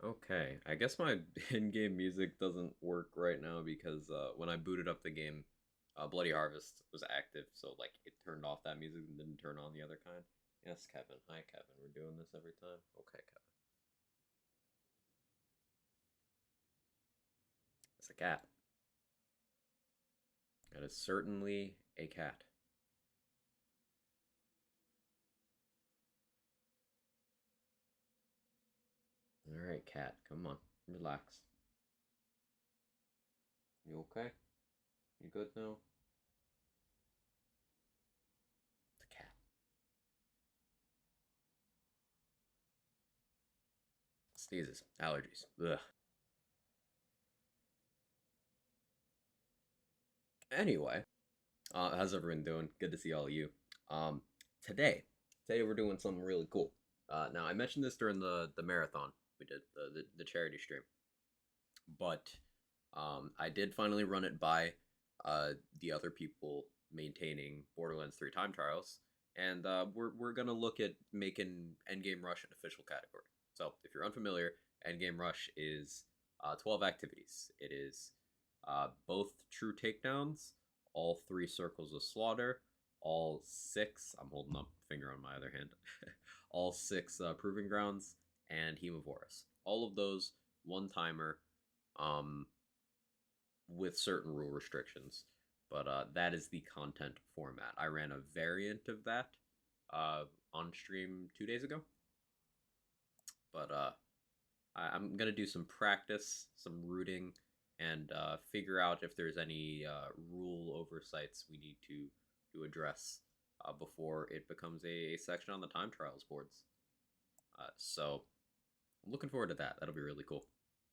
Okay, I guess my in-game music doesn't work right now because when I booted up the game, Bloody Harvest was active, so like it turned off that music and didn't turn on the other kind. Yes, Kevin. Hi, Kevin. We're doing this every time. Okay, Kevin. It's a cat. That is certainly a cat. All right, cat. Come on, relax. You okay? You good now? It's a cat. Sneezes, allergies. Ugh. Anyway, how's everyone doing? Good to see all of you. Um, today, today we're doing something really cool. Now I mentioned this during the marathon we did the charity stream, but I did finally run it by the other people maintaining Borderlands 3 time trials, and we're gonna look at making Endgame Rush an official category. So if you're unfamiliar, Endgame Rush is 12 activities. It is both true takedowns, all three circles of slaughter, all six. I'm holding up finger on my other hand. All six proving grounds and Hemovorus. All of those one timer, um, with certain rule restrictions. But that is the content format. I ran a variant of that uh, on stream 2 days ago. But I'm gonna do some practice, some rooting, and figure out if there's any rule oversights we need to address before it becomes a section on the time trials boards. So I'm looking forward to that. That'll be really cool.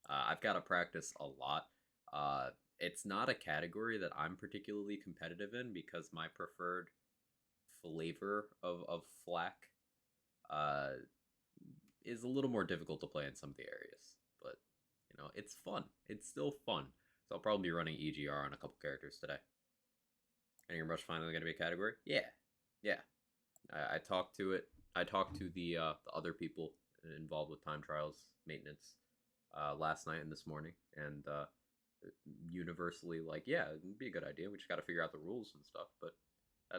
I've got to practice a lot. It's not a category that I'm particularly competitive in because my preferred flavor of flak uh, is a little more difficult to play in some of the areas. But, it's fun. It's still fun. So I'll probably be running EGR on a couple characters today. Any Rush finally going to be a category? Yeah. Yeah. I talked to it. I talked to the other people involved with time trials maintenance last night and this morning, and universally like, yeah, it'd be a good idea. We just got to figure out the rules and stuff, but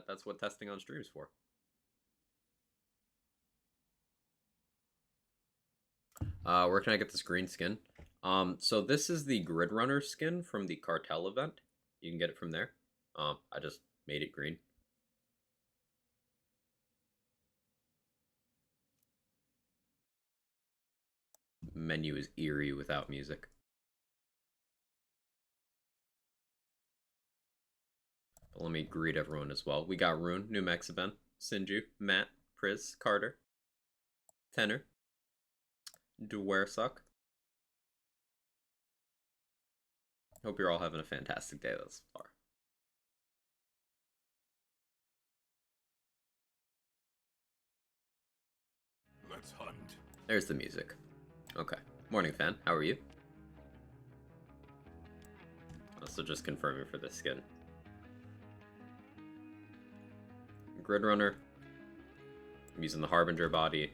that's what testing on streams for. Where can I get this green skin? So this is the Grid Runner skin from the Cartel event. You can get it from there. I just made it green. Menu is eerie without music. But let me greet everyone as well. We got Rune, New Mexican, Sinju, Matt, Priz, Carter, Tenor, Dwersuck. Hope you're all having a fantastic day thus far. Let's hunt. There's the music. Okay. Morning, fan. How are you? Also, just confirming for this skin. Grid Runner. I'm using the Harbinger body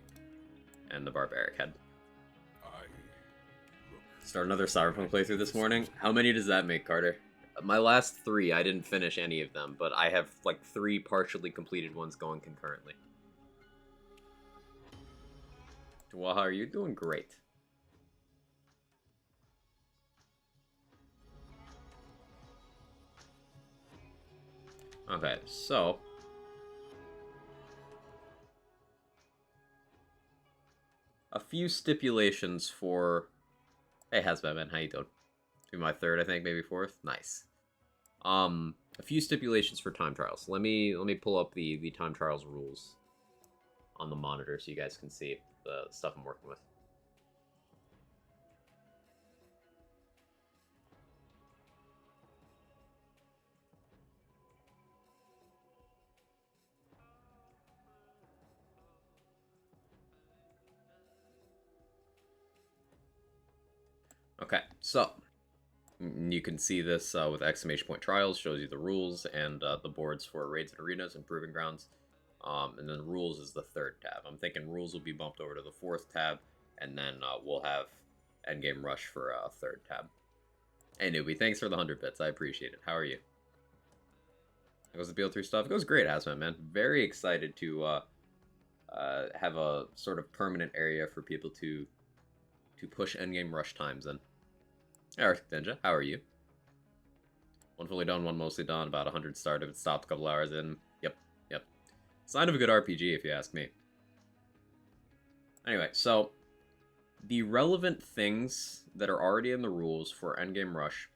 and the Barbaric head. Start another Cyberpunk playthrough this morning. How many does that make, Carter? My last three, I didn't finish any of them, but I have like three partially completed ones going concurrently. Well, how are you? Doing great. Okay, so a few stipulations for. Hey, Hasbatman, how you doing? Be my third, I think, maybe fourth. Nice. A few stipulations for time trials. Let me pull up the time trials rules on the monitor so you guys can see the stuff I'm working with. Okay, so you can see this with exclamation point trials, shows you the rules and the boards for raids and arenas and proving grounds. And then rules is the third tab. I'm thinking rules will be bumped over to the fourth tab, and then we'll have Endgame Rush for a third tab. Hey newbie, thanks for the 100 bits. I appreciate it. How are you? How goes the BO3 stuff? It goes great, Hazmat, man. Very excited to have a sort of permanent area for people to push Endgame Rush times in. Hey, Arctic Ninja, how are you? One fully done, one mostly done, about 100 started, it stopped a couple hours in. Yep. Sign of a good RPG, if you ask me. Anyway, so the relevant things that are already in the rules for Endgame Rush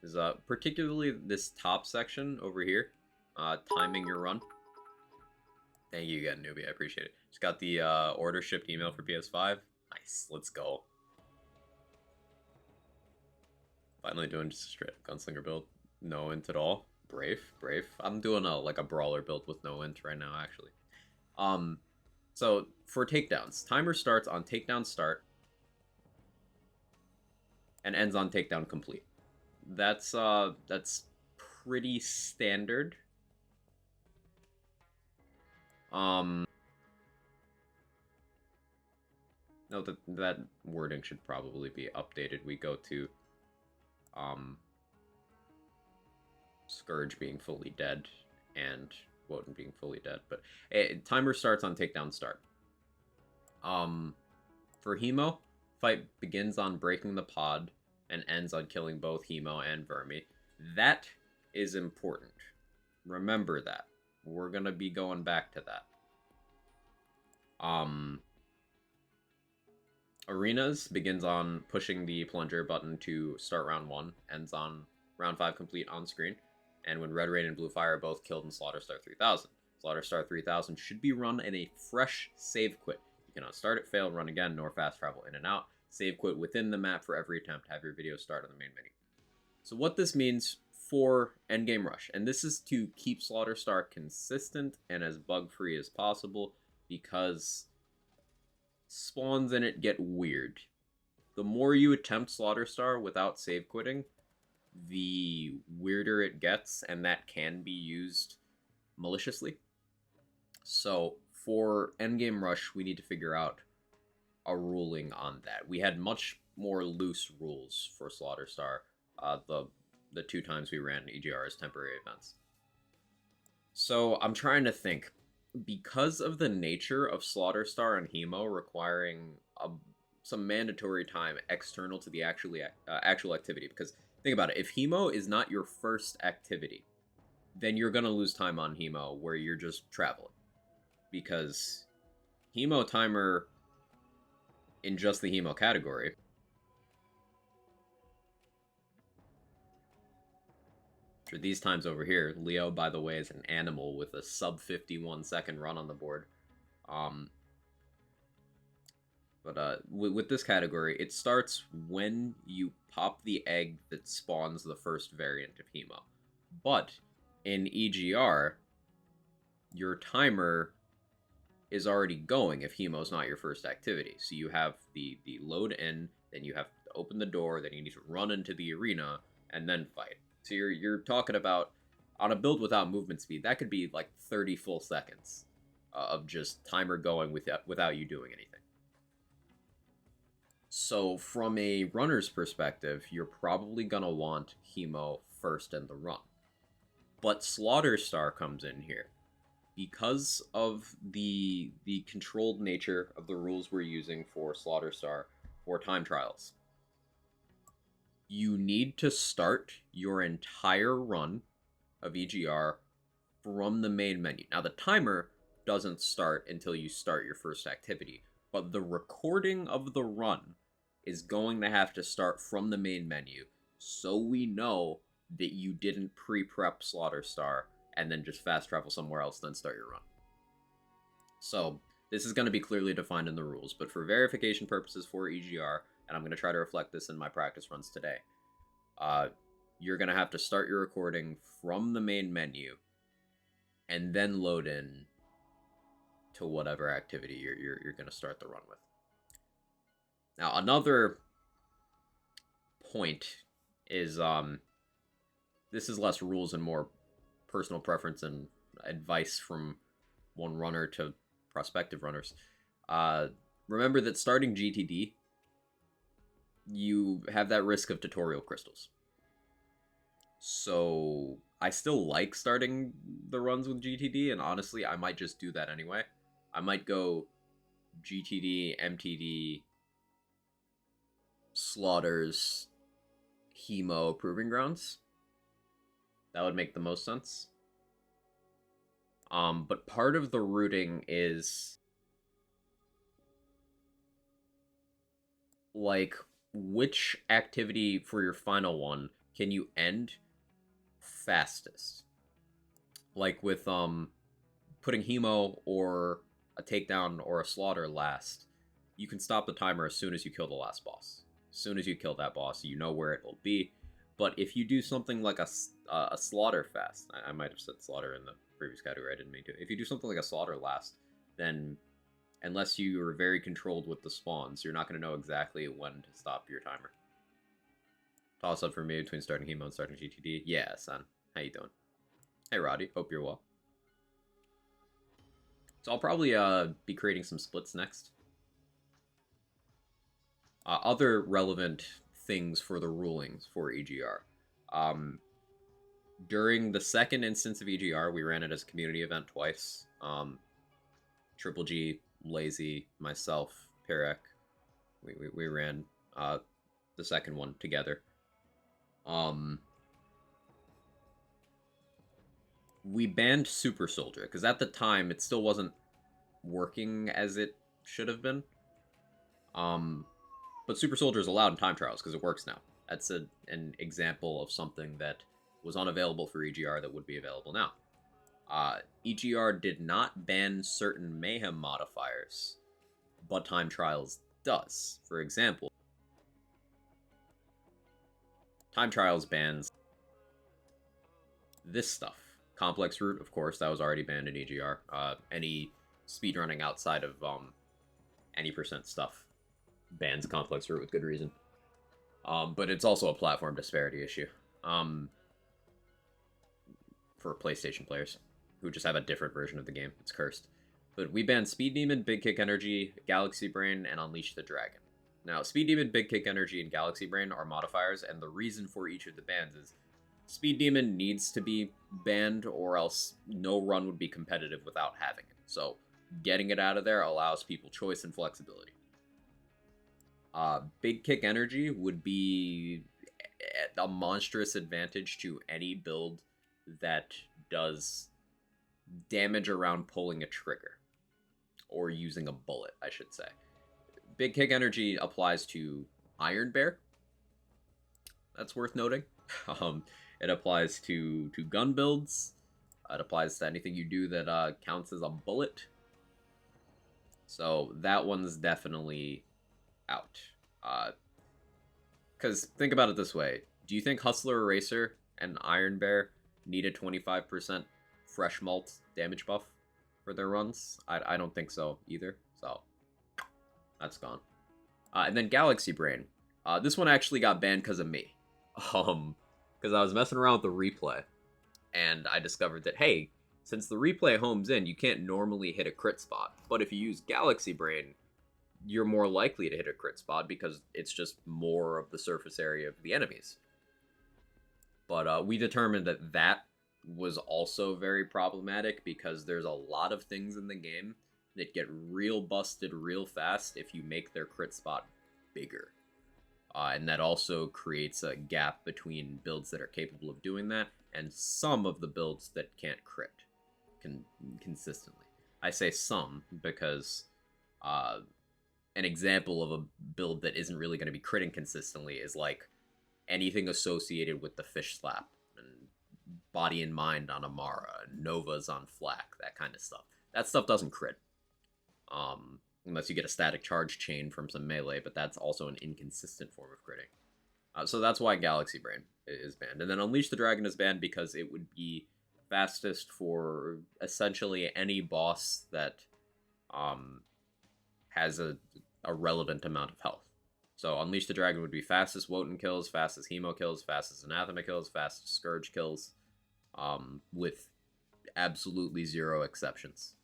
is particularly this top section over here, timing your run. Thank you again, newbie. I appreciate it. Just got the order shipped email for PS5. Nice, let's go. Finally doing just a straight gunslinger build. No int at all. Brave. I'm doing like a brawler build with no int right now, actually. So for takedowns, timer starts on takedown start and ends on takedown complete. That's pretty standard. No, that wording should probably be updated. We go to Scourge being fully dead and Woden being fully dead, but timer starts on takedown start. For Hemo, fight begins on breaking the pod and ends on killing both Hemo and Vermi. That is important. Remember that. We're gonna be going back to that. Arenas begins on pushing the plunger button to start round 1, ends on round 5 complete on screen, and when Red Rain and Blue Fire are both killed in Slaughter Star 3000. Slaughter Star 3000 should be run in a fresh save quit. You cannot start it, fail, run again, nor fast travel in and out. Save quit within the map for every attempt. Have your video start on the main menu. So what this means for Endgame Rush, and this is to keep Slaughter Star consistent and as bug-free as possible, because spawns in it get weird. The more you attempt Slaughter Star without save quitting, the weirder it gets, and that can be used maliciously. So for Endgame Rush, we need to figure out a ruling on that. We had much more loose rules for Slaughter Star the 2 times we ran EGR as temporary events. So I'm trying to think, because of the nature of Slaughter Star and Hemo requiring some mandatory time external to the actual activity, because think about it, if Hemo is not your first activity, then you're going to lose time on Hemo where you're just traveling. Because Hemo timer in just the Hemo category for these times over here, Leo, by the way, is an animal with a sub 51 second run on the board. With this category, it starts when you pop the egg that spawns the first variant of Hemo. But in EGR, your timer is already going if Hemo's not your first activity. So you have the load in, then you have to open the door, then you need to run into the arena, and then fight. So you're talking about, on a build without movement speed, that could be like 30 full seconds of just timer going without you doing anything. So from a runner's perspective, you're probably going to want Hemo first in the run. But Slaughter Star comes in here. Because of the controlled nature of the rules we're using for Slaughter Star for time trials, you need to start your entire run of EGR from the main menu. Now, the timer doesn't start until you start your first activity, but the recording of the run is going to have to start from the main menu, so we know that you didn't pre-prep Slaughter Star and then just fast travel somewhere else, then start your run. So this is going to be clearly defined in the rules, but for verification purposes for EGR, and I'm going to try to reflect this in my practice runs today, you're going to have to start your recording from the main menu and then load in to whatever activity you're going to start the run with. Now, another point is, this is less rules and more personal preference and advice from one runner to prospective runners. Remember that starting GTD you have that risk of tutorial crystals. So I still like starting the runs with GTD, and honestly, I might just do that anyway. I might go GTD, MTD, Slaughters, Hemo, Proving Grounds. That would make the most sense. But part of the routing is like which activity for your final one can you end fastest? Like with putting Hemo or a takedown or a slaughter last, you can stop the timer as soon as you kill the last boss. As soon as you kill that boss, you know where it will be. But if you do something like a slaughter fast, I might have said slaughter in the previous category, I didn't mean to. If you do something like a slaughter last, then unless you are very controlled with the spawns, you're not going to know exactly when to stop your timer. Toss up for me between starting Hemo and starting GTD. Yeah, son. How you doing? Hey, Roddy. Hope you're well. So I'll probably be creating some splits next. Other relevant things for the rulings for EGR. During the second instance of EGR, we ran it as a community event twice. Triple G, Lazy, myself, Pirek, we ran the second one together. We banned Super Soldier because at the time it still wasn't working as it should have been. But Super Soldier is allowed in time trials because it works now. That's an example of something that was unavailable for EGR that would be available now. EGR did not ban certain mayhem modifiers, but time trials does. For example, time trials bans this stuff. Complex route, of course, that was already banned in EGR. Any speedrunning outside of any percent stuff bans complex route with good reason. But it's also a platform disparity issue for PlayStation players who just have a different version of the game. It's cursed. But we banned Speed Demon, Big Kick Energy, Galaxy Brain, and Unleash the Dragon. Now, Speed Demon, Big Kick Energy, and Galaxy Brain are modifiers, and the reason for each of the bans is Speed Demon needs to be banned, or else no run would be competitive without having it. So, getting it out of there allows people choice and flexibility. Big Kick Energy would be a monstrous advantage to any build that does damage around pulling a trigger or using a bullet, I should say. Big Kick Energy applies to Iron Bear. That's worth noting. It applies to gun builds. It applies to anything you do that counts as a bullet. So that one's definitely out. Because think about it this way. Do you think Hustler Eraser and Iron Bear need a 25% fresh malt damage buff for their runs? I don't think so either. So that's gone. And then Galaxy Brain. This one actually got banned because of me. Because I was messing around with the replay, and I discovered that, hey, since the replay homes in, you can't normally hit a crit spot. But if you use Galaxy Brain, you're more likely to hit a crit spot because it's just more of the surface area of the enemies. But we determined that that was also very problematic because there's a lot of things in the game that get real busted real fast if you make their crit spot bigger. And that also creates a gap between builds that are capable of doing that and some of the builds that can't crit consistently. I say some because an example of a build that isn't really going to be critting consistently is like anything associated with the fish slap and body and mind on Amara, Novas on Flak, that kind of stuff. That stuff doesn't crit. Unless you get a static charge chain from some melee, but that's also an inconsistent form of critting. So that's why Galaxy Brain is banned. And then Unleash the Dragon is banned because it would be fastest for essentially any boss that has a relevant amount of health. So Unleash the Dragon would be fastest Wotan kills, fastest Hemo kills, fastest Anathema kills, fastest Scourge kills, with absolutely zero exceptions.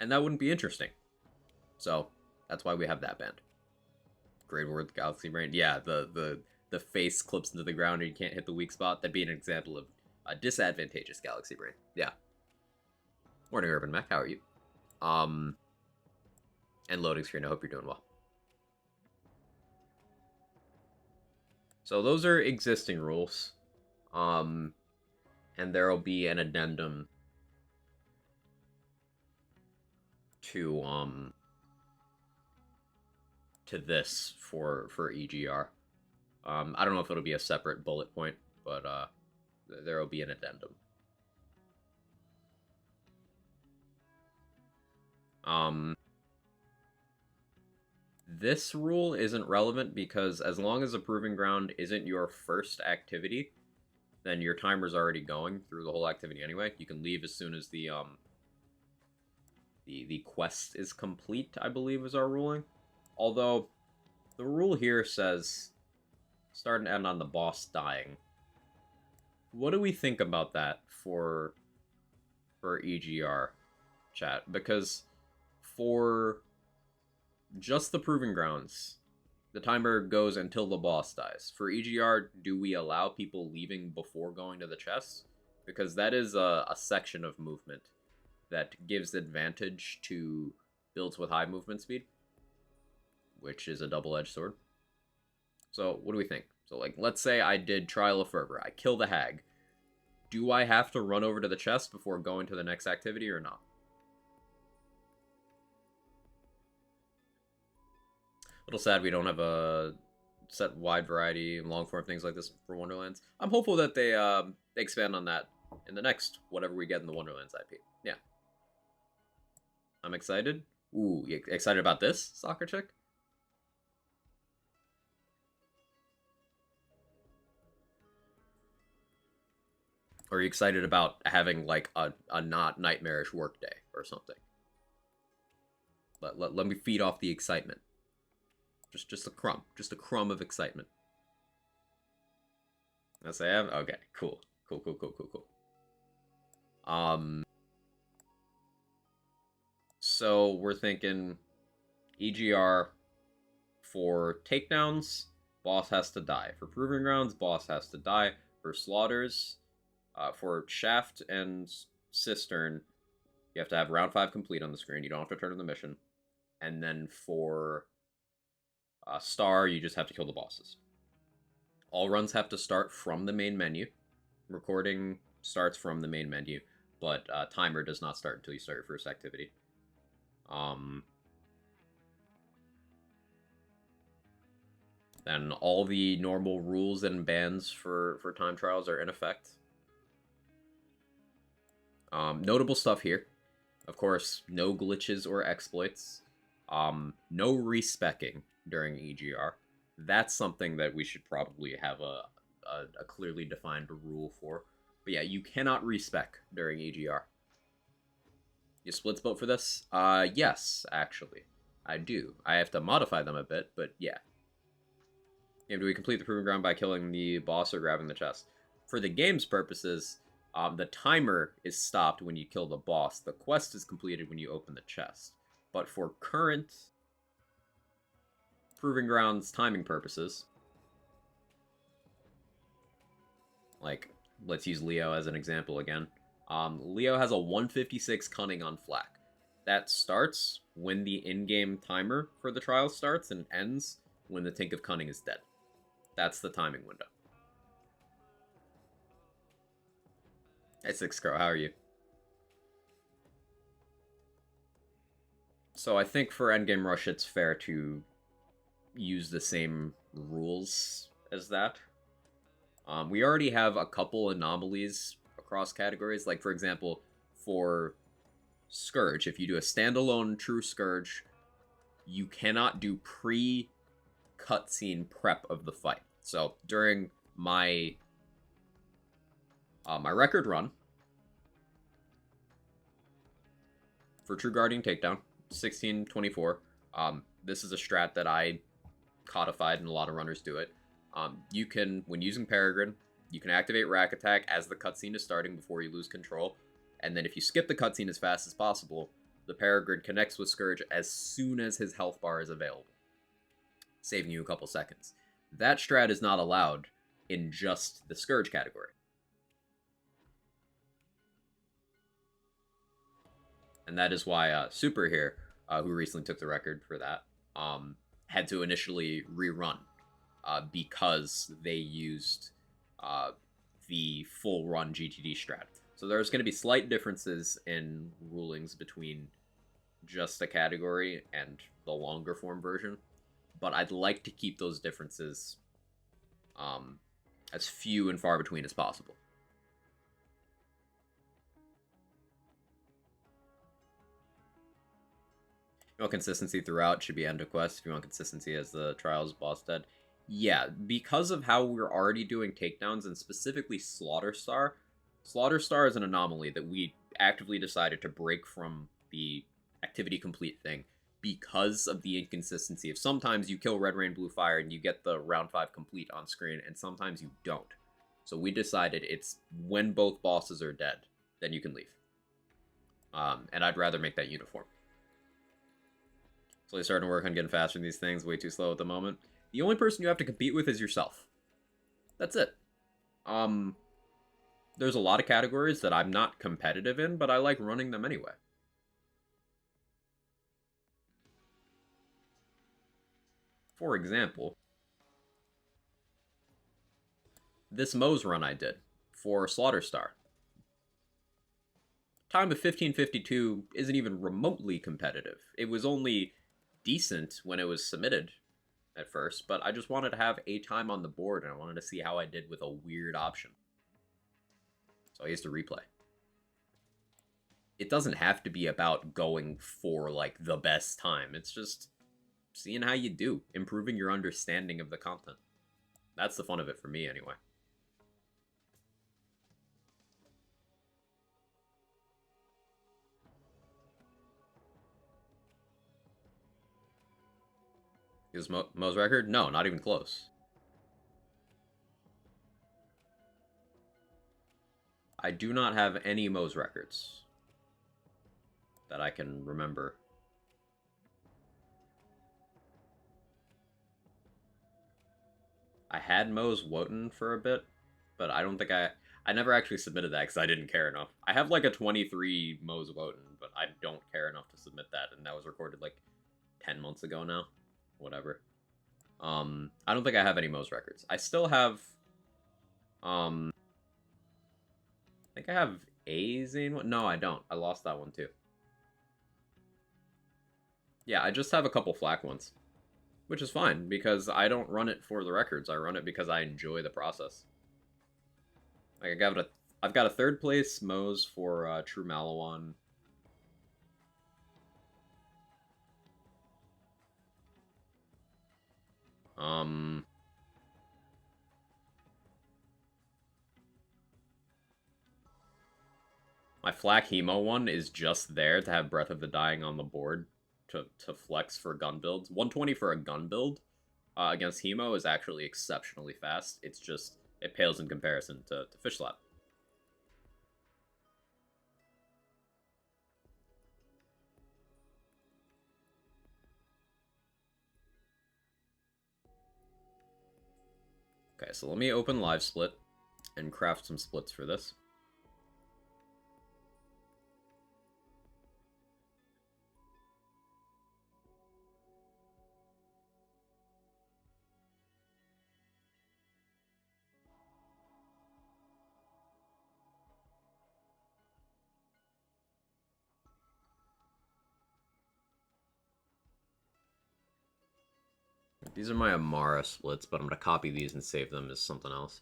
And that wouldn't be interesting. So that's why we have that banned. Great word, Galaxy Brain. Yeah, the face clips into the ground and you can't hit the weak spot. That'd be an example of a disadvantageous Galaxy Brain. Yeah. Morning, Urban Mech. How are you? And loading screen. I hope you're doing well. So those are existing rules. And there'll be an addendum to this for EGR. I don't know if it'll be a separate bullet point, but there'll be an addendum. This rule isn't relevant because as long as a proving ground isn't your first activity, then your timer's already going through the whole activity anyway. You can leave as soon as the quest is complete, I believe is our ruling. Although the rule here says start and end on the boss dying. What do we think about that for EGR chat? Because for just the proving grounds, the timer goes until the boss dies. For EGR, do we allow people leaving before going to the chest? Because that is a section of movement that gives advantage to builds with high movement speed, which is a double-edged sword. So what do we think? So like, let's say I did Trial of Fervor. I kill the hag. Do I have to run over to the chest before going to the next activity or not? A little sad we don't have a set wide variety and long form things like this for Wonderlands. I'm hopeful that they expand on that in the next whatever we get in the Wonderlands IP. Yeah. I'm excited. Ooh, you excited about this, Soccer Chick? Or are you excited about having like a not nightmarish workday or something? Let me feed off the excitement. Just a crumb of excitement. Yes, I am. Okay, cool. So we're thinking EGR for takedowns, boss has to die. For proving grounds, boss has to die. For slaughters, for shaft and cistern, you have to have round 5 complete on the screen. You don't have to turn in the mission. And then for star, you just have to kill the bosses. All runs have to start from the main menu. Recording starts from the main menu, but timer does not start until you start your first activity. Then all the normal rules and bans for time trials are in effect. Notable stuff here. Of course, no glitches or exploits. No respecking during EGR. That's something that we should probably have a clearly defined rule for. But yeah, you cannot respec during EGR. You splits vote for this? Yes, actually. I do. I have to modify them a bit, but yeah. Do we complete the proving ground by killing the boss or grabbing the chest? For the game's purposes, the timer is stopped when you kill the boss. The quest is completed when you open the chest. But for current proving grounds timing purposes, like, let's use Leo as an example again. Leo has a 156 cunning on flak. That starts when the in-game timer for the trial starts and ends when the Tink of Cunning is dead. That's the timing window. Hey, Six Crow, how are you? So I think for Endgame Rush, it's fair to use the same rules as that. We already have a couple anomalies across categories. Like, for example, for Scourge, if you do a standalone True Scourge, you cannot do pre-cutscene prep of the fight. So during my my record run for True Guardian Takedown, 1624, this is a strat that I codified and a lot of runners do it. You can, when using Peregrine, you can activate Rack Attack as the cutscene is starting before you lose control. And then if you skip the cutscene as fast as possible, the Peregrine connects with Scourge as soon as his health bar is available. saving you a couple seconds. That strat is not allowed in just the Scourge category. And that is why Super here, who recently took the record for that, had to initially rerun because they used uh, the full run GTD strat. So there's going to be slight differences in rulings between just the category and the longer form version, but I'd like to keep those differences um, as few and far between as possible. You want consistency throughout, should be end of quest. If you want consistency as the Trials boss dead, yeah, because of how we're already doing takedowns and specifically Slaughter Star. Slaughter Star is an anomaly that we actively decided to break from the activity complete thing because of the inconsistency of sometimes you kill Red Rain Blue Fire and you get the round 5 complete on screen, and sometimes you don't. So we decided it's when both bosses are dead, then you can leave. And I'd rather make that uniform. Slowly starting to work on getting faster in these things. Way too slow at the moment. The only person you have to compete with is yourself. That's it. There's a lot of categories that I'm not competitive in, but I like running them anyway. For example, this Moe's run I did for Slaughter Star. Time of 15:52 isn't even remotely competitive. It was only decent when it was submitted at first, but I just wanted to have a time on the board and I wanted to see how I did with a weird option. So I used to replay. It doesn't have to be about going for like the best time. It's just seeing how you do, improving your understanding of the content. That's the fun of it for me anyway. Is Mo's record? No, not even close. I do not have any Mo's records that I can remember. I had Mo's Wotan for a bit, but I don't think I never actually submitted that because I didn't care enough. I have like a 23 Mo's Wotan, but I don't care enough to submit that, and that was recorded like 10 months ago now. Whatever. I don't think I have any Mo's records. I still have I think I have a Zane one. No, I don't. I lost that one too. Yeah, I just have a couple flak ones, which is fine because I don't run it for the records. I run it because I enjoy the process. Like I've got a third place Mo's for True Malawan. Um, my flak Hemo one is just there to have Breath of the Dying on the board to flex for gun builds. 120 for a gun build against Hemo is actually exceptionally fast. It's just it pales in comparison to Fish Slap. Okay, so let me open Live Split and craft some splits for this. These are my Amara splits, but I'm going to copy these and save them as something else.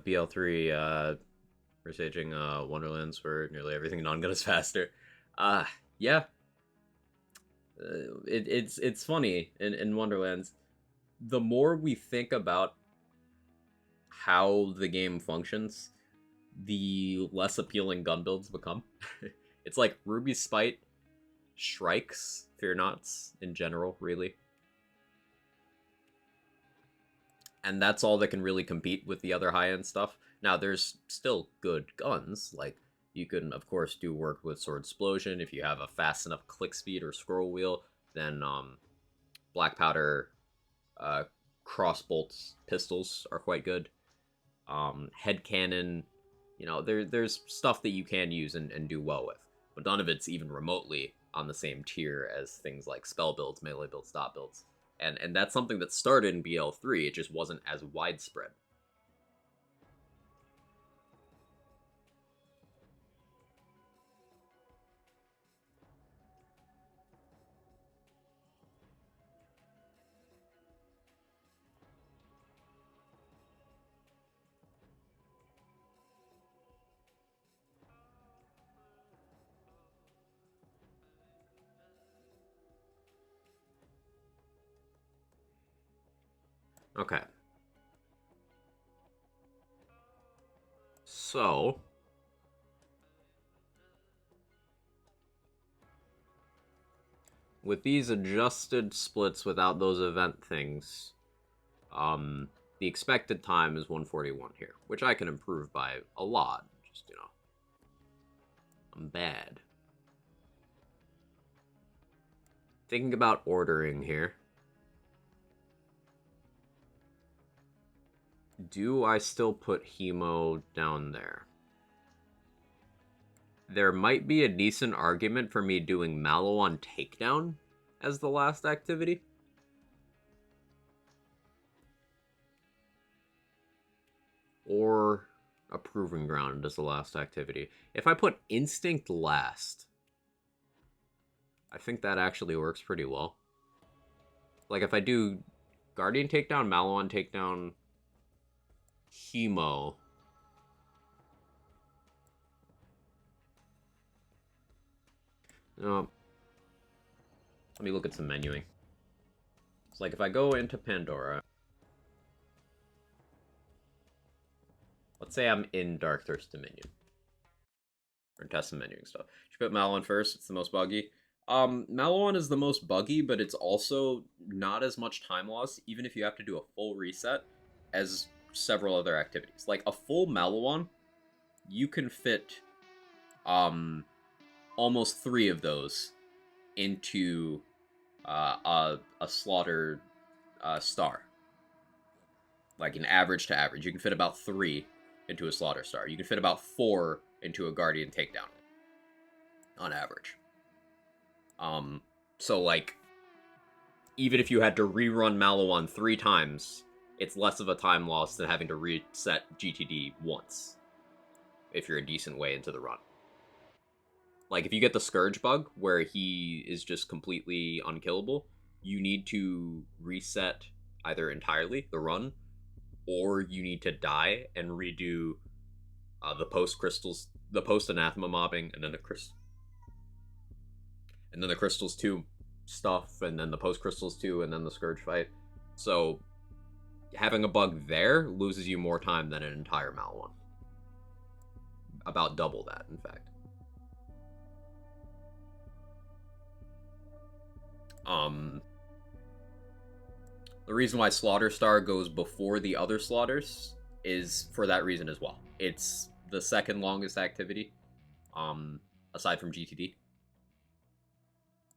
BL3, Presaging Wonderlands where nearly everything non gun is faster. Uh yeah. It's funny in Wonderlands. The more we think about how the game functions, the less appealing gun builds become. It's like Ruby's Spite, Shrikes, Fear Nots in general, really. And that's all that can really compete with the other high end stuff. Now, there's still good guns. Like, you can, of course, do work with Sword Explosion. If you have a fast enough click speed or scroll wheel, then Black Powder uh, crossbolts pistols are quite good. Head cannon, there's stuff that you can use and do well with, but none of it's even remotely on the same tier as things like spell builds, melee builds, dot builds, and that's something that started in BL3. It just wasn't as widespread. Okay, so with these adjusted splits without those event things, um, the expected time is 141 here, which I can improve by a lot. Just, I'm bad. Thinking about ordering here. Do I still put Hemo down there? There might be a decent argument for me doing Mallow Takedown as the last activity. Or a Proving Ground as the last activity. If I put Instinct last, I think that actually works pretty well. Like if I do Guardian Takedown, Mallow Takedown, Hemo. Let me look at some menuing. It's like if I go into Pandora, let's say I'm in Dark Thirst Dominion. Or test some menuing stuff. You put Malon first, it's the most buggy. Malon is the most buggy, but it's also not as much time loss, even if you have to do a full reset, as several other activities. Like a full Malon, you can fit almost 3 of those into a slaughter star. Like an average to average. You can fit about 3 into a slaughter star. You can fit about 4 into a guardian takedown on average. So like, even if you had to rerun Mallow 3 times, it's less of a time loss than having to reset GTD once, if you're a decent way into the run. Like, if you get the Scourge bug, where he is just completely unkillable, you need to reset either entirely, the run, or you need to die and redo the post-crystals, the post-anathema mobbing, and then the crystals 2 stuff, and then the post crystals 2, and then the Scourge fight. So having a bug there loses you more time than an entire Mal one. About double that, in fact. The reason why Slaughter Star goes before the other slaughters is for that reason as well. It's the second longest activity, aside from GTD.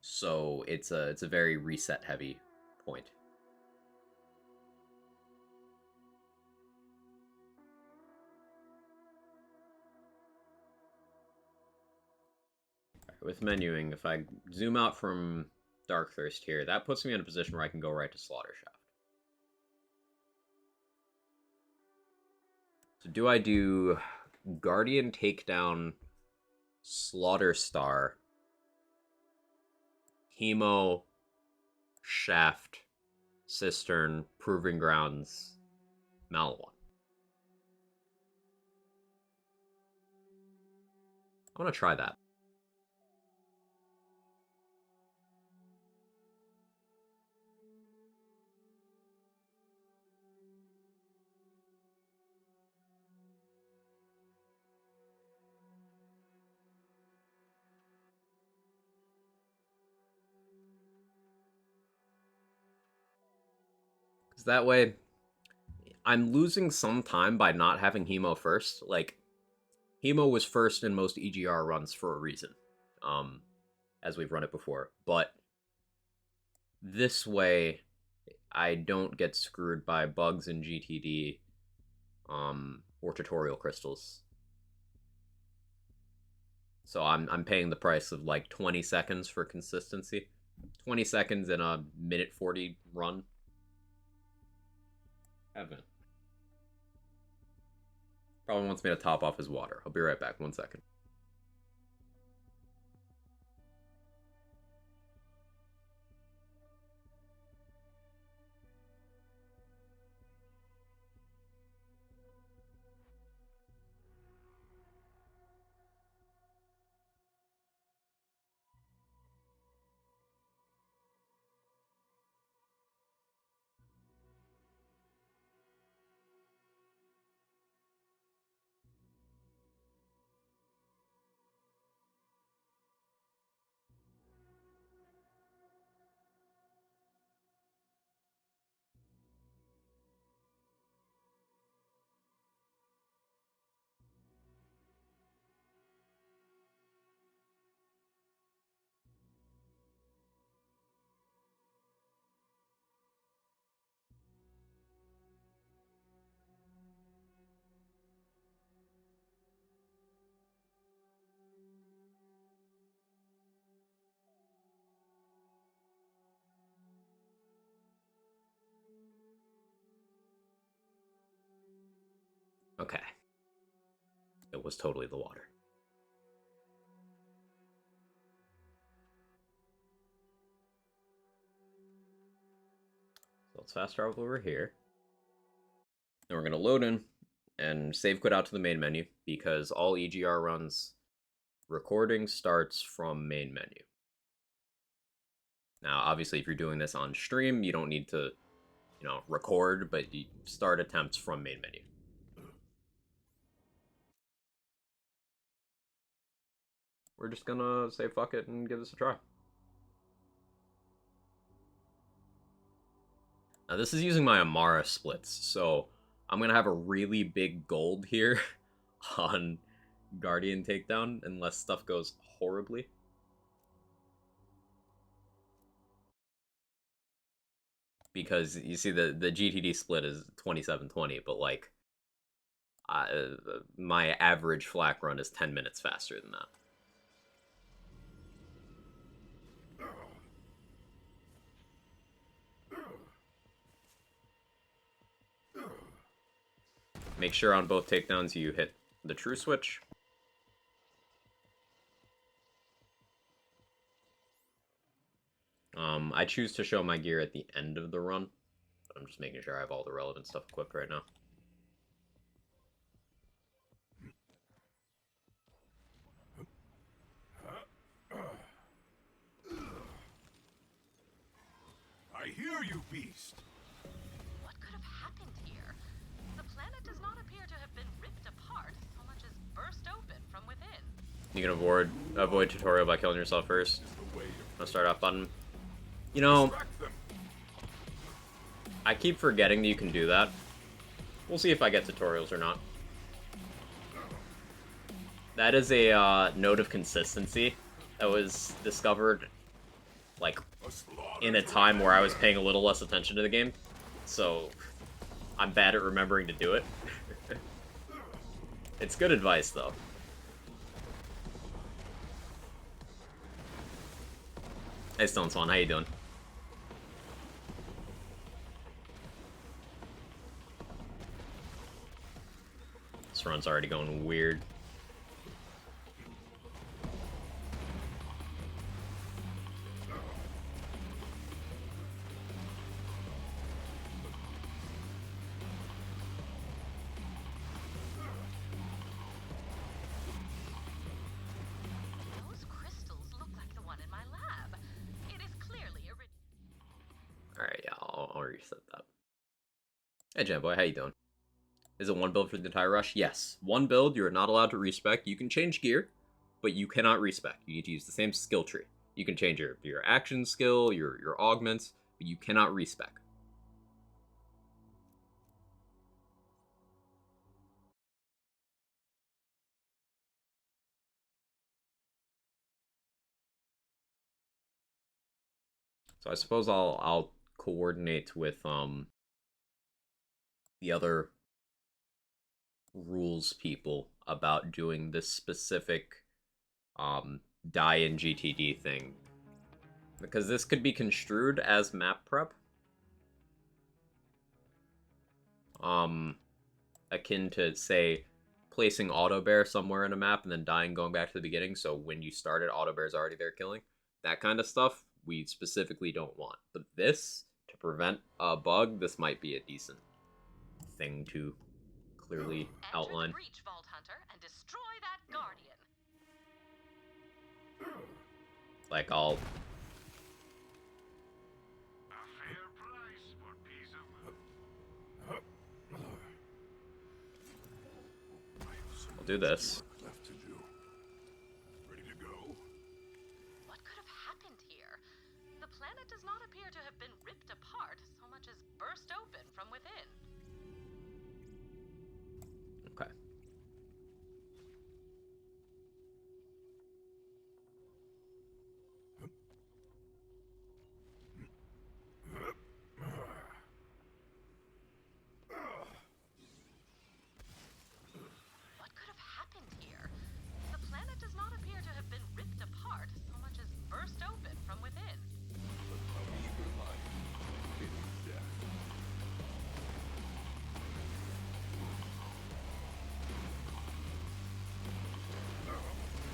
So it's a very reset heavy point. With menuing, if I zoom out from Dark Thirst here, that puts me in a position where I can go right to Slaughter Shaft. So do I do Guardian Takedown, Slaughter Star, Hemo, Shaft, Cistern, Proving Grounds, Malwan? I want to try that. Because that way, I'm losing some time by not having Hemo first. Like, Hemo was first in most EGR runs for a reason, um, as we've run it before. But this way, I don't get screwed by bugs in GTD, or tutorial crystals. So I'm paying the price of like 20 seconds for consistency. 20 seconds in a minute 40 run. Evan probably wants me to top off his water. I'll be right back. 1 second. Okay. It was totally the water. So let's fast travel over here. Then we're going to load in and save quit out to the main menu because all EGR runs recording starts from main menu. Now, obviously, if you're doing this on stream, you don't need to, record, but you start attempts from main menu. We're just gonna say fuck it and give this a try. Now, this is using my Amara splits, so I'm gonna have a really big gold here on Guardian Takedown unless stuff goes horribly. Because you see the GTD split is 27-20, but like my average flak run is 10 minutes faster than that. Make sure on both takedowns you hit the true switch. I choose to show my gear at the end of the run, but I'm just making sure I have all the relevant stuff equipped right now. I hear you, beast. What could have happened here? The planet does not appear to have been ripped apart, so much as burst open from within. You can avoid tutorial by killing yourself first. I'll start off button. You know, I keep forgetting that you can do that. We'll see if I get tutorials or not. That is a note of consistency that was discovered, like, in a time where I was paying a little less attention to the game. So, I'm bad at remembering to do it. It's good advice, though. Hey, Stone Swan, how you doing? This run's already going weird. already said that. Hey, Jamboy, how you doing? Is it one build for the entire rush? Yes. One build, you are not allowed to respec. You can change gear, but you cannot respec. You need to use the same skill tree. You can change your action skill, your augments, but you cannot respec. So I suppose I'll coordinate with the other rules people about doing this specific die in GTD thing, because this could be construed as map prep, akin to, say, placing auto bear somewhere in a map and then dying, going back to the beginning, so when you start it, auto bear's already there killing. That kind of stuff we specifically don't want. But this, to prevent a bug, this might be a decent thing to clearly outline. Enter the breach, Vault Hunter, and destroy that guardian. Like, I'll... A fair price for peace of I'll do this. left to do. Ready to go? What could have happened here? The planet does not appear to have been ripped apart so much as burst open from within. Okay. What could have happened here? The planet does not appear to have been ripped apart so much as burst open from within.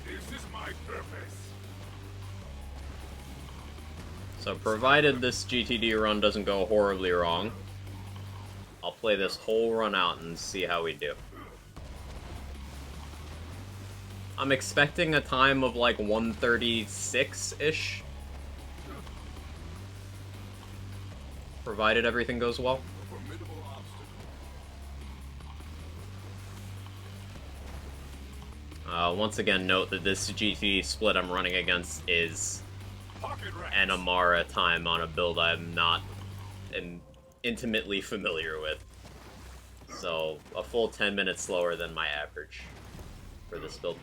This is my purpose. So provided this GTD run doesn't go horribly wrong, I'll play this whole run out and see how we do. I'm expecting a time of like 136-ish. Provided everything goes well. A formidable obstacle. Once again, note that this GTD split I'm running against is Pocket rats. an Amara time on a build I'm not intimately familiar with. So, a full 10 minutes slower than my average for this build.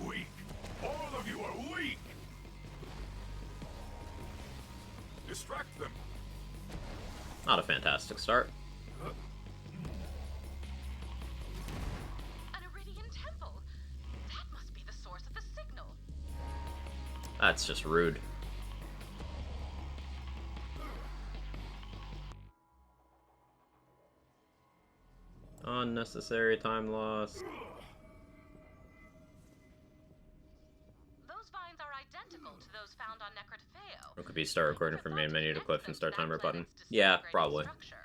Weak. All of you are weak. Distract them. Not a fantastic start. An Iridian temple. That must be the source of the signal. That's just rude. Unnecessary time loss. Those vines are identical to those found on Necrotafeo. It could be start recording from main menu to click from start timer button. Planet's Yeah, disintegrating probably. structure.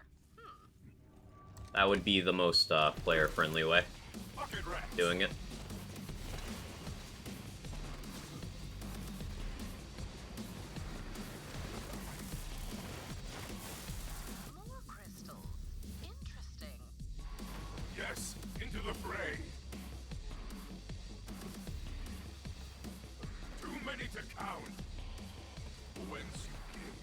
That would be the most player-friendly way Pocket rats. doing it. More crystals. Interesting. Yes, into the fray. Too many to count. Whence you came.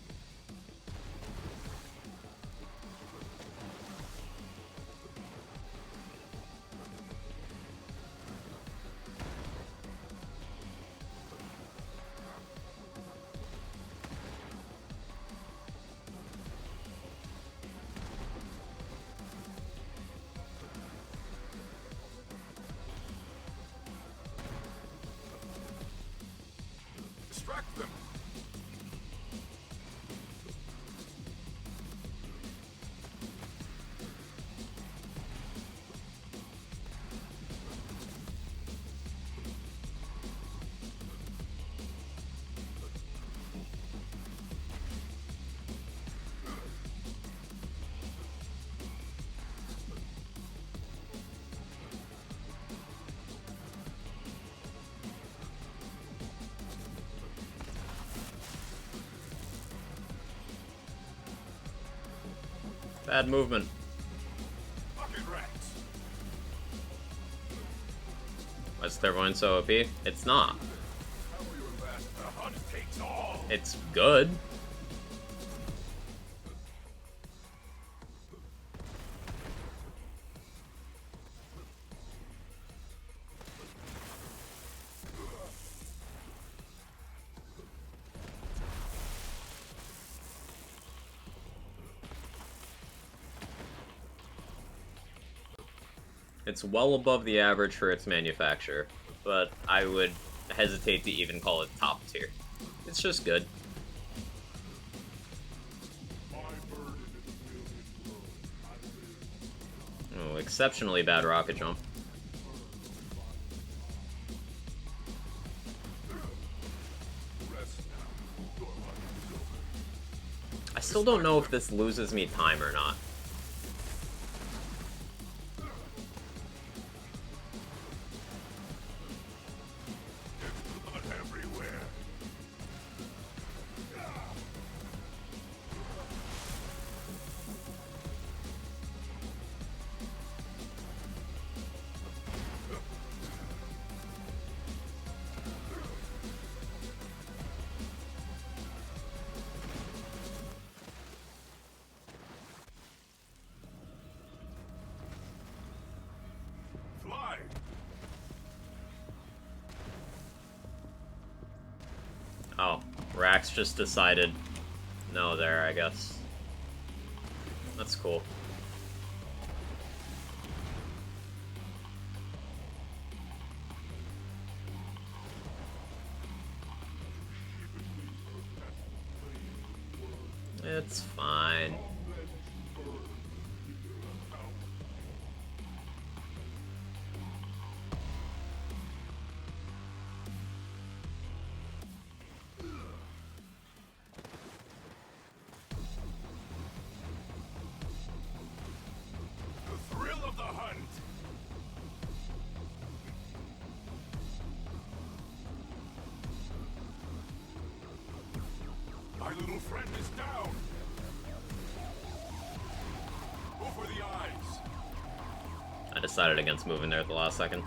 Distract them. Bad movement. Bucket rats. Why is Clairvoyance so OP? It's not. How will your last hunt takes all? It's good. It's well above the average for its manufacturer, but I would hesitate to even call it top tier. It's just good. Oh, exceptionally bad rocket jump. I still don't know if this loses me time or not. Blood everywhere. Fly. Oh, Rax just decided no there, I guess. That's cool. It's fine. The thrill of the hunt. My little friend is down. Over the eyes. I decided against moving there at the last second.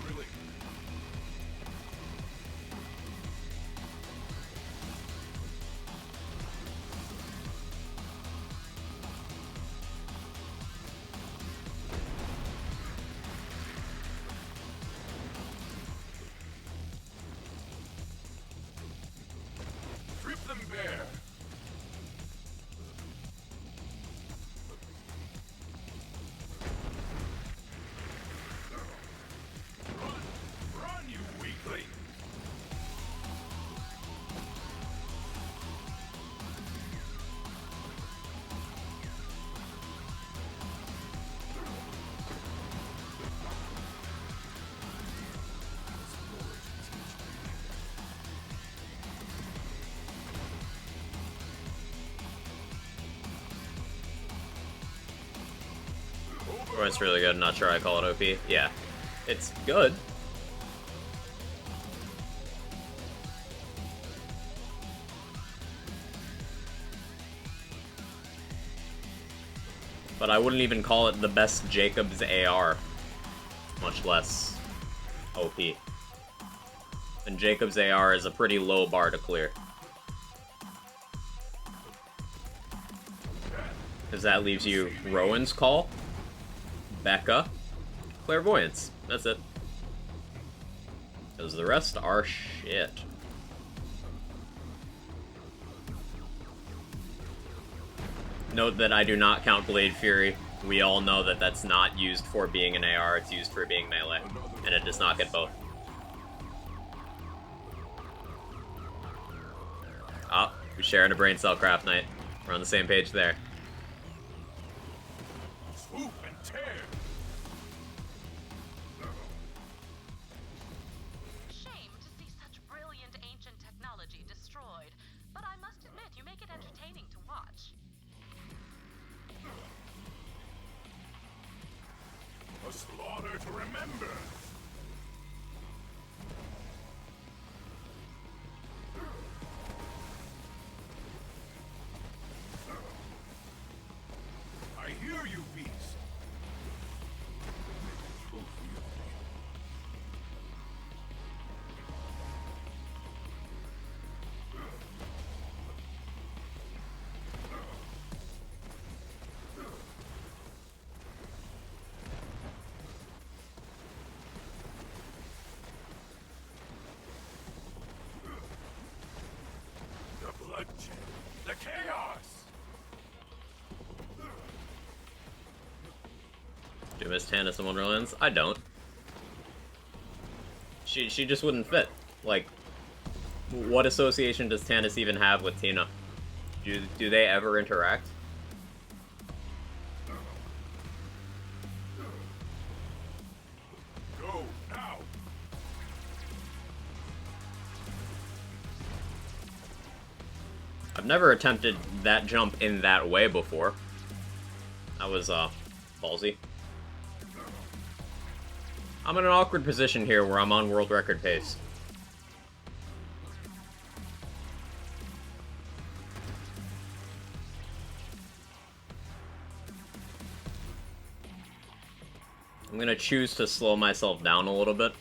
Really? Strip them bare. Run! Run, you weakling! Or it's really good, I'm not sure I call it OP. Yeah. It's good. But I wouldn't even call it the best Jacob's AR. Much less OP. And Jacob's AR is a pretty low bar to clear. Because that leaves you Rowan's Call, Becca, Clairvoyance. That's it. Because the rest are shit. Note that I do not count Blade Fury. We all know that that's not used for being an AR, it's used for being melee. And it does not get both. Oh, we're sharing a brain cell craft night. We're on the same page there. Swoop and tear. Shame to see such brilliant ancient technology Never to remember. I hear you, beast. The bloodshed, the chaos. Do you miss Tannis in Wonderlands? I don't. She just wouldn't fit. Like, what association does Tannis even have with Tina? Do they ever interact? Go now. I've never attempted that jump in that way before. That was, ballsy. I'm in an awkward position here where I'm on world record pace. I'm gonna choose to slow myself down a little bit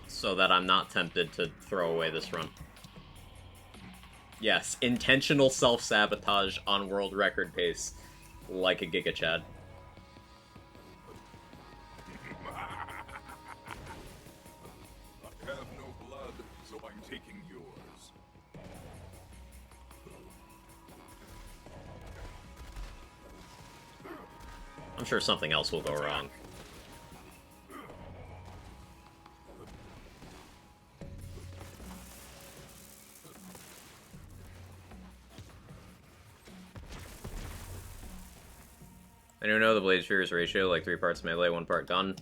so that I'm not tempted to throw away this run. Yes, intentional self-sabotage on world record pace, like a Giga Chad. I have no blood, so I'm taking yours. I'm sure something else will go wrong. I don't know the Blaze Fury's ratio, like 3 parts melee, 1 part gun.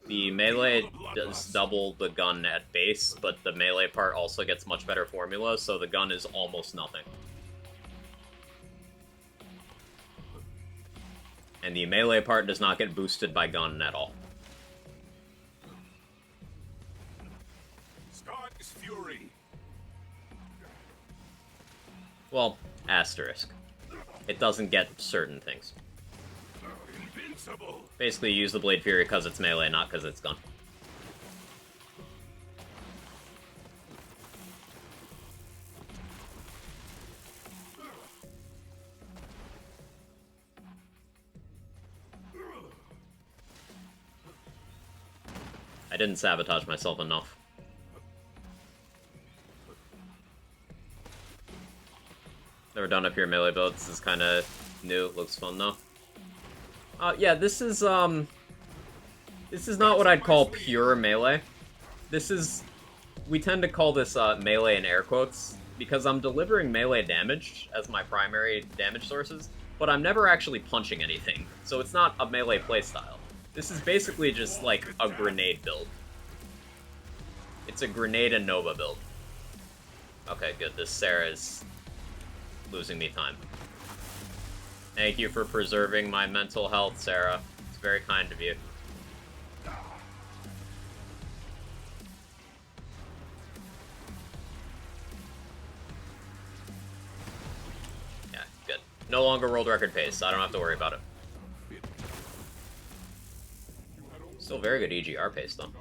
The melee does double the gun at base, but the melee part also gets much better formula, so the gun is almost nothing. And the melee part does not get boosted by gun at all. Sky's fury. Well, asterisk. It doesn't get certain things. Invincible. Basically, you use the Blade Fury because it's melee, not because it's gun. I didn't sabotage myself enough. Never done up here melee build. This is kind of new. It looks fun though. Yeah, this is not what I'd call pure melee. We tend to call this melee in air quotes because I'm delivering melee damage as my primary damage sources, but I'm never actually punching anything, so it's not a melee playstyle. This is basically just like a grenade build. It's a grenade and Nova build. Okay, good. This Sarah is losing me time. Thank you for preserving my mental health, Sarah. It's very kind of you. Yeah, good. No longer world record pace, so I don't have to worry about it. Still very good EGR pace, though.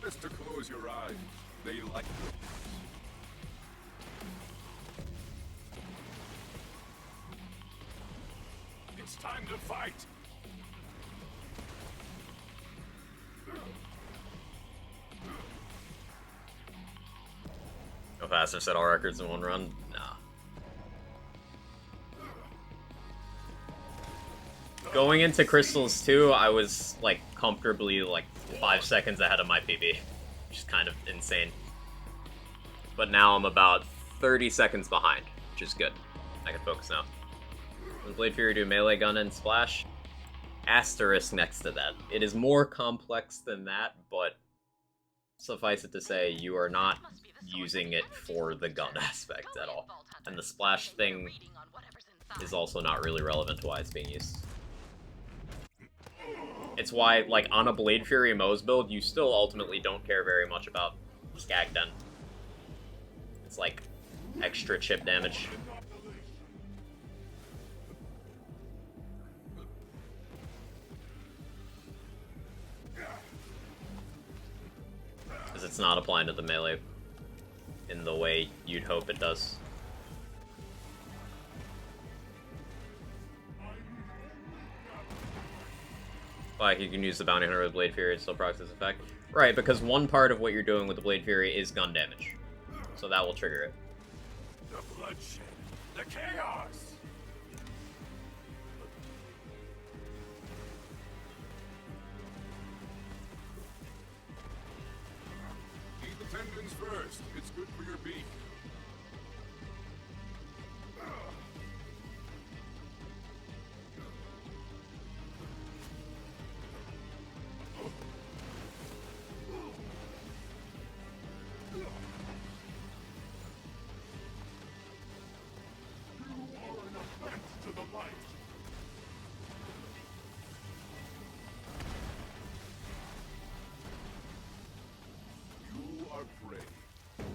Just to close your eyes. They like it. It's time to fight. Go faster, set all records in one run? Nah. Going into Crystals 2, I was, like, comfortably, like, 5 seconds ahead of my PB. Which is kind of insane. But now I'm about 30 seconds behind, which is good. I can focus now. Does Blade Fury do melee gun and splash? asterisk next to that. It is more complex than that, but suffice it to say, you are not using it for the gun aspect at all. And the splash thing is also not really relevant to why it's being used. It's why, like, on a Blade Fury Moe's build, you still ultimately don't care very much about Skagden. It's like extra chip damage. Because it's not applying to the melee in the way you'd hope it does. Like, you can use the Bounty Hunter with Blade Fury, it still procs its effect. Right, because one part of what you're doing with the Blade Fury is gun damage. So that will trigger it. The bloodshed, the chaos. Eat the tendons first. It's good for your beak.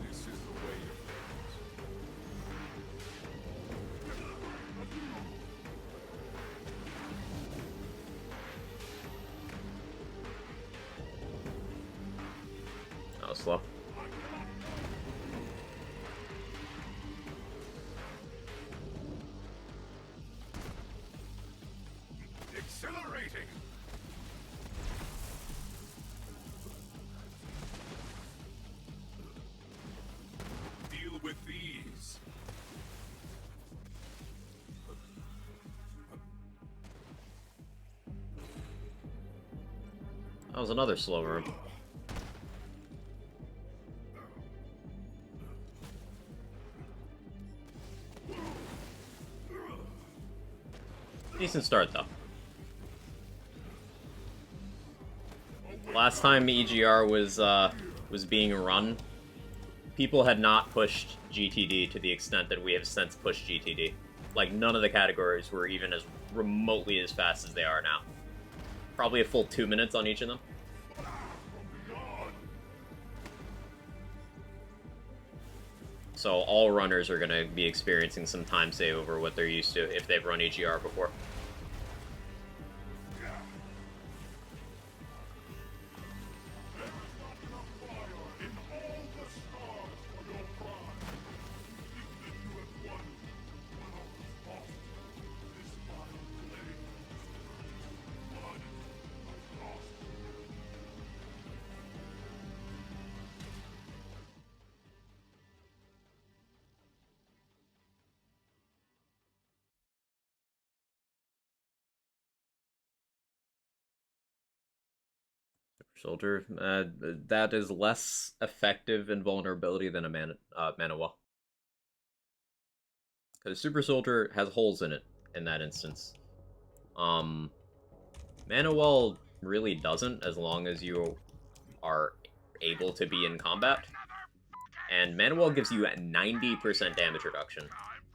This is the way of things. That was slow. Accelerating. Deal with these. That was another slow room. Decent start, though. Last time EGR was being run, people had not pushed GTD to the extent that we have since pushed GTD. Like, none of the categories were even as remotely as fast as they are now. Probably a full 2 minutes on each of them. So all runners are going to be experiencing some time save over what they're used to if they've run EGR before. Soldier, that is less effective in vulnerability than a Manawal. Because Super Soldier has holes in it in that instance. Manawal really doesn't, as long as you are able to be in combat. And Manawal gives you a 90% damage reduction.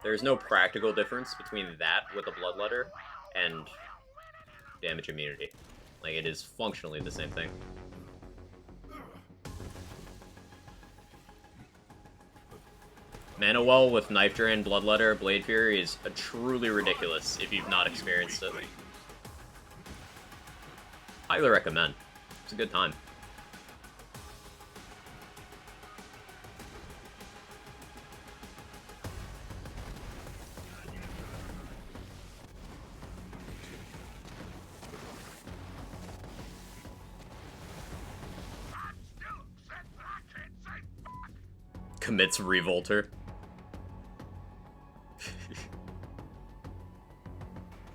There's no practical difference between that with a Bloodletter and damage immunity. Like, it is functionally the same thing. Manawal with Knife Drain, Bloodletter, Blade Fury is truly ridiculous if you've not experienced it. Highly recommend. It's a good time. Commits Revolter.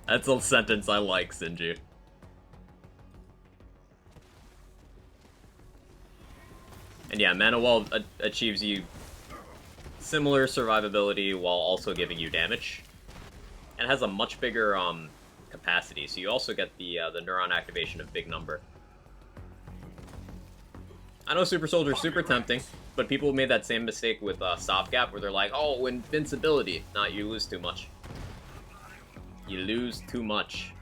That's a sentence I like, Sinji. And yeah, Manawal achieves you similar survivability while also giving you damage. And has a much bigger capacity, so you also get the neuron activation of big number. I know Super Soldier is super tempting, but people made that same mistake with Stopgap, where they're like, oh, invincibility. Nah, you lose too much. You lose too much.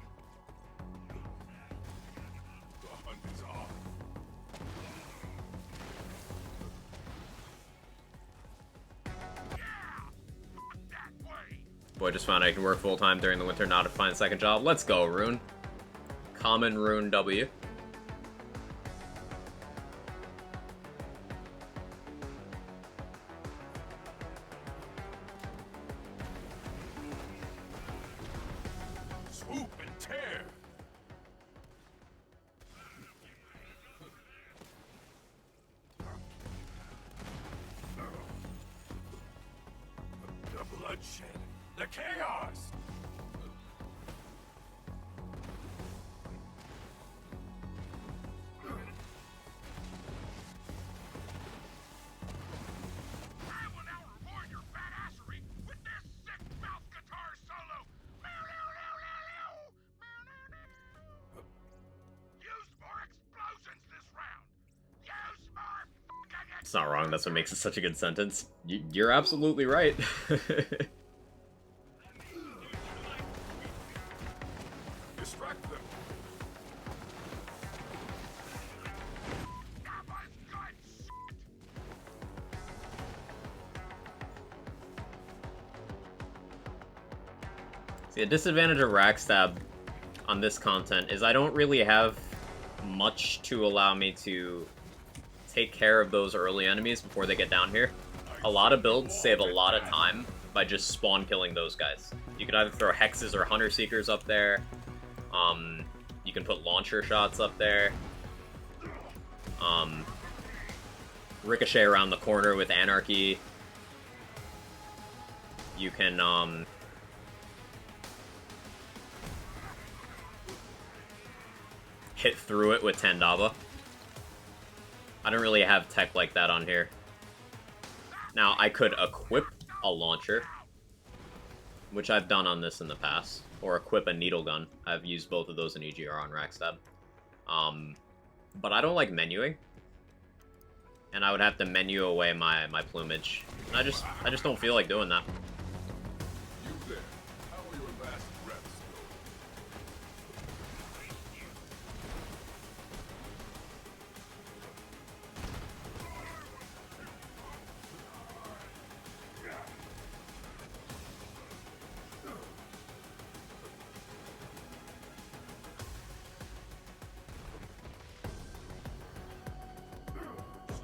The hunt is on. Boy, just found I can work full-time during the winter, not to find a second job. Let's go, Rune. Common Rune W. Swoop and tear. The bloodshed. The chaos. I will now reward your badassery with this sick mouth guitar solo. Use more explosions this round. Use more fucking It's not wrong, that's what makes it such a good sentence. You're absolutely right. distract them. That was good shit. See, the disadvantage of Rackstab on this content is I don't really have much to allow me to take care of those early enemies before they get down here. A lot of builds save a lot of time by just spawn killing those guys. You can either throw Hexes or Hunter Seekers up there. You can put launcher shots up there. Ricochet around the corner with Anarchy. You can, hit through it with Tandava. I don't really have tech like that on here. Now, I could equip a launcher, which I've done on this in the past, or equip a needle gun. I've used both of those in EGR on Rackstab. But I don't like menuing, and I would have to menu away my plumage. And I just don't feel like doing that. You there. How are your last breaths go?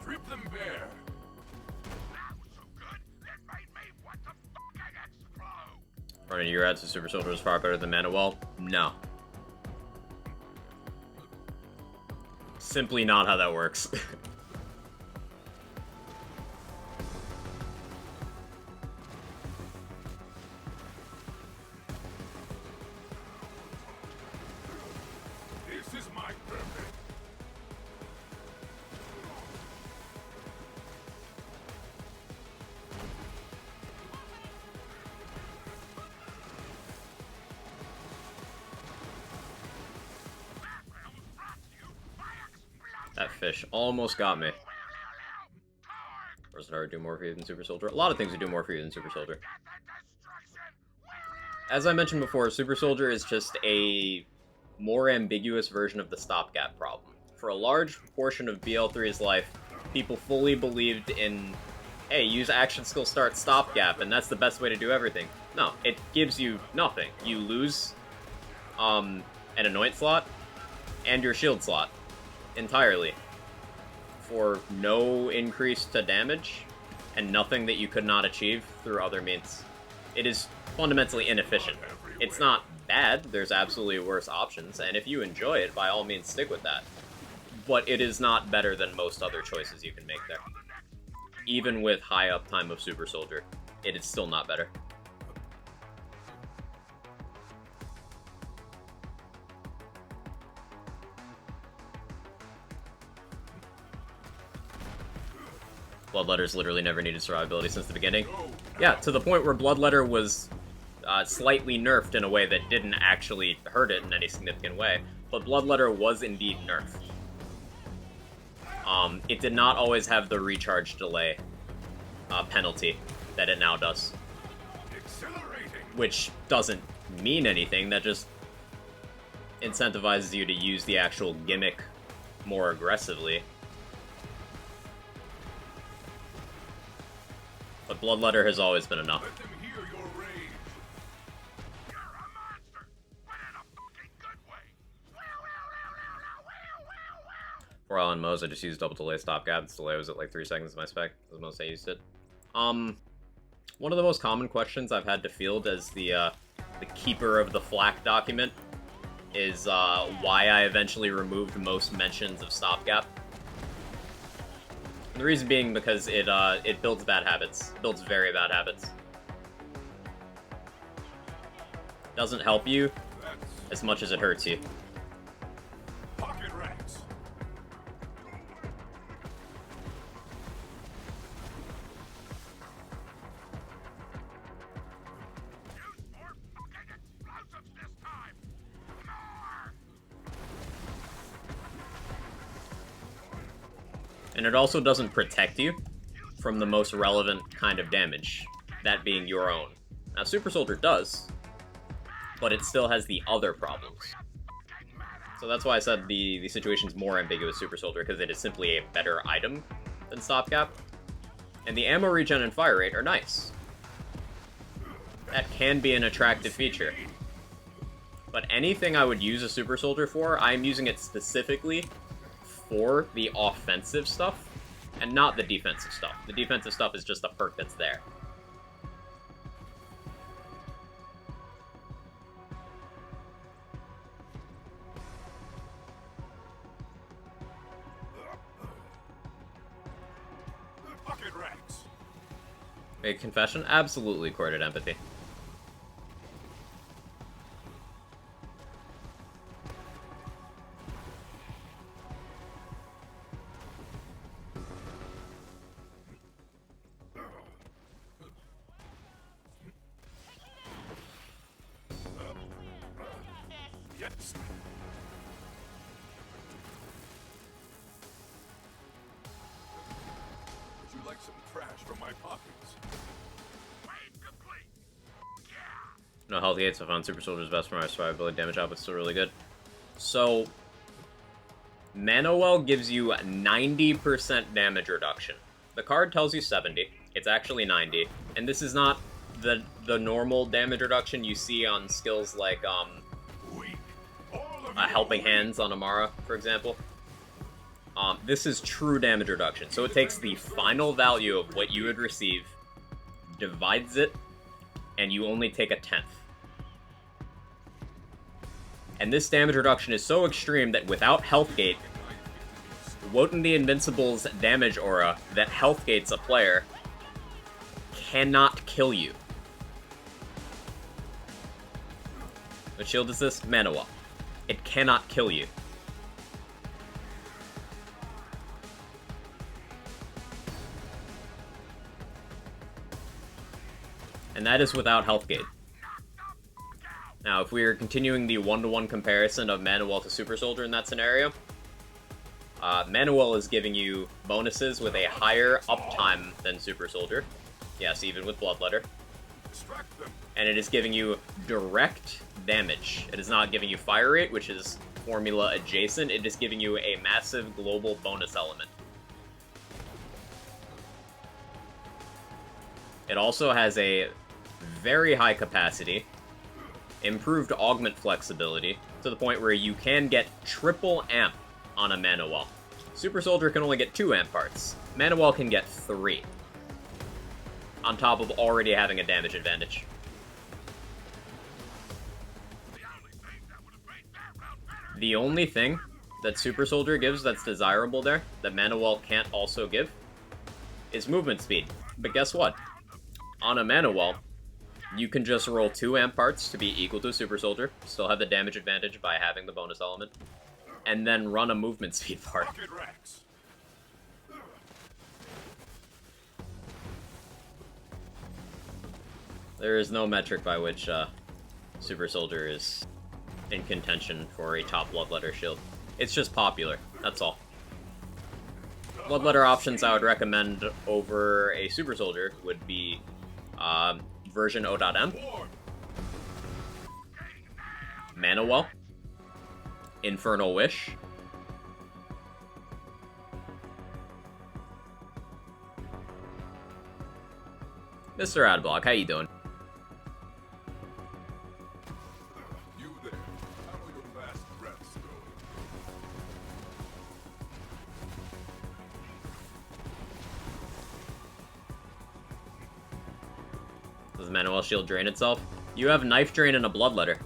Strip them bare. That was so good, it made me want to fucking explode. Running your ads to Super Soldier is far better than Manuel? No. Simply not how that works. This is my purpose. Background was brought to you by explosion. That fish almost got me. Or does it already do more for you than Super Soldier? A lot of things would do more for you than Super Soldier. As I mentioned before, Super Soldier is just a more ambiguous version of the stopgap problem. For a large portion of BL3's life, people fully believed in, hey, use action skill start stopgap, and that's the best way to do everything. No, it gives you nothing. You lose an anoint slot and your shield slot entirely for no increase to damage and nothing that you could not achieve through other means. It is fundamentally inefficient. It's not bad, there's absolutely worse options, and if you enjoy it, by all means stick with that. But it is not better than most other choices you can make there. Even with high uptime of Super Soldier, it is still not better. Bloodletter's literally never needed survivability since the beginning. Yeah, to the point where Bloodletter was slightly nerfed in a way that didn't actually hurt it in any significant way, but Bloodletter was indeed nerfed. It did not always have the recharge delay penalty that it now does. Which doesn't mean anything, that just incentivizes you to use the actual gimmick more aggressively. But Bloodletter has always been enough. Let them hear your rage. You're a monster, but in a fucking good way. For all on Mo's, I just used double delay stopgap. Its delay was at like 3 seconds in my spec. That's the most I used it. One of the most common questions I've had to field as the keeper of the flak document is why I eventually removed most mentions of stopgap. And the reason being because it builds bad habits. It builds very bad habits. Doesn't help you as much as it hurts you. Pocket rats. Use more fucking explosives this time. More. And it also doesn't protect you from the most relevant kind of damage, that being your own. Now, Super Soldier does, but it still has the other problems. So that's why I said the situation's more ambiguous Super Soldier, because it is simply a better item than Stopgap. And the ammo regen and fire rate are nice. That can be an attractive feature. But anything I would use a Super Soldier for, I'm using it specifically for the offensive stuff, and not the defensive stuff. The defensive stuff is just a perk that's there. Pocket rats. A confession? Absolutely courted empathy. Yes. Would you like some trash from my pockets? Wave complete. Yeah. No, health gates I found Super Soldier's best for my survivability. Damage output's still really good. So, Mana Well gives you 90% damage reduction. The card tells you 70. It's actually 90. And this is not the normal damage reduction you see on skills like Weak. All of Helping Hands on Amara, for example. This is true damage reduction. So it takes the final value of what you would receive, divides it, and you only take a 10th. And this damage reduction is so extreme that without Health Gate, Wotan the Invincible's damage aura that Health Gates a player cannot kill you. What shield is this? Mana Well. It cannot kill you. And that is without Health Gate. Now, if we are continuing the one-to-one comparison of Mana Well to Super Soldier in that scenario, Mana Well is giving you bonuses with a higher uptime than Super Soldier. Yes, even with Bloodletter. Distract them. And it is giving you direct damage. It is not giving you fire rate, which is formula adjacent. It is giving you a massive global bonus element. It also has a very high capacity, improved augment flexibility, to the point where you can get triple amp on a Mana Well. Super Soldier can only get 2 amp parts. Mana Well can get 3. On top of already having a damage advantage. The only thing that Super Soldier gives that's desirable there, that Mana Well can't also give, is movement speed. But guess what? On a Mana Well, you can just roll 2 amp parts to be equal to a Super Soldier, still have the damage advantage by having the bonus element, and then run a movement speed part. Pocket rats. There is no metric by which Super Soldier is in contention for a top Bloodletter shield. It's just popular, that's all. Bloodletter options I would recommend over a Super Soldier would be version O.M, Mana Well, Infernal Wish, Mr. Adblock, how you doing? You there. How are your last breaths going? Does the Mana Well shield drain itself? You have Knife Drain and a Bloodletter.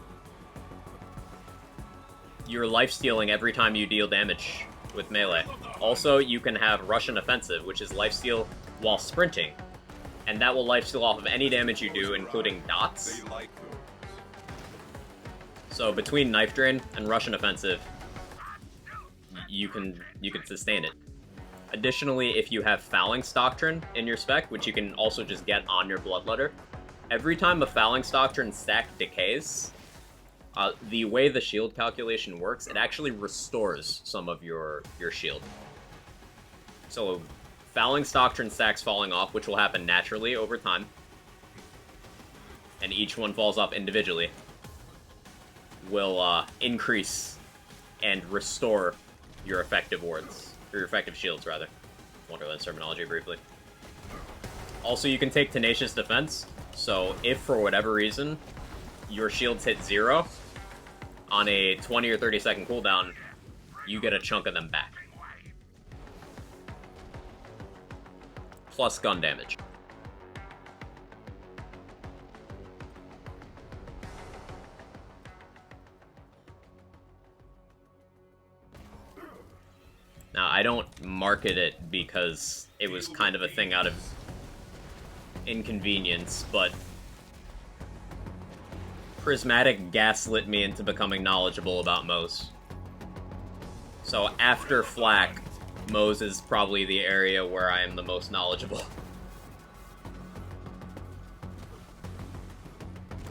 You're life-stealing every time you deal damage with melee. Also, you can have Russian Offensive, which is lifesteal while sprinting. And that will lifesteal off of any damage you do, including dots. They like those. So between Knife Drain and Russian Offensive, you can sustain it. Additionally, if you have Phalanx Doctrine in your spec, which you can also just get on your Bloodletter, every time a Phalanx Doctrine stack decays, the way the shield calculation works, it actually restores some of your shield. So Phalanx Doctrine stacks falling off, which will happen naturally over time, and each one falls off individually, will increase and restore your effective wards, or your effective shields, rather. Wonderland's terminology briefly. Also, you can take Tenacious Defense, so if for whatever reason your shields hit 0, on a 20 or 30 second cooldown, you get a chunk of them back. Plus gun damage. Now, I don't market it because it was kind of a thing out of inconvenience, but Prismatic gaslit me into becoming knowledgeable about Moze. So after Flak, Moze is probably the area where I am the most knowledgeable.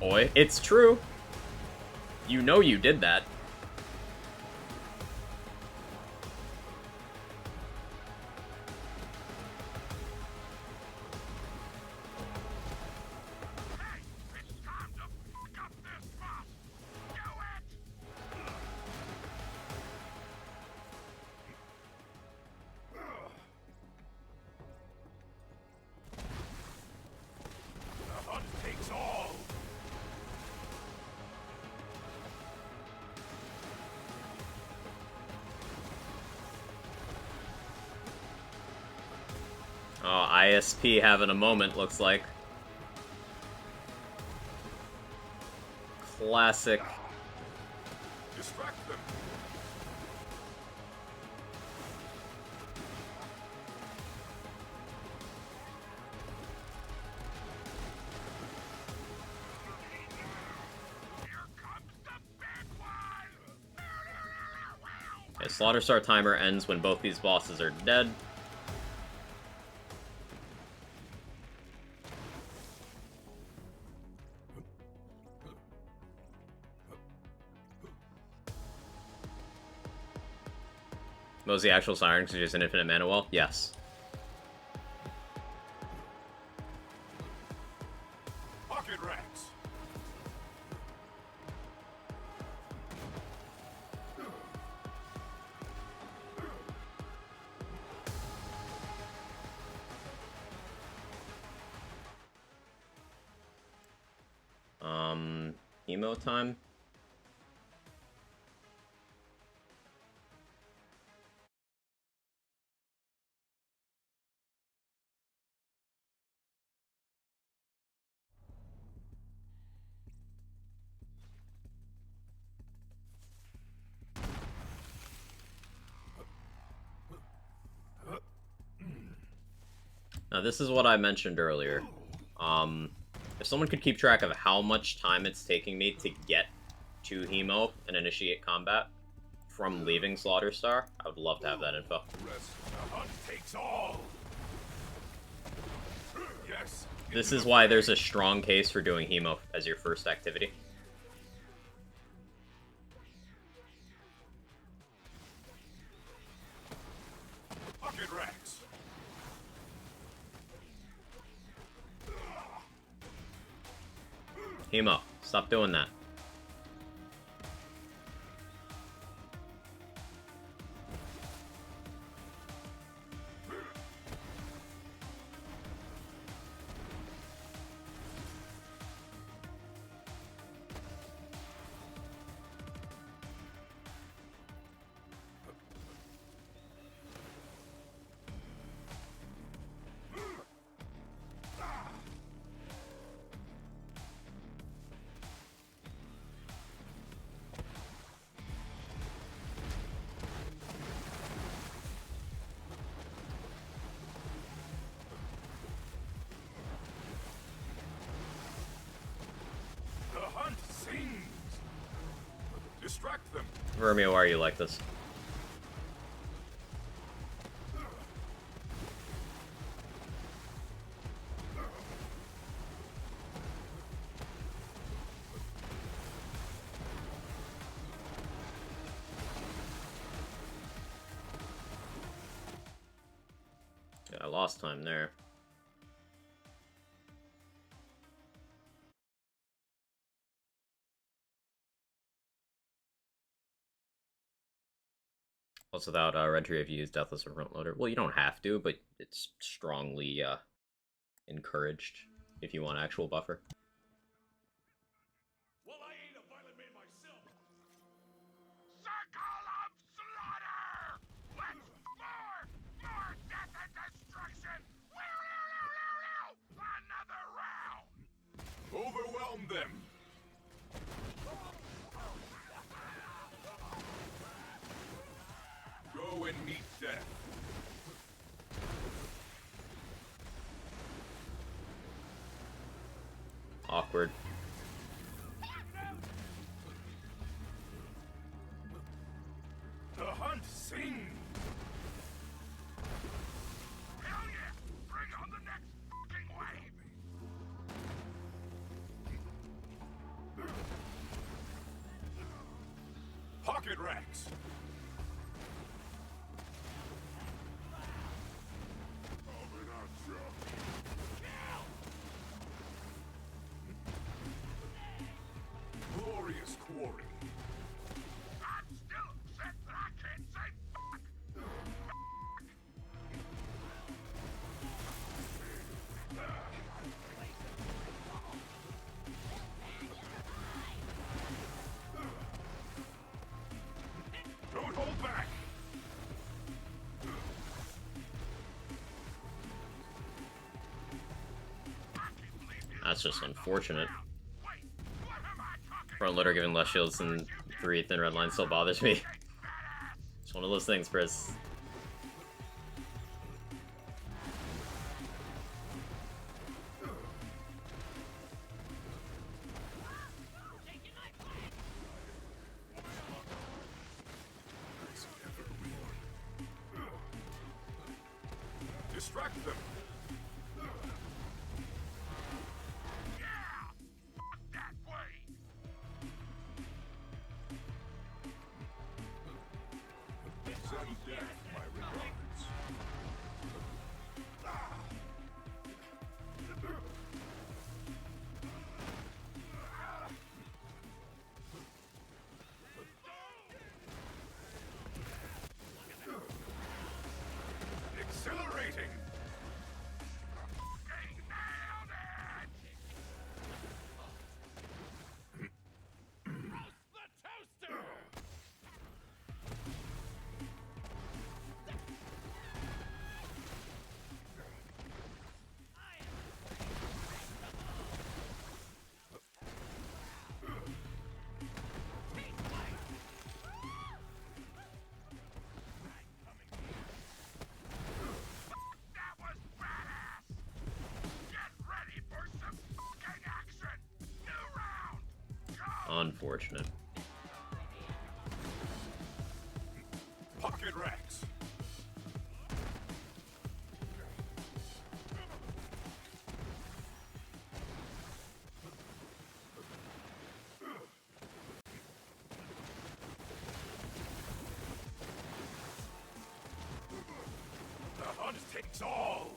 Oi, it's true. You know you did that. It's time to fuck up this boss. Do it. The hunt takes all. Oh, ISP having a moment, looks like. Classic. Distract them. Here comes the big one. Okay, Slaughter Star timer ends when both these bosses are dead. Was the actual Siren because just an infinite mana well? Yes. Pocket rats. Emo time? Now, this is what I mentioned earlier. If someone could keep track of how much time it's taking me to get to Hemo and initiate combat from leaving Slaughter Star, I would love to have that info. The hunt takes all. Yes. This is why there's a strong case for doing hemo as your first activity. Pocket racks. Hemo, stop doing that. The hunt sings. Distract them. Vermio, why are you like this? Yeah, I lost time there. Also, without red tree, if you use Deathless or Front Loader, well, you don't have to, but it's strongly encouraged if you want actual buffer. Well, I ain't a violent man myself. Circle of slaughter! Let's more death and destruction! Another round! Overwhelm them! Go and meet death. Awkward. The hunt sings! Hell yeah! Bring on the next fucking wave! Pocket racks! Glorious quarry! I'm still upset that I can't say fuck! Don't hold back! That's just unfortunate. Wait, what am I talking Front Loader giving less shields than 3 thin red line still bothers me. It's one of those things, Chris. Distract them! Yeah! Fuck that way! Send death my regards. Accelerating! Fucking nailed it! Roast the toaster! That was badass! Get ready for some fucking action! New round! Go! Unfortunate. Pocket racks! takes all.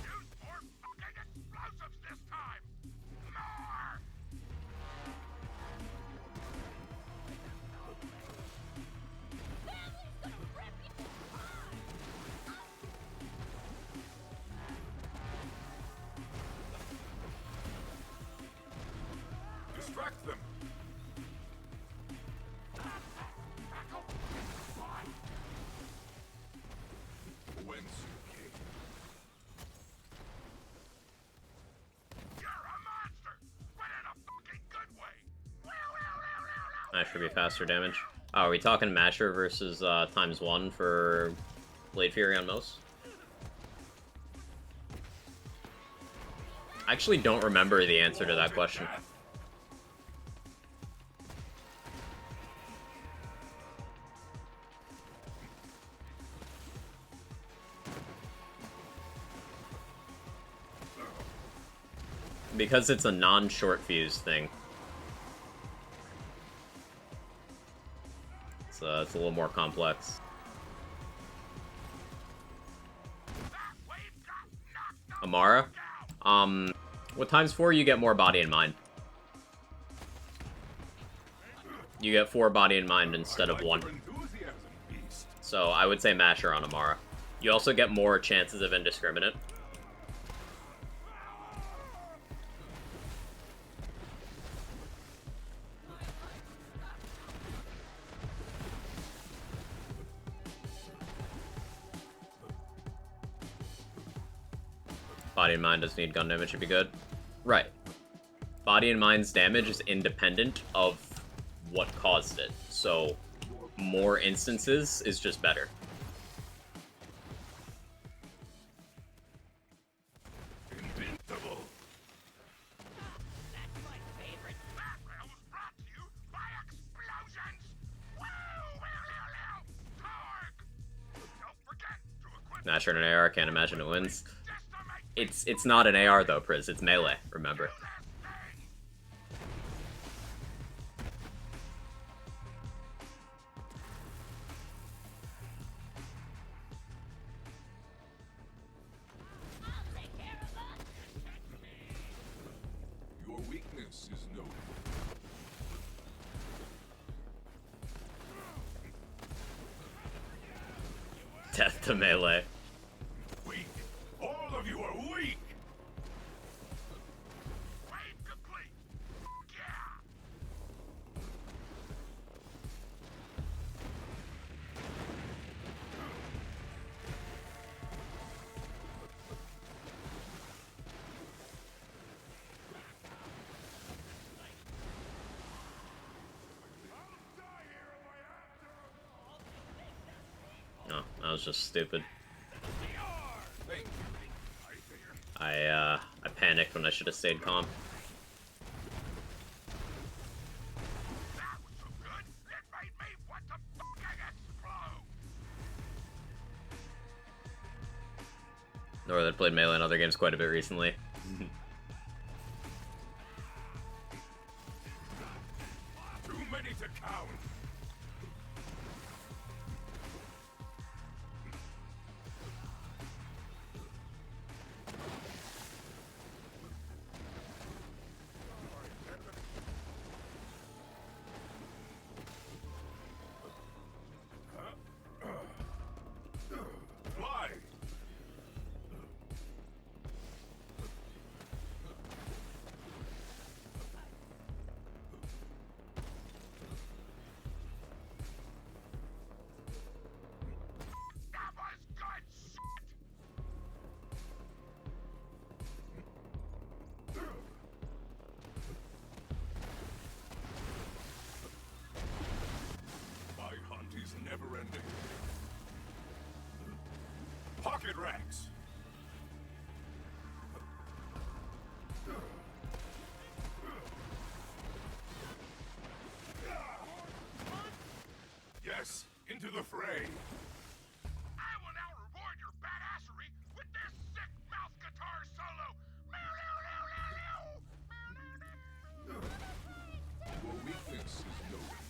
Use more fucking explosives this time. More. Distract them. Whence you came. You're a monster, but in a fucking good way. That should be faster damage. Oh, are we talking Masher versus ×1 for Blade Fury on most? I actually don't remember the answer to that question. Because it's a non-short fuse thing. It's a little more complex. Amara? With ×4 you get more body and mind. You get 4 body and mind instead of 1. So I would say Masher on Amara. You also get more chances of indiscriminate. Body and mind doesn't need gun damage to be good. Right. Body and mind's damage is independent of what caused it. So, more instances is just better. Invincible. That's my favorite. That rail was brought to you by explosions. Woo! Torque. Don't forget to equip. Masher and an AR, can't imagine it wins. It's not an AR though, Priz. It's melee, remember. Your weakness is noted. Death to melee. Weak. All of you are weak. Wave complete. Yeah. No, that was just stupid. Thank you. I panicked when I should have stayed calm. That was so good, it made me want to fucking explode. Northern played melee in other games quite a bit recently. Too many to count. Fly. That was good shit. My hunt is never ending. Pocket racks. Yes, into the fray. I will now reward your badassery with this sick mouth guitar solo. Your weakness is noted.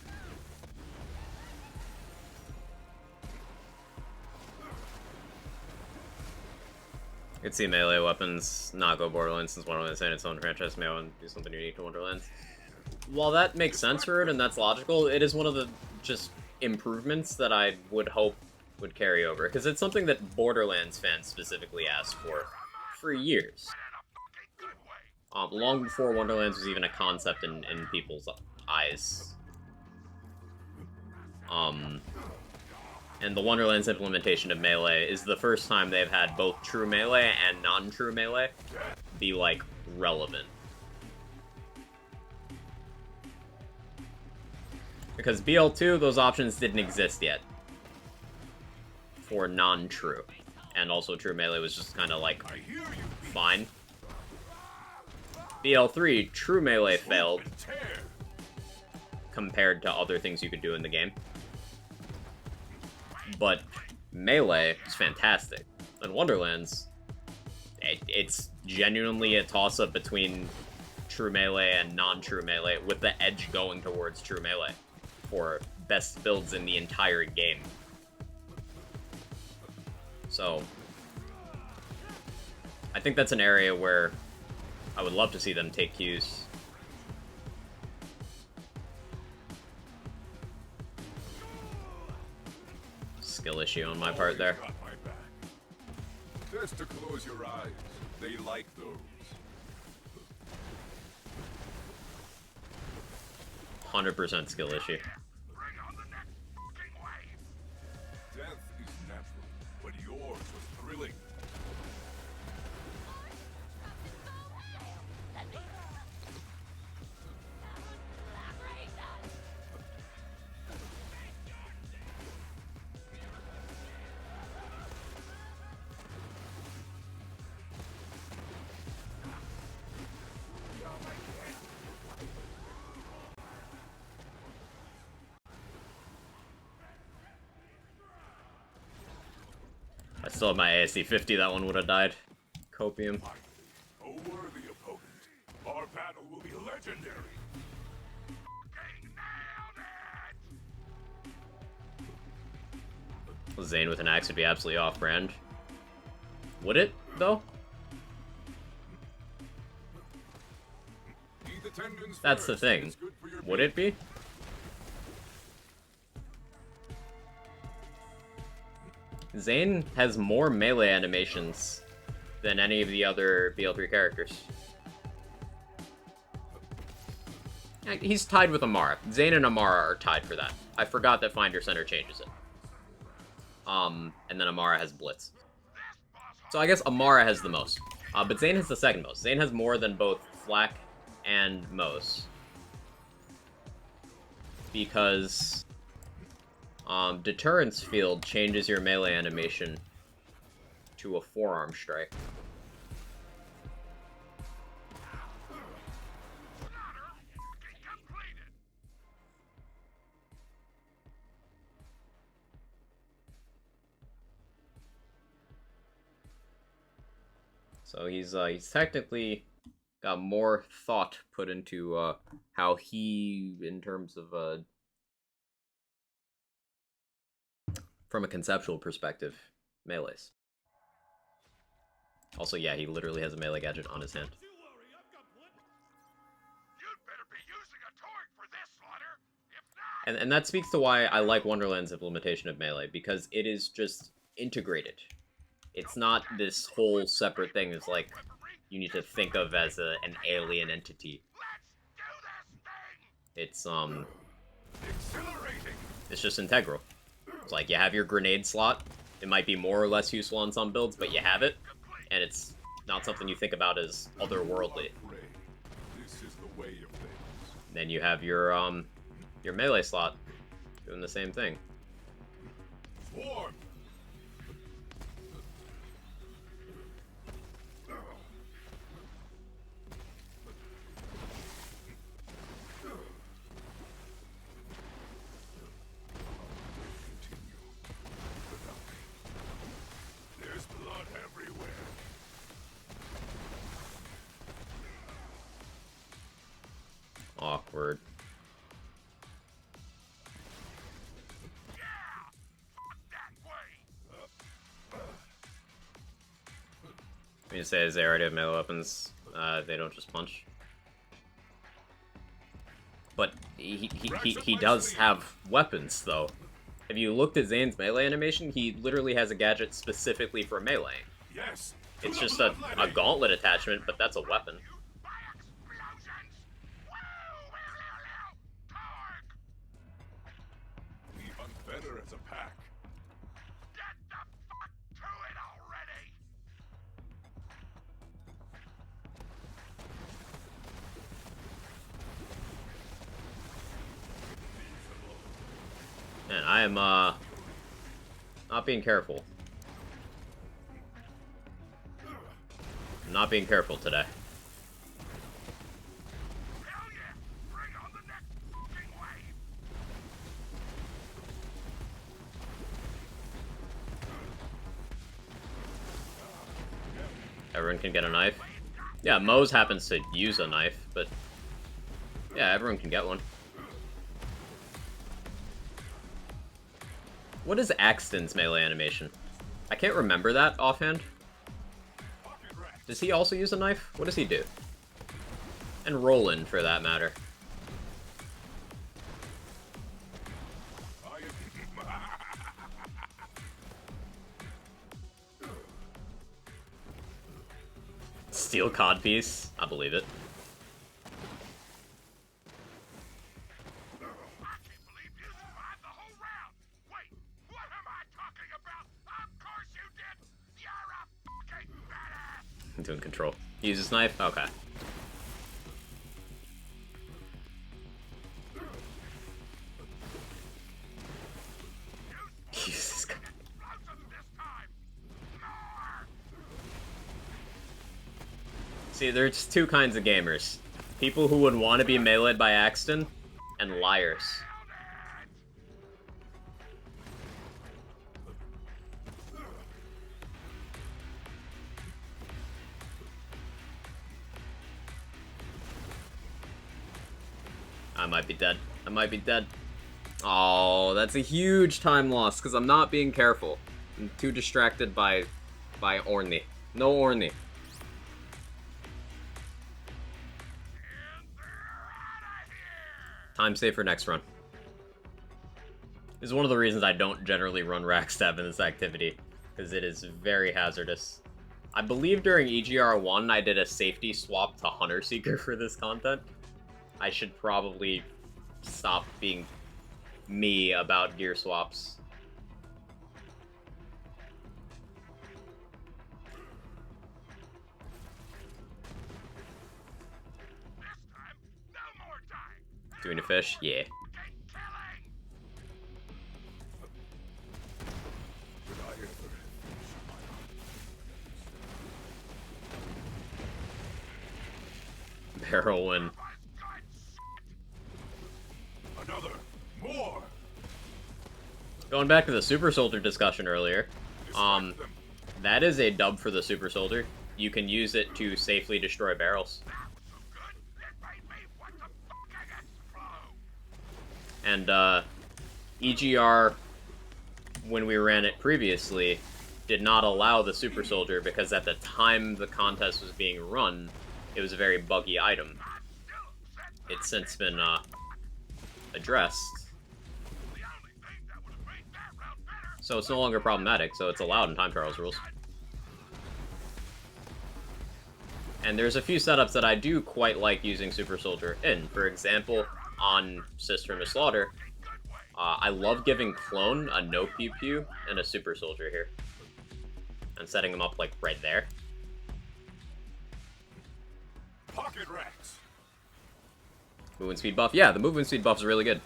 Could see melee weapons not go Borderlands since Wonderlands and its own franchise may want to do something unique to Wonderlands. While that makes sense for it and that's logical, it is one of the just improvements that I would hope would carry over, because it's something that Borderlands fans specifically asked for years. Long before Wonderlands was even a concept in people's eyes. And the Wonderlands implementation of melee is the first time they've had both true melee and non-true melee be, like, relevant. Because BL2, those options didn't exist yet for non-true. And also true melee was just kind of, like, fine. BL3, true melee failed compared to other things you could do in the game. But melee is fantastic. In Wonderlands, it's genuinely a toss-up between true melee and non-true melee, with the edge going towards true melee for best builds in the entire game. So, I think that's an area where I would love to see them take cues. Skill issue on my part there. Just to close your eyes. They like those. 100% skill issue. Bring on the next fucking wave. Death is natural, but yours was thrilling. I still have my ASC 50, that one would have died. Copium. A worthy opponent. Our battle will be legendary. Fucking nailed it! Zane with an axe would be absolutely off-brand. Would it, though? Eat attendance That's the first. thing. It's good for your Would it be? Zane has more melee animations than any of the other BL3 characters. He's tied with Amara. Zane and Amara are tied for that. I forgot that Finder Center changes it. And then Amara has Blitz. So I guess Amara has the most. But Zane has the second most. Zane has more than both Flak and Mose. Because Deterrence Field changes your melee animation to a forearm strike. So he's technically got more thought put into how he, in terms of from a conceptual perspective, melees. Also, yeah, he literally has a melee gadget on his hand. You'd better be using a torch for this, Slaughter. If not, And that speaks to why I like Wonderland's implementation of melee, because it is just integrated. It's not this whole separate thing. It's like you need to think of as an alien entity. let's do this thing. It's Exhilarating. it's just integral. It's like you have your grenade slot. It might be more or less useful on some builds, but you have it, and it's not something you think about as otherworldly. This is the way of things. Then you have your melee slot doing the same thing. Swarm. There's blood everywhere. Awkward. That way. When you say they already have melee weapons, they don't just punch. But he does have weapons, though. Have you looked at Zane's melee animation? He literally has a gadget specifically for melee. Yes. It's just a gauntlet attachment, but that's a weapon. By explosions. Torque. We hunt better as a pack. Get the fuck to it already. And I am, not being careful. I'm not being careful today. Hell yeah! Bring on the next fucking wave. Everyone can get a knife. Yeah, Mose happens to use a knife, but yeah, everyone can get one. What is Axton's melee animation? I can't remember that offhand. Does he also use a knife? What does he do? And Roland, for that matter. Steel codpiece? I believe it. I can't believe you survived the whole round. Wait, what am I talking about? Of course you did. You're a fucking badass. I'm doing control. Use his knife? Okay. Jesus Christ. Explosives this time. More. See, there's two kinds of gamers. People who would want to be meleeed by Axton, and liars. I might be dead. I might be dead. Oh, that's a huge time loss, because I'm not being careful. I'm too distracted by Orny. No Orny. Time save for next run. This is one of the reasons I don't generally run Rackstab in this activity, because it is very hazardous. I believe during EGR1 I did a safety swap to Hunter Seeker for this content. I should probably stop being me about gear swaps. This time, no more dying. Doing a fish? Yeah. Fucking killing. Did I ever finish my Heroin. Another. More. Going back to the Super Soldier discussion earlier, Distract them. that is a dub for the Super Soldier. You can use it to safely destroy barrels. That was so good. It made me want to fucking explode. And, EGR, when we ran it previously, did not allow the Super Soldier because at the time the contest was being run, it was a very buggy item. It's since been, addressed, The only thing that would have made that round better. so it's no longer problematic, so it's allowed in time trials rules. And there's a few setups that I do quite like using Super Soldier in. For example, on Sister Miss Slaughter, I love giving Clone a no pew pew and a Super Soldier here. And setting them up, like, right there. Pocket rats. Movement speed buff. Yeah, the movement speed buff is really good.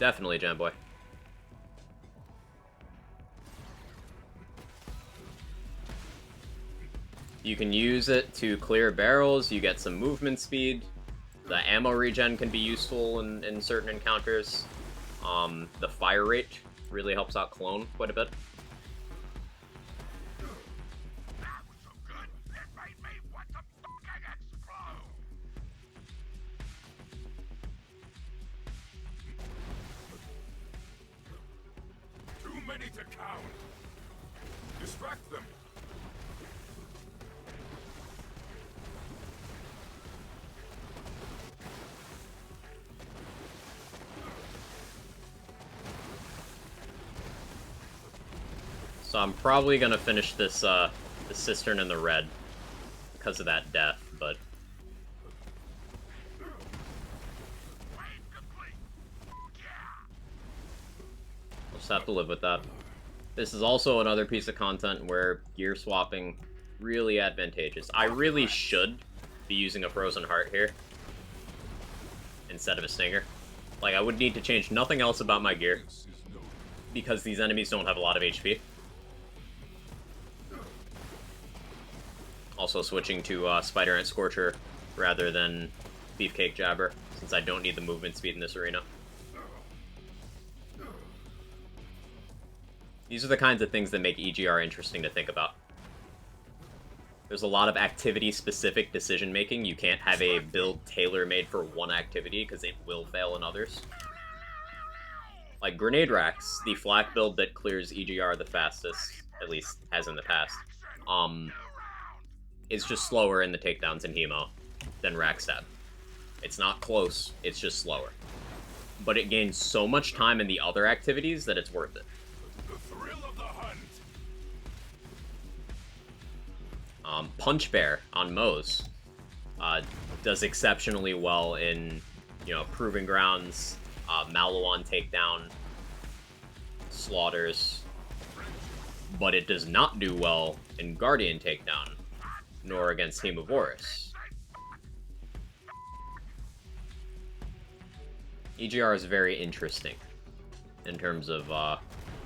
Definitely, Jamboy. You can use it to clear barrels, you get some movement speed. The ammo regen can be useful in certain encounters. The fire rate really helps out Clone quite a bit. That was so good. It made me want to fucking explode. Too many to count. Distract them. So I'm probably gonna finish this, the cistern in the red because of that death, but Wave complete. Yeah. I'll just have to live with that. This is also another piece of content where gear swapping really advantageous. I really should be using a Frozen Heart here instead of a Stinger. Like, I would need to change nothing else about my gear because these enemies don't have a lot of HP. Also switching to Spider Ant Scorcher rather than Beefcake Jabber, since I don't need the movement speed in this arena. These are the kinds of things that make EGR interesting to think about. There's a lot of activity-specific decision-making. You can't have a build tailor-made for one activity, because it will fail in others. Like Grenade Racks, the flak build that clears EGR the fastest, at least has in the past, is just slower in the takedowns in Hemo than Rackstab. It's not close, it's just slower. But it gains so much time in the other activities that it's worth it. The thrill of the hunt. Punch Bear on Moe's does exceptionally well in, Proving Grounds, Malawan Takedown, Slaughters, but it does not do well in Guardian Takedown, nor against Hemovorus. EGR is very interesting in terms of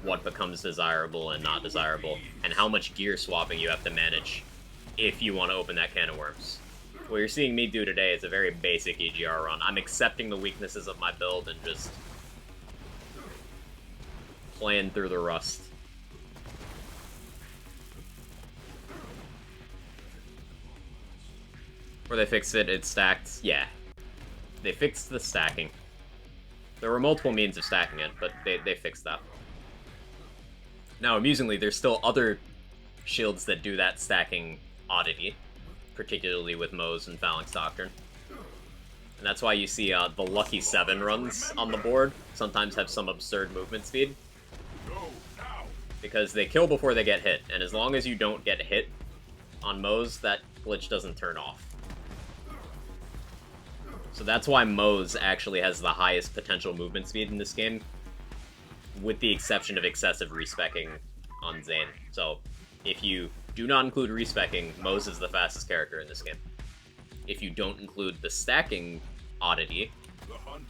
what becomes desirable and not desirable, and how much gear swapping you have to manage if you want to open that can of worms. What you're seeing me do today is a very basic EGR run. I'm accepting the weaknesses of my build and just playing through the rust. Where they fixed it, it's stacked. Yeah. They fixed the stacking. There were multiple means of stacking it, but they fixed that. Now, amusingly, there's still other shields that do that stacking oddity, particularly with Moe's and Phalanx Doctrine. And that's why you see the Lucky 7 runs on the board sometimes have some absurd movement speed. Because they kill before they get hit, and as long as you don't get hit on Moe's, that glitch doesn't turn off. So that's why Moe's actually has the highest potential movement speed in this game, with the exception of excessive respecking on Zane. So if you do not include respecking, Moe's is the fastest character in this game. If you don't include the stacking oddity,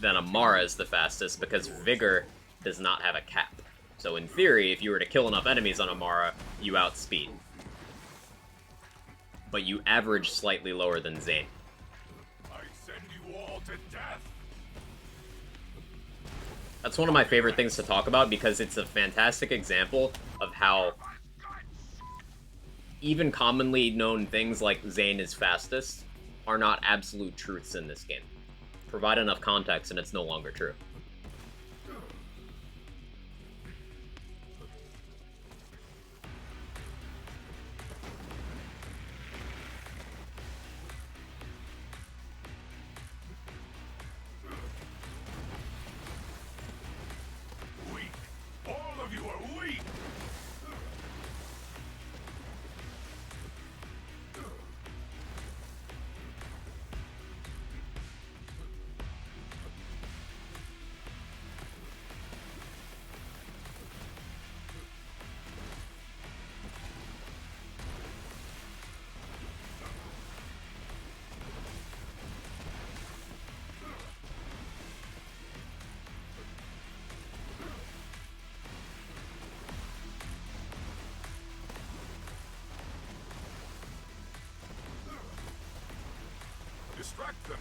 then Amara is the fastest because Vigor does not have a cap. So in theory, if you were to kill enough enemies on Amara, you outspeed. But you average slightly lower than Zane. I send you all to death. That's one of my favorite things to talk about because it's a fantastic example of how even commonly known things like Zane is fastest are not absolute truths in this game. Provide enough context and it's no longer true. Weak. All of you are weak. Distract them.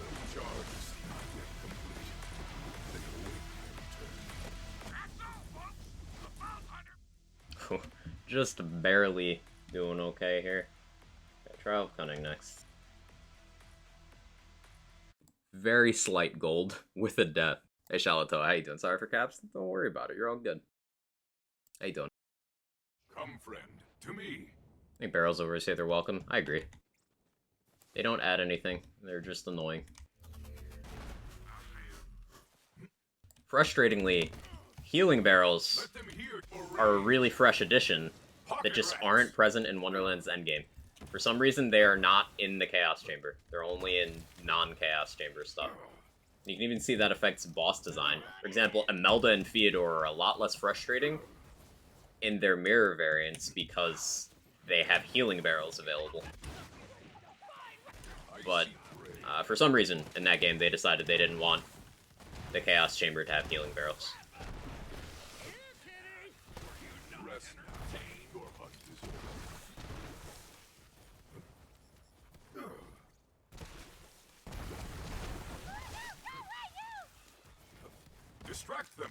The charge is not yet complete. They await their turn. That's all, folks. The Vault Hunter. Just barely doing okay here. Okay, Trial of Cunning next. Very slight gold with a death. Hey, Shalato, how you doing? Sorry for caps? Don't worry about it. You're all good. How you doing? Come, friend, to me. I think Barrels over say they're welcome. I agree. They don't add anything. They're just annoying. Frustratingly, healing barrels are a really fresh addition that just aren't present in Wonderland's Endgame. For some reason, they are not in the Chaos Chamber. They're only in non-Chaos Chamber stuff. You can even see that affects boss design. For example, Imelda and Theodore are a lot less frustrating in their mirror variants because they have healing barrels available. But for some reason, in that game, they decided they didn't want the Chaos Chamber to have healing barrels. Distract them.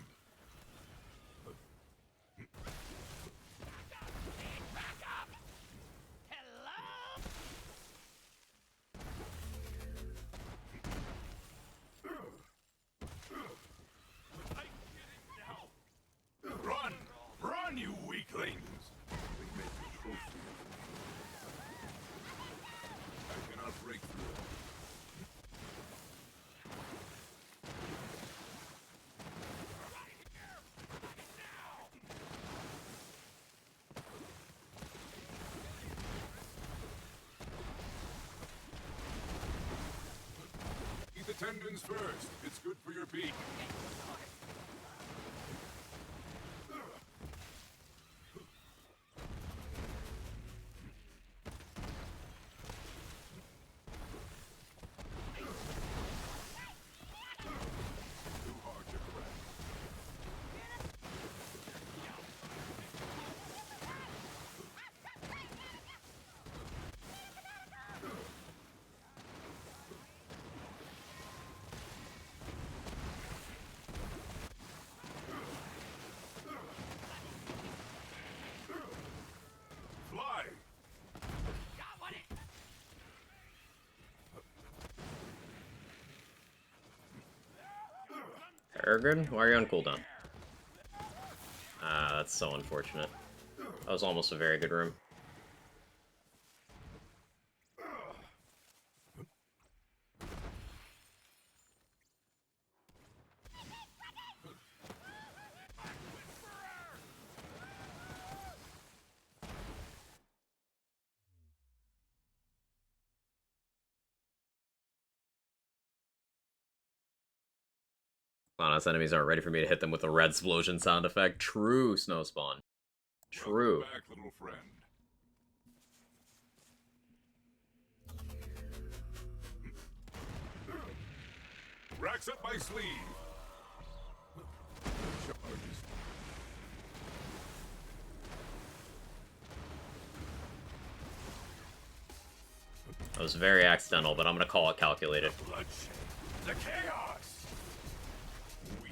Run! Run, you weaklings! I cannot break through. Eat the tendons first. It's good for your beak. Too hard to correct. Fly! Peregrine? Why are you on cooldown? Ah, that's so unfortunate. That was almost a very good room. Honest enemies aren't ready for me to hit them with the red explosion sound effect. True, Snowspawn. True. Welcome back, little friend. Racks up my sleeve. Charges. That was very accidental, but I'm gonna call it calculated. Bloodshed. The chaos. Weak.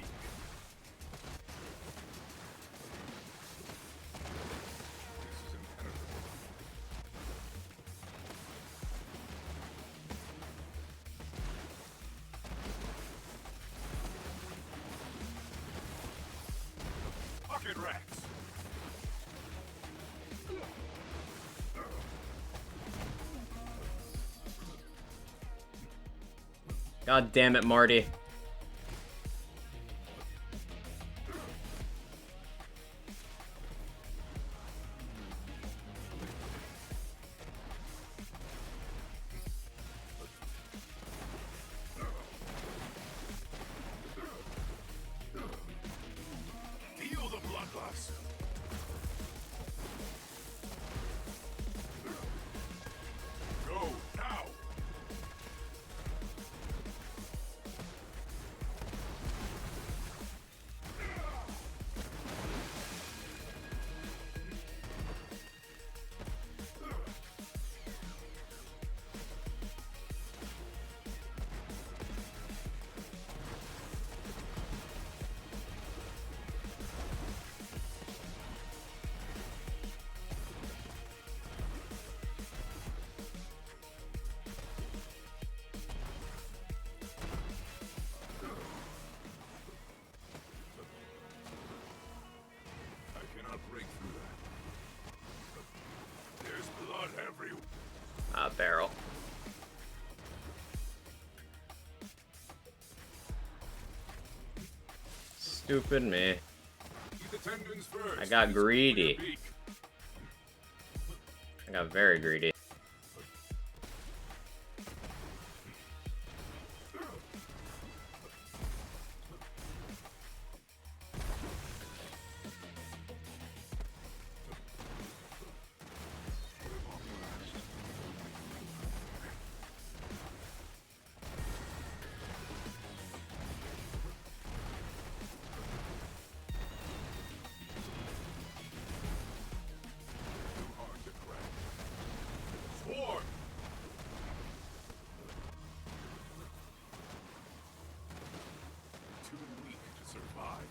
This is impenetrable. Pocket rats. God damn it, Marty. Feel the bloodlust. Go now. Stupid me. Keep attendance first. I got greedy. Peek. I got very greedy. Hard to crack. Swarm. Too weak to survive.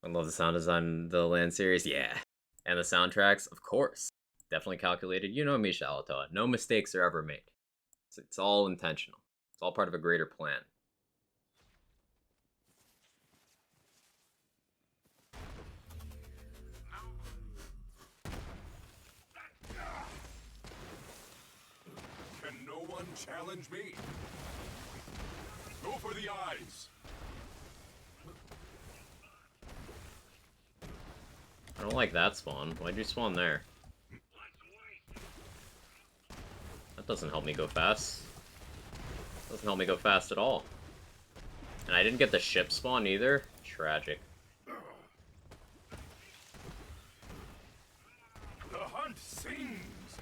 I love the sound design in the Land series, yeah. And the soundtracks, of course. Definitely calculated. You know me, Shalatoa. No mistakes are ever made. It's all intentional. It's all part of a greater plan. Can no one challenge me? Go for the eyes. I don't like that spawn. Why'd you spawn there? That doesn't help me go fast. Doesn't help me go fast at all. And I didn't get the ship spawn either. Tragic. The hunt sings.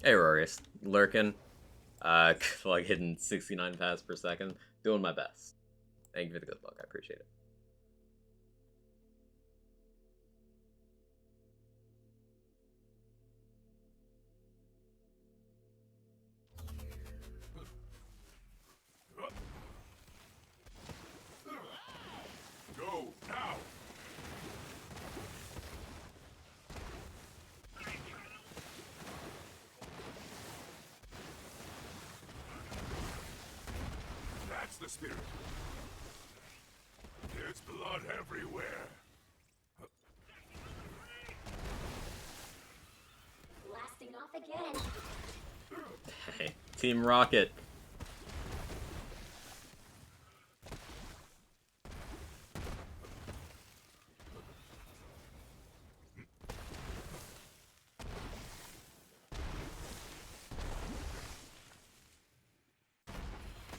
Hey, Rorius. Lurking. Like hitting 69 pass per second. Doing my best. Thank you for the good luck. I appreciate it. Go now. That's the spirit. There's blood everywhere. Blasting off again. Hey, Team Rocket.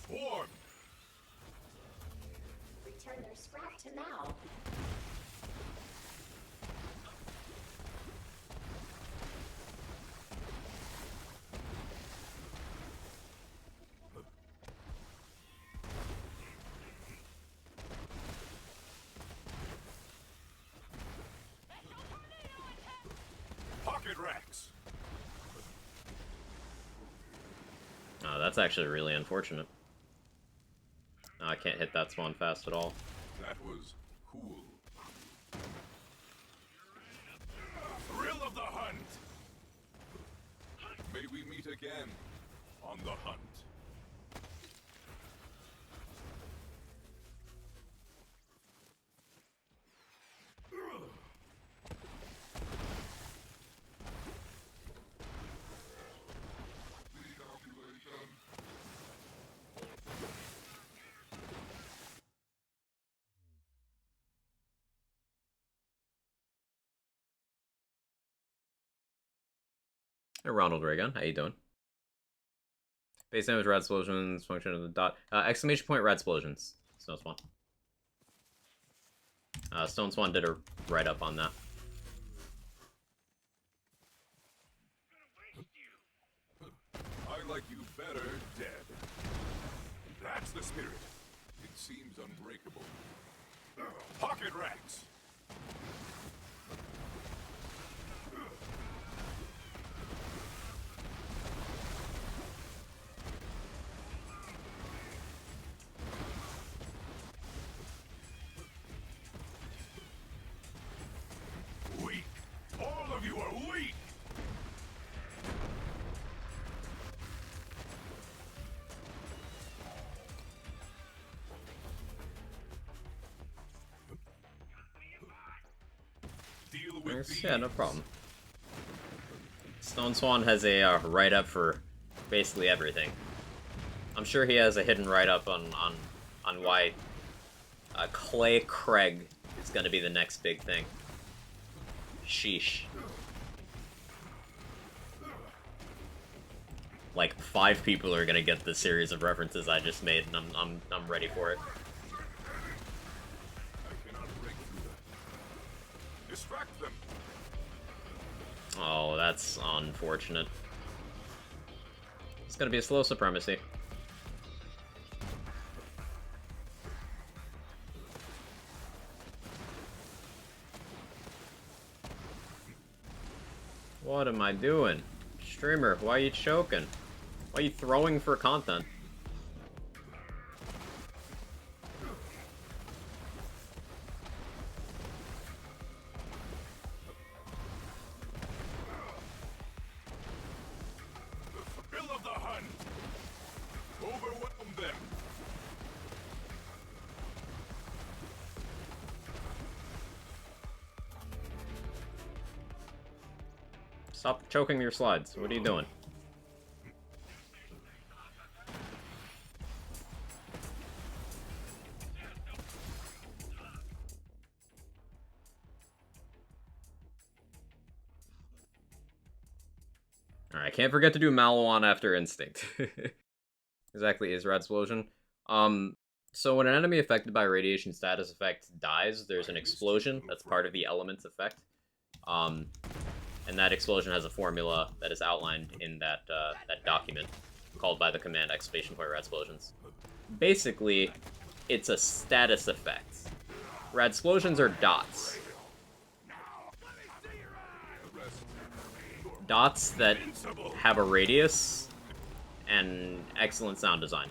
Swarm. Return their scrap to now. Pocket racks. Oh, that's actually really unfortunate. Oh, I can't hit that spawn fast at all. That was cool. Thrill of the hunt. May we meet again on the hunt. Hey, Ronald Reagan, how you doing? Base damage, red explosions, function of the dot. Exclamation point, red explosions. Stone Swan. Stone Swan did a write-up on that. I like you better dead. That's the spirit. It seems unbreakable. Pocket racks. Yeah, no problem. Stone Swan has a write-up for basically everything. I'm sure he has a hidden write-up on why Clay Craig is going to be the next big thing. Sheesh. Like 5 people are gonna get the series of references I just made, and I'm ready for it. Distract them. Oh, that's unfortunate. It's gonna be a slow supremacy. What am I doing? Streamer, why are you choking? Why are you throwing for content? The thrill of the hunt. Overwhelm them. Stop choking your slides. What are you doing? Alright, can't forget to do Maliwan after Instinct. Exactly, is Radsplosion. So when an enemy affected by radiation status effect dies, there's an explosion that's part of the element's effect. And that explosion has a formula that is outlined in that that document called by the command !Radsplosions. Basically, it's a status effect. Radsplosions are dots. Dots that have a radius and excellent sound design.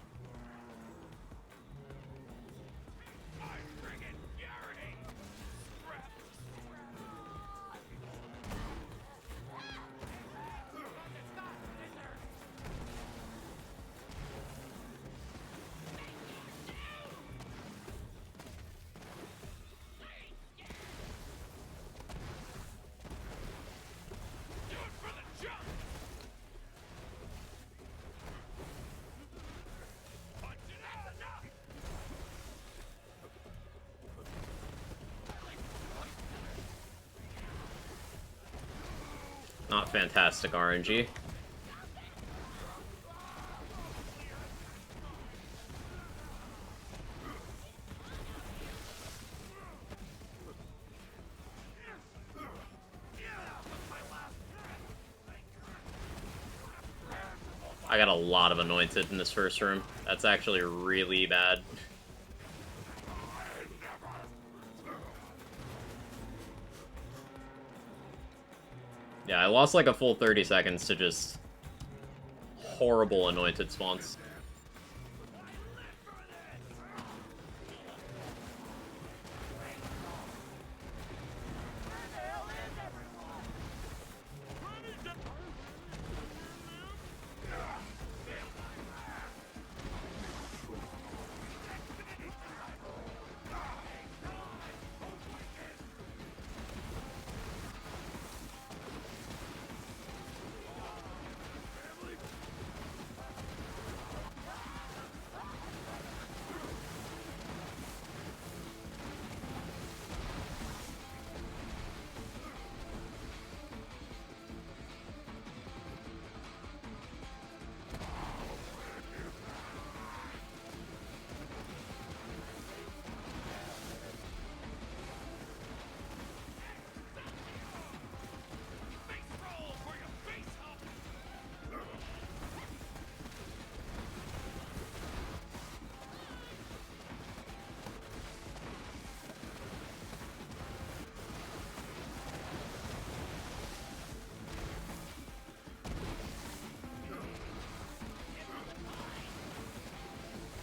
Not fantastic RNG. I got a lot of anointed in this first room. That's actually really bad. Yeah, I lost like a full 30 seconds to just horrible anointed spawns.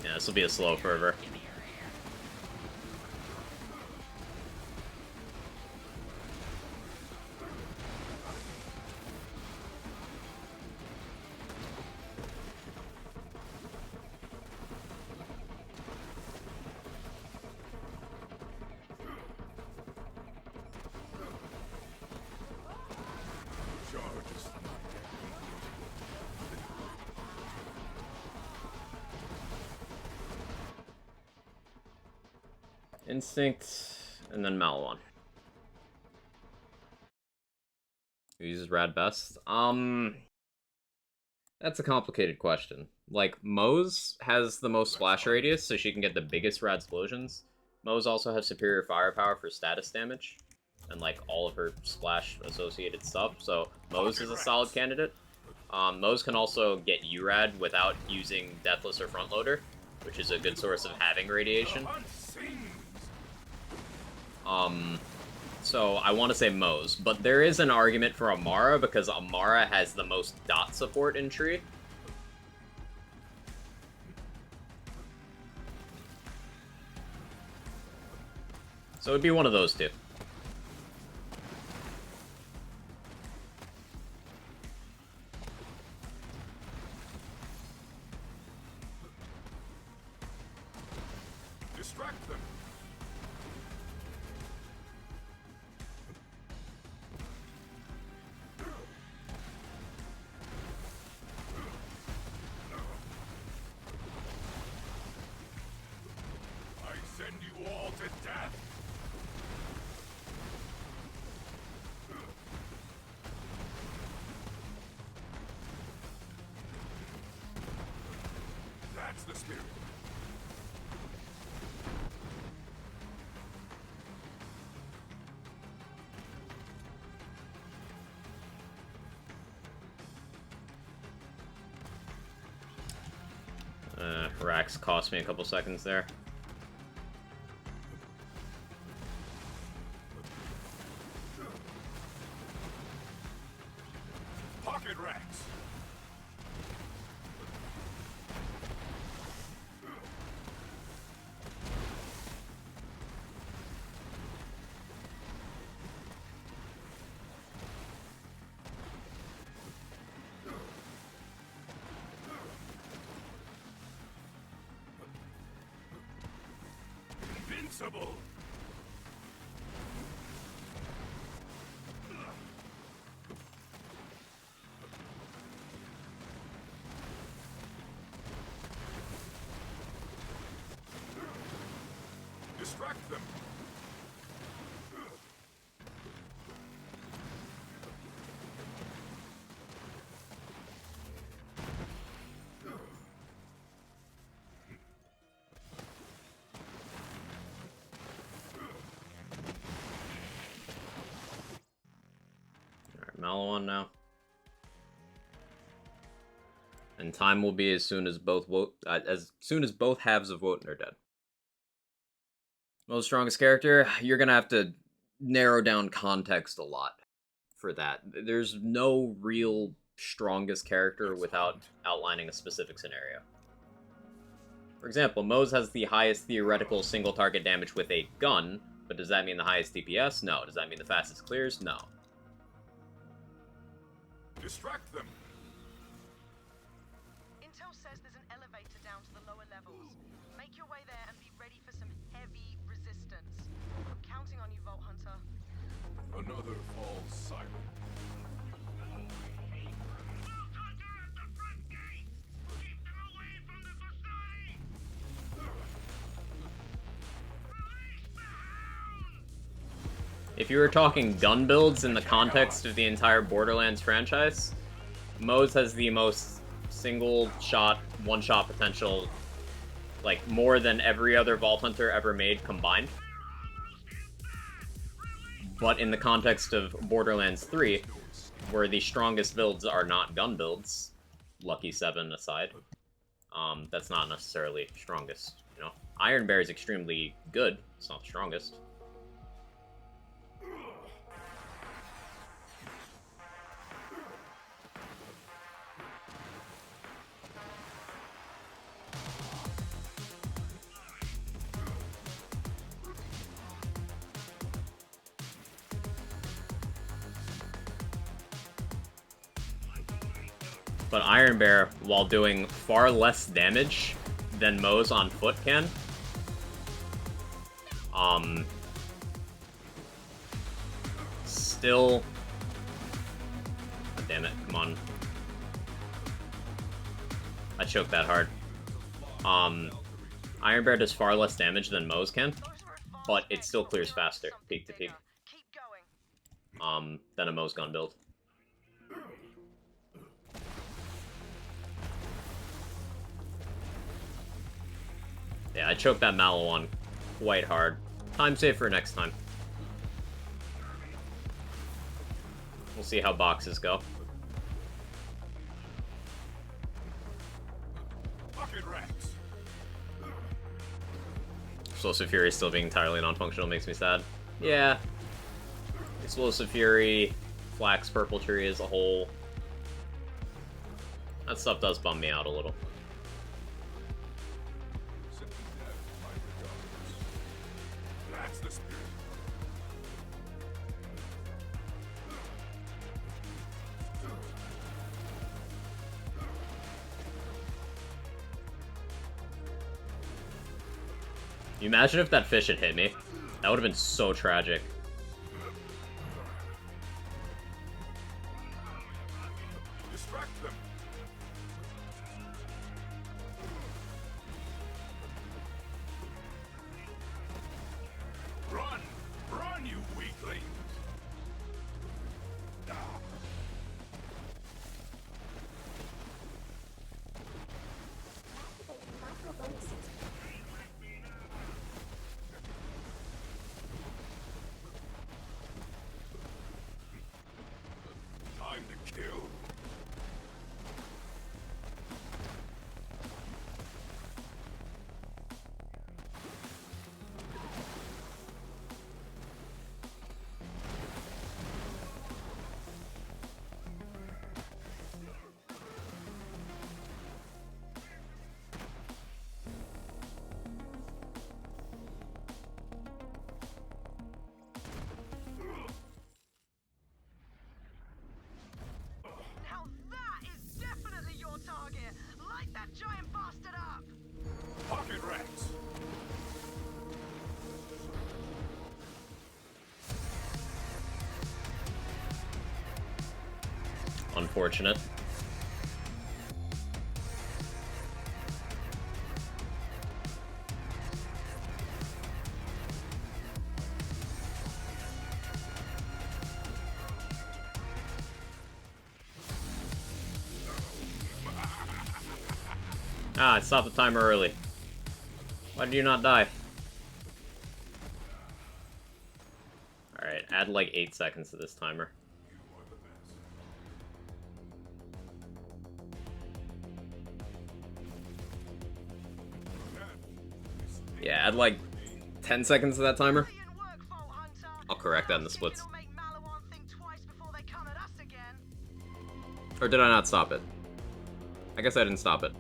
Yeah, this will be a slow fervor. Instinct, and then Malwan. Who uses Rad best? That's a complicated question. Like, Moze has the most splash radius, so she can get the biggest Rad explosions. Moze also has superior firepower for status damage, and like all of her splash associated stuff, so Moze is a solid candidate. Moze can also get URAD without using Deathless or Frontloader, which is a good source of having radiation. So I want to say Moze, but there is an argument for Amara, because Amara has the most dot support in Tree. So it'd be one of those two. Distract them. I send you all to death. That's the spirit. Rax cost me a couple seconds there. Pocket racks. Invincible. Distract them. Alright, Malawan now. And time will be as soon as both halves of Wotan are dead. Most strongest character, you're gonna have to narrow down context a lot for that. There's no real strongest character without outlining a specific scenario. For example, Moze has the highest theoretical single target damage with a gun, but does that mean the highest DPS? No. Does that mean the fastest clears? No. Distract them. Intel says there's an elevator down to the lower levels. Make your way there and be ready for some heavy resistance. I'm counting on you, Vault Hunter. Another falls silent. If you were talking gun builds in the context of the entire Borderlands franchise, Moze has the most single shot, one shot potential, like more than every other Vault Hunter ever made combined. But in the context of Borderlands 3, where the strongest builds are not gun builds, Lucky 7 aside, that's not necessarily strongest, you know? Iron Bear is extremely good, it's not the strongest. But Iron Bear, while doing far less damage than Moze on foot can, still... Oh, damn it, come on. I choked that hard. Iron Bear does far less damage than Moze can. Those were far but it still clears faster, peak to peak, Keep going. than a Mo's gun build. Yeah, I choked that Mallow on quite hard. Time save for next time. We'll see how boxes go. Bucket rats. Explosive Fury still being entirely non-functional makes me sad. Yeah. Explosive Fury, Flax Purple Tree as a whole. That stuff does bum me out a little. That's the spirit. You imagine if that fish had hit me? That would have been so tragic. Distract them. Run! Run, you weaklings! Micro bonuses. Time to kill. Now that is definitely your target. Light that giant bastard up. Pocket rats. Unfortunate. Ah, I stopped the timer early. Why did you not die? Alright, add like 8 seconds to this timer. Yeah, add like 10 seconds to that timer. Brilliant work, Vault Hunter. I'll correct that in the Think splits. it'll make Maliwan think twice before they come at us again. Or did I not stop it? I guess I didn't stop it.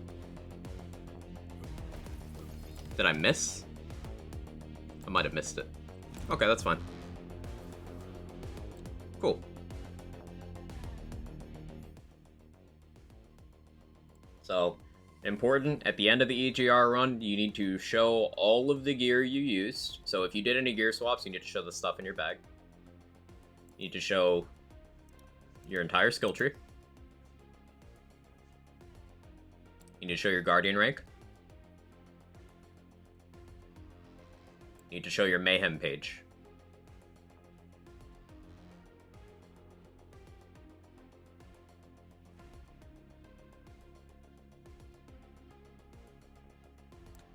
Did I miss? I might have missed it. Okay, that's fine. Cool. So, important, at the end of the EGR run, you need to show all of the gear you used. So if you did any gear swaps, you need to show the stuff in your bag. You need to show your entire skill tree. You need to show your Guardian rank. You need to show your Mayhem page.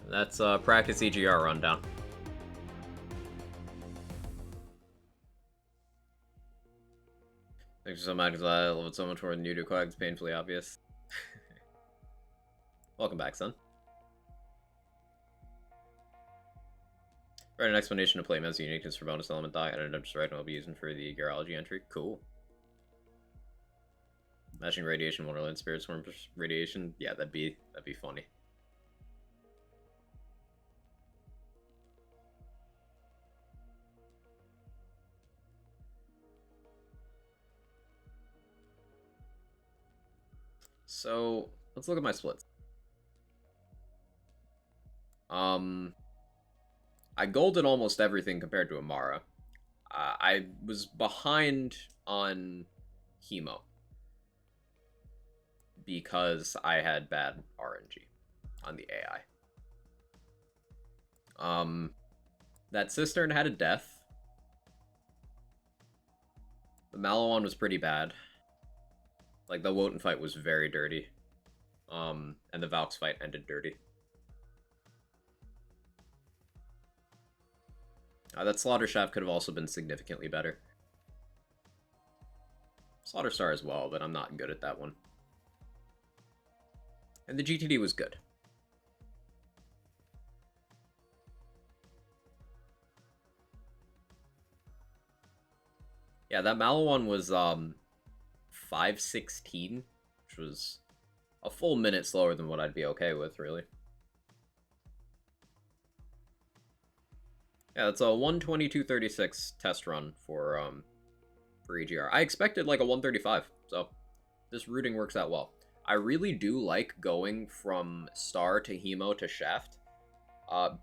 That's practice EGR rundown. Thanks so much. I love it so much more than you do, Quag. It's painfully obvious. Welcome back, son. Write an explanation to play Mev's uniqueness for bonus element die. I ended up just writing I'll be using for the Gearology entry. Cool. Matching radiation, Wonderland, Spirit Swarm radiation. Yeah, that'd be funny. So let's look at my splits. I golded almost everything compared to Amara. I was behind on Hemo because I had bad RNG on the AI. That Cistern had a death. The Malawan was pretty bad. Like, the Wotan fight was very dirty. And the Valks fight ended dirty. That Slaughter Shaft could have also been significantly better. Slaughter Star as well, but I'm not good at that one. And the GTD was good. Yeah, that Malawan was 516, which was a full minute slower than what I'd be okay with, really. Yeah, it's a 122.36 test run for EGR. I expected like a 135, so this routing works out well. I really do like going from Star to Hemo to Shaft,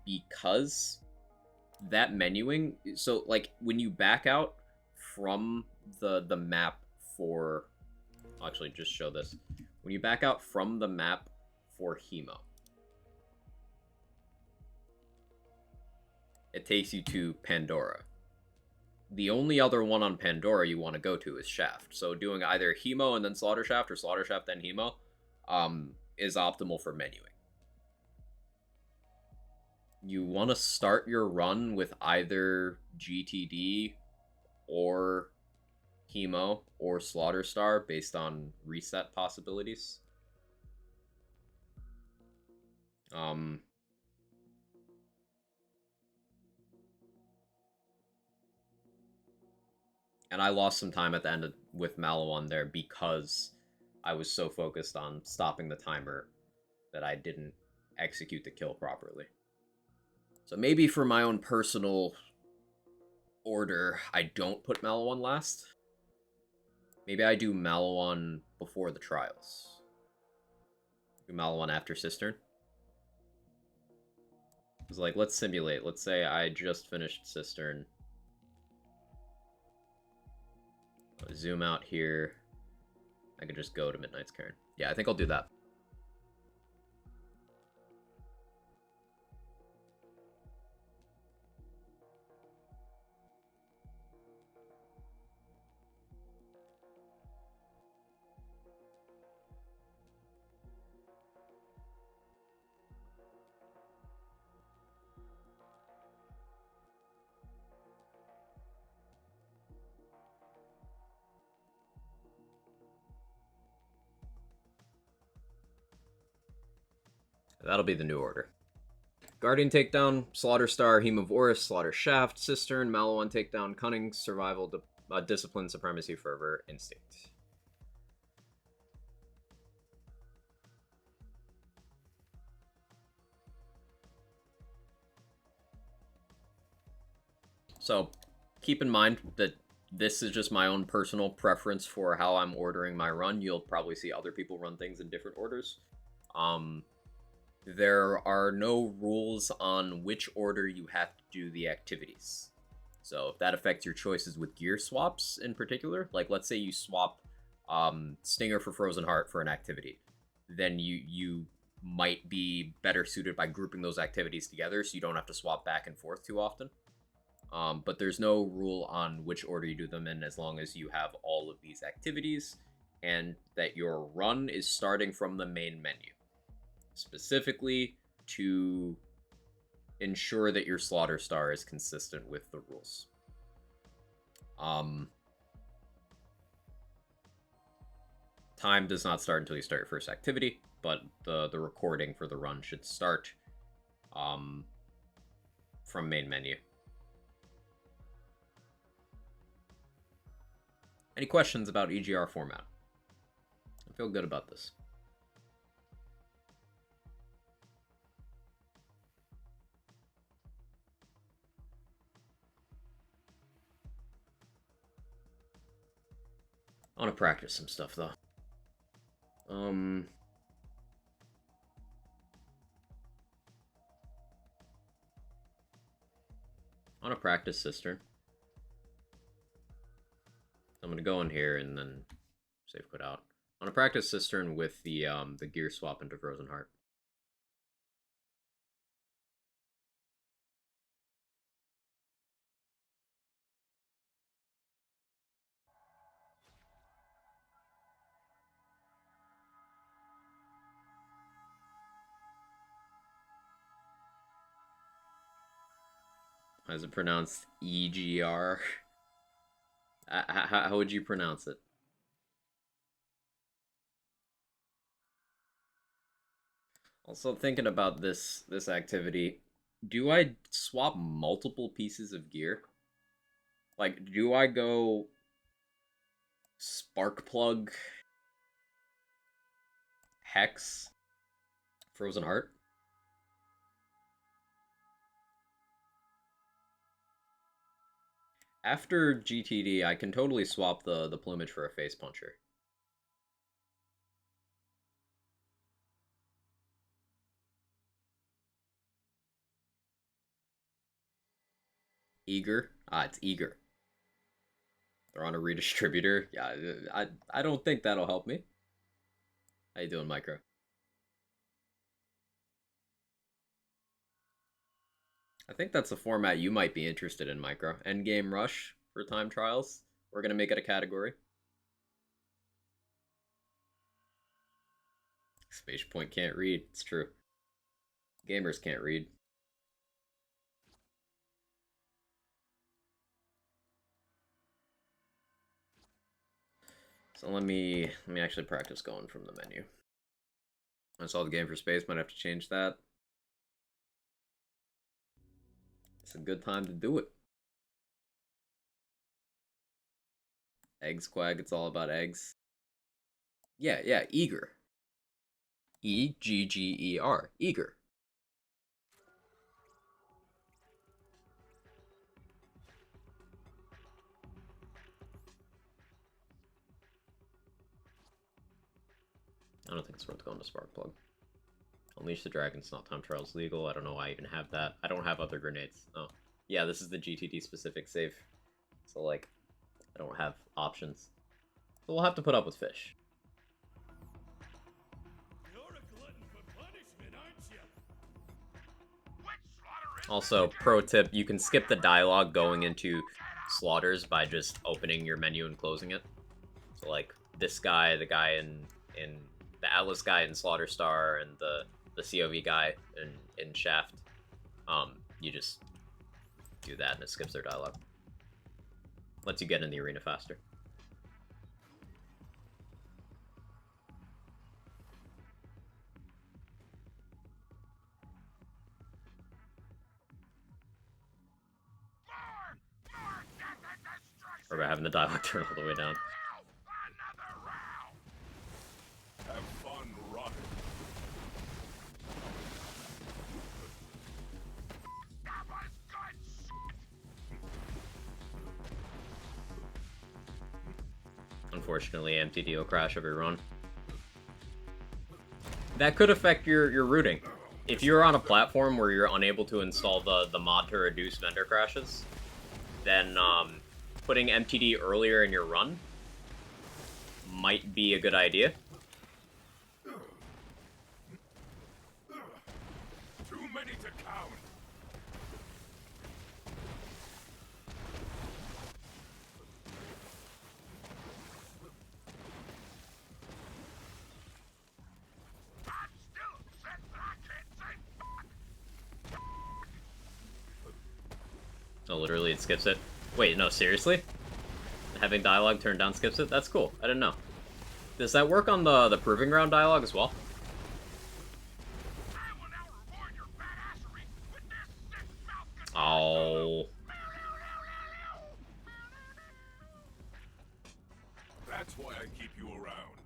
because that menuing. So like when you back out from the map for, I'll actually just show this. When you back out from the map for Hemo, it takes you to Pandora. The only other one on Pandora you want to go to is Shaft. So doing either Hemo and then Slaughter Shaft or Slaughter Shaft then Hemo is optimal for menuing. You want to start your run with either GTD or Hemo or Slaughter Star based on reset possibilities. And I lost some time at the end with Malawan there because I was so focused on stopping the timer that I didn't execute the kill properly. So maybe for my own personal order, I don't put Malawan last. Maybe I do Malawan before the trials. Do Malawan after Cistern. Because, like, let's simulate. Let's say I just finished Cistern. Zoom out here. I could just go to Midnight's Cairn. Yeah, I think I'll do that. That'll be the new order. Guardian takedown, Slaughter Star, Hemovorus, Slaughter Shaft, Cistern, Malawan takedown, Cunning, Survival, Discipline, Supremacy, Fervor, Instinct. So, keep in mind that this is just my own personal preference for how I'm ordering my run. You'll probably see other people run things in different orders. There are no rules on which order you have to do the activities. So if that affects your choices with gear swaps in particular, like let's say you swap Stinger for Frozen Heart for an activity, then you might be better suited by grouping those activities together so you don't have to swap back and forth too often. But there's no rule on which order you do them in as long as you have all of these activities and that your run is starting from the main menu. Specifically to ensure that your Slaughter Star is consistent with the rules. Time does not start until you start your first activity, but the recording for the run should start from main menu. Any questions about EGR format? I feel good about this. I want to practice some stuff, though. I want to practice Cistern. I'm going to go in here and then save quit out. I want to practice Cistern with the gear swap into Frozen Heart. How's it pronounced? EGR? How would you pronounce it? Also thinking about this activity, do I swap multiple pieces of gear? Like, do I go spark plug, hex, frozen heart? After GTD, I can totally swap the plumage for a face puncher. Eager? Ah, it's eager. They're on a redistributor. Yeah, I don't think that'll help me. How you doing, Micro? I think that's a format you might be interested in, Micro. Endgame Rush for time trials. We're gonna make it a category. Space Point can't read. It's true. Gamers can't read. So let me actually practice going from the menu. I saw the game for space. Might have to change that. It's a good time to do it. Eggs Quag. It's all about eggs. Yeah. Eager. EGGER. Eager. I don't think it's worth going to Sparkplug. Unleash the Dragon's not time trials legal. I don't know why I even have that. I don't have other grenades. Oh. Yeah, this is the GTD specific save. So, like, I don't have options. So we'll have to put up with fish. You're a glutton for punishment, aren't you? Also, pro tip, you can skip the dialogue going into slaughters by just opening your menu and closing it. So, like, this guy, the guy in the Atlas guy in Slaughter Star, and the COV guy in Shaft, you just do that and it skips their dialogue. Lets you get in the arena faster. Or about having the dialogue turn all the way down. Have fun rotting. That was good shit. Unfortunately, MTD will crash every run. That could affect your routing. If you're on a platform where you're unable to install the mod to reduce vendor crashes, then putting MTD earlier in your run might be a good idea. Too many to count. I'm still upset that I can't say fuck. So literally it skips it. Wait, no, seriously? Having dialogue turned down skips it? That's cool. I didn't know. Does that work on the Proving Ground dialogue as well? I will now reward your badassery with this six-mouth guitar. Oh. That's why I keep you around.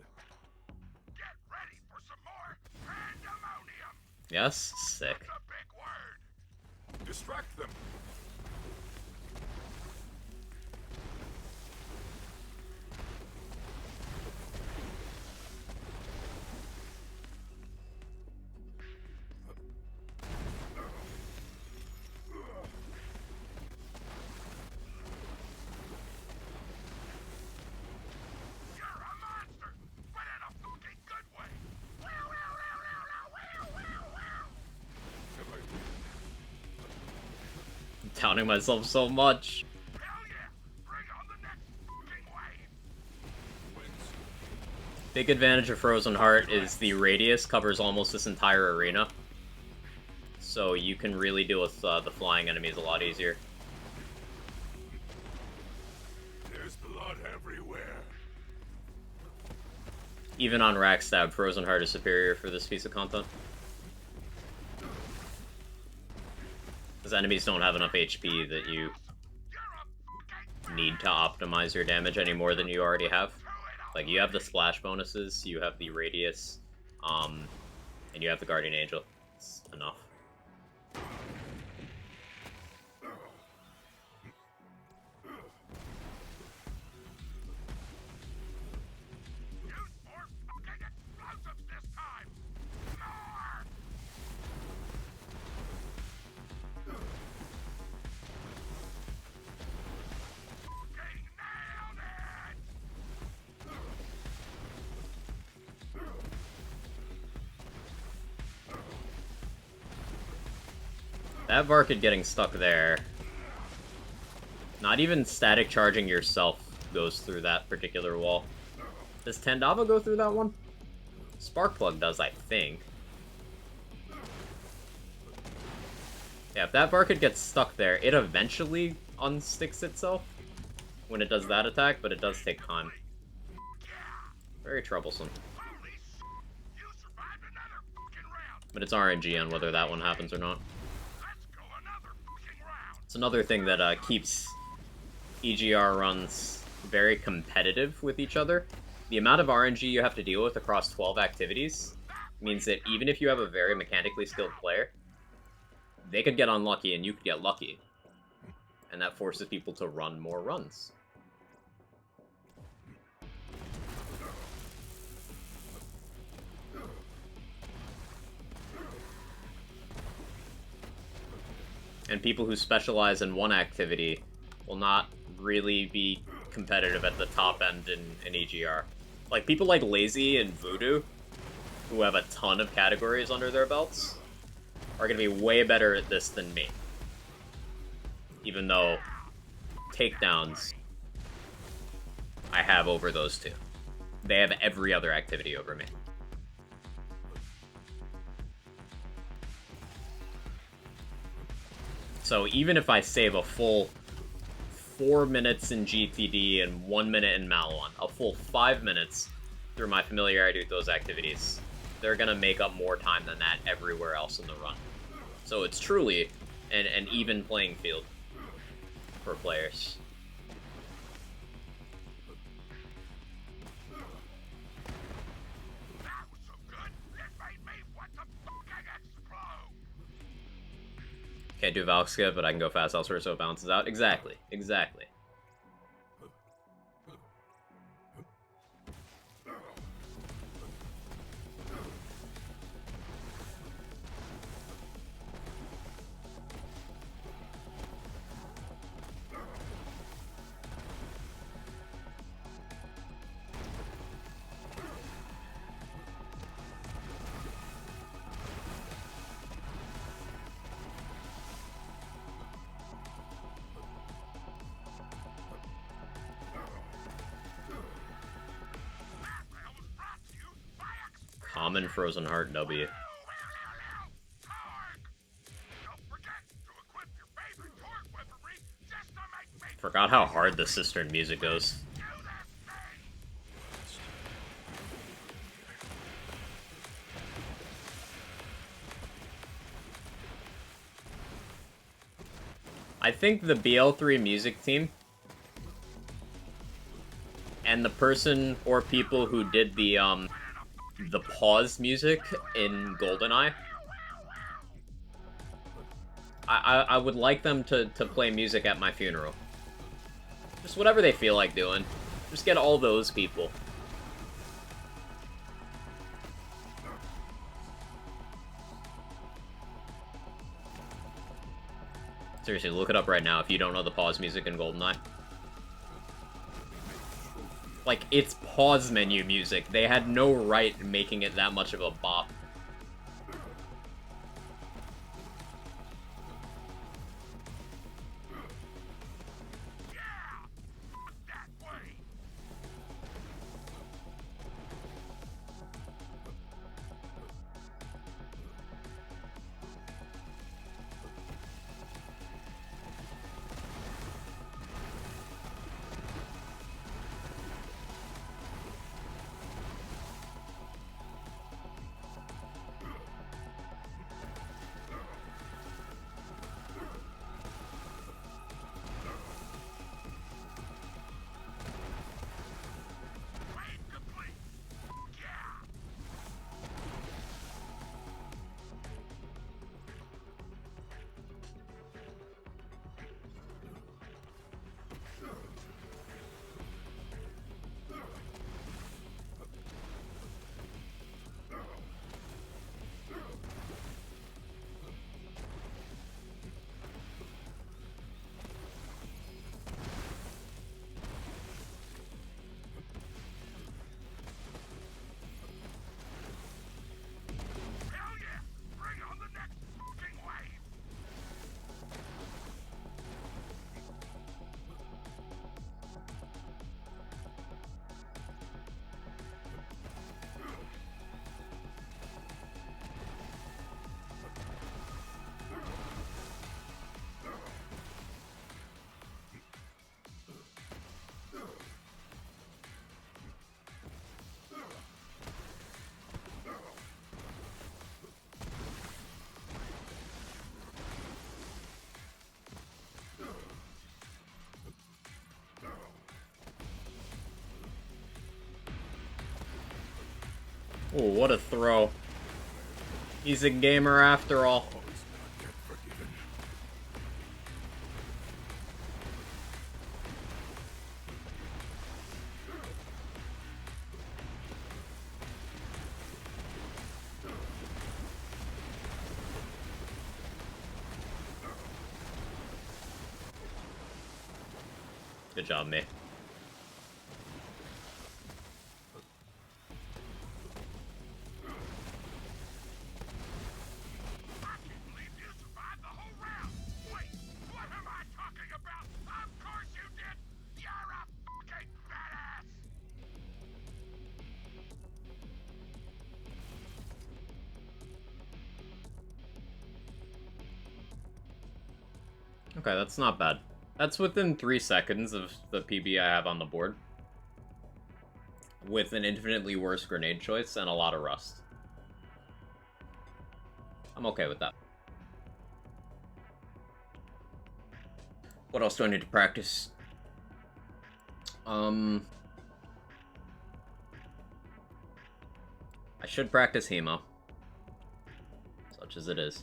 Get ready for some more pandemonium. Yes? Sick. That's a big word. Distract them. You're a monster, but in a fucking good way. I'm downing myself so much. Hell yeah! Bring on the next fucking wave. Big advantage of Frozen Heart is the radius covers almost this entire arena. So you can really deal with the flying enemies a lot easier. Blood everywhere. Even on rack stab, Frozen Heart is superior for this piece of content. Because enemies don't have enough HP that you need to optimize your damage any more than you already have. Like, you have the splash bonuses, you have the radius, and you have the Guardian Angel. It's enough. Use more fucking explosives this time. More. Fucking nailed it. That Varkid getting stuck there. Not even static charging yourself goes through that particular wall. Does Tandava go through that one? Sparkplug does, I think. Yeah, if that Varkid gets stuck there, it eventually unsticks itself when it does that attack, but it does take time. Very troublesome. Holy shit. You survived another fucking round. But it's RNG on whether that one happens or not. Let's go another fucking round. It's another thing that keeps EGR runs very competitive with each other. The amount of RNG you have to deal with across 12 activities means that even if you have a very mechanically skilled player, they could get unlucky and you could get lucky. And that forces people to run more runs. And people who specialize in one activity will not really be competitive at the top end in EGR. Like, people like Lazy and Voodoo, who have a ton of categories under their belts, are going to be way better at this than me. Even though takedowns I have over those two. They have every other activity over me. So even if I save a full 4 minutes in GTD and 1 minute in Malon, a full 5 minutes through my familiarity with those activities, they're gonna make up more time than that everywhere else in the run. So it's truly an even playing field for players. That was so good. It made me want to fucking explode. Can't do Valkska, but I can go fast elsewhere so it bounces out. Exactly, exactly. That round was brought to you by Common Frozen Heart W. Torque. Don't forget to equip your favorite torque weaponry just to make me Forgot how hard the Cistern music goes. do this thing. I think the BL3 music team and the person or people who did the pause music in GoldenEye, I would like them to play music at my funeral. Just whatever they feel like doing. Just get all those people. Seriously, look it up right now if you don't know the pause music in GoldenEye. Like, it's pause menu music. They had no right in making it that much of a bop. That way. Oh, what a throw. He's a gamer after all. All is not yet forgiven. Good job, mate. I can't believe you survived the whole round. Wait, what am I talking about? Of course you did. You're a fucking badass. Okay, that's not bad. That's within 3 seconds of the PB I have on the board. With an infinitely worse grenade choice and a lot of rust. I'm okay with that. What else do I need to practice? I should practice Hemo. Such as it is.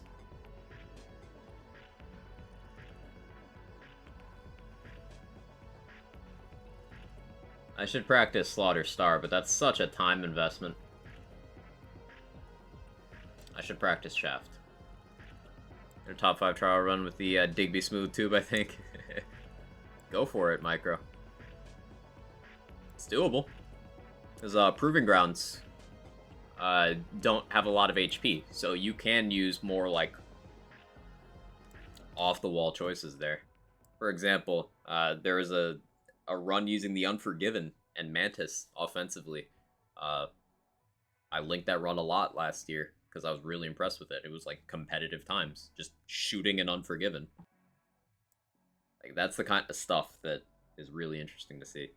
I should practice Slaughter Star, but that's such a time investment. I should practice Shaft. Your top 5 trial run with the Digby Smooth Tube, I think. Go for it, Micro. It's doable. Because Proving Grounds don't have a lot of HP, so you can use more, like, off-the-wall choices there. For example, there is a run using the Unforgiven and Mantis offensively. I linked that run a lot last year because I was really impressed with it. It was like competitive times, just shooting an Unforgiven. Like that's the kind of stuff that is really interesting to see.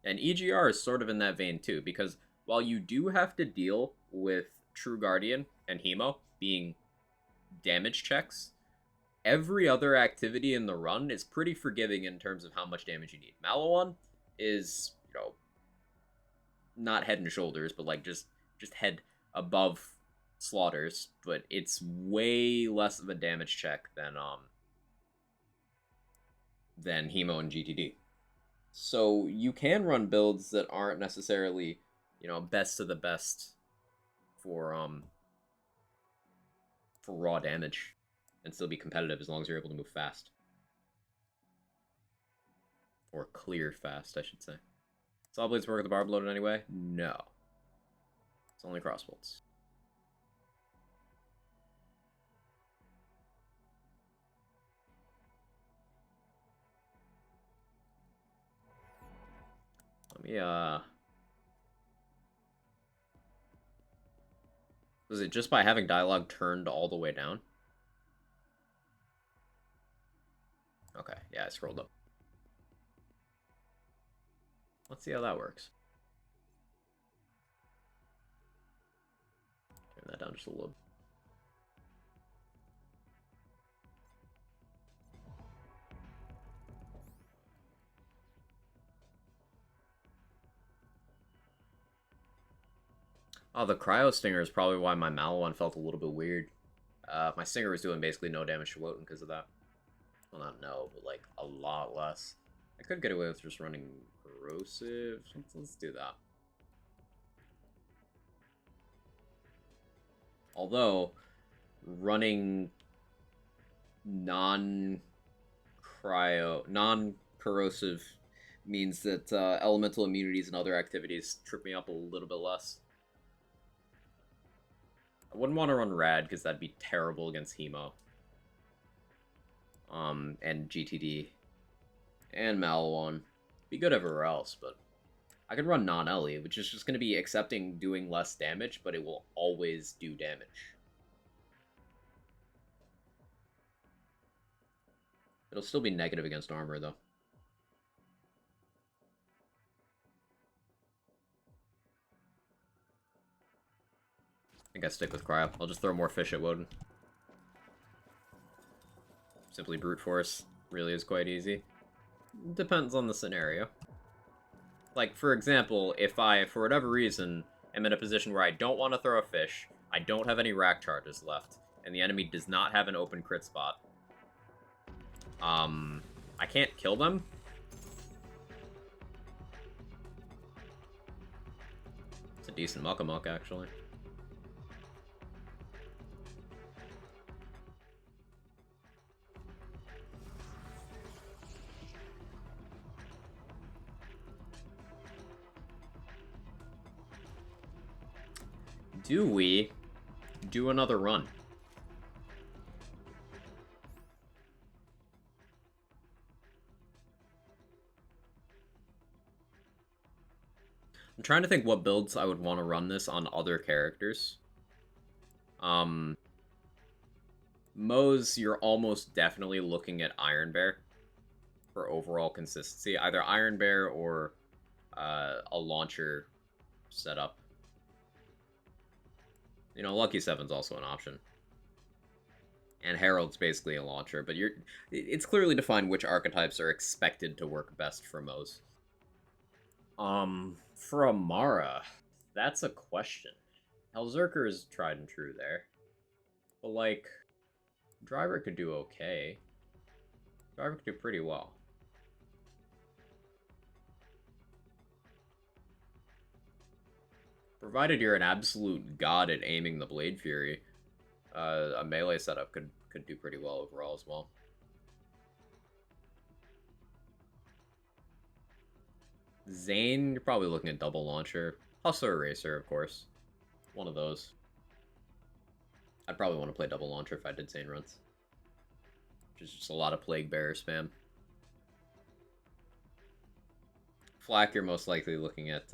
And EGR is sort of in that vein too, because while you do have to deal with True Guardian and Hemo being damage checks, every other activity in the run is pretty forgiving in terms of how much damage you need. Maliwan is, you know, not head and shoulders, but like just head above Slaughters, but it's way less of a damage check than Hemo and GTD. So you can run builds that aren't necessarily, you know, best of the best for raw damage and still be competitive as long as you're able to move fast. Or clear fast, I should say. Saw blades work with the barb loaded anyway? No. It's only crossbolts. Let me, was it just by having dialogue turned all the way down? Okay, yeah, I scrolled up. Let's see how that works. Turn that down just a little bit. Oh, the Cryo Stinger is probably why my Maliwan felt a little bit weird. My Stinger was doing basically no damage to Wotan because of that. Well, not no, but like a lot less. I could get away with just running Corrosive. Let's do that. Although, running non-corrosive means that elemental immunities and other activities trip me up a little bit less. I wouldn't want to run Rad because that'd be terrible against Hemo. And GTD. And Maliwan. Be good everywhere else, but I could run non-Ellie, which is just going to be accepting doing less damage, but it will always do damage. It'll still be negative against armor, though. I think I stick with Cryo. I'll just throw more fish at Woden. Simply brute force really is quite easy. Depends on the scenario. Like, for example, if I, for whatever reason, am in a position where I don't want to throw a fish, I don't have any rack charges left, and the enemy does not have an open crit spot. I can't kill them. It's a decent muck-a-muck, actually. Do we do another run? I'm trying to think what builds I would want to run this on other characters. Moe's, you're almost definitely looking at Iron Bear for overall consistency. Either Iron Bear or a launcher setup. You know, Lucky Seven's also an option. And Herald's basically a launcher, but it's clearly defined which archetypes are expected to work best for Moe's. For Amara, that's a question. Hellzerker is tried and true there. But, like, Driver could do okay. Driver could do pretty well. Provided you're an absolute god at aiming the Blade Fury, a melee setup could do pretty well overall as well. Zane, you're probably looking at double launcher. Hustler Racer, of course. One of those. I'd probably want to play double launcher if I did Zane runs. Which is just a lot of Plague Bearer spam. Flak, you're most likely looking at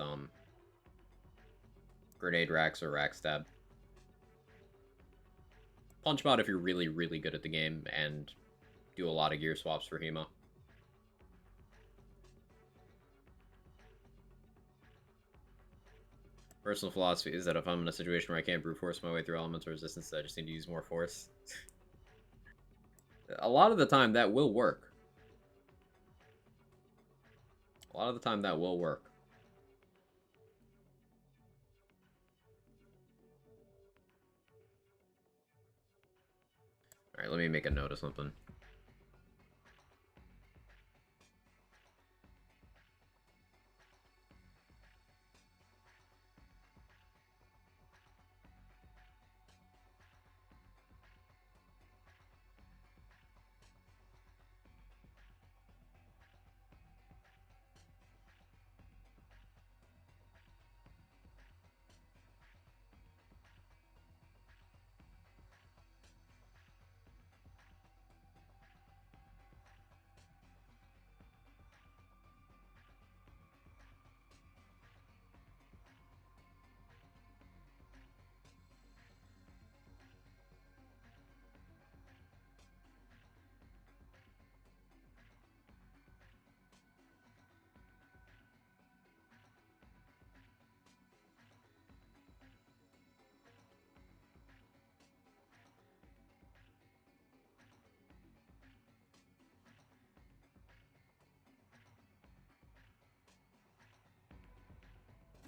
Grenade Racks or Rack Stab. Punch Bot if you're really, really good at the game and do a lot of gear swaps for Hema. Personal philosophy is that if I'm in a situation where I can't brute force my way through elemental resistance, I just need to use more force. A lot of the time, that will work. A lot of the time, that will work. Alright, let me make a note of something.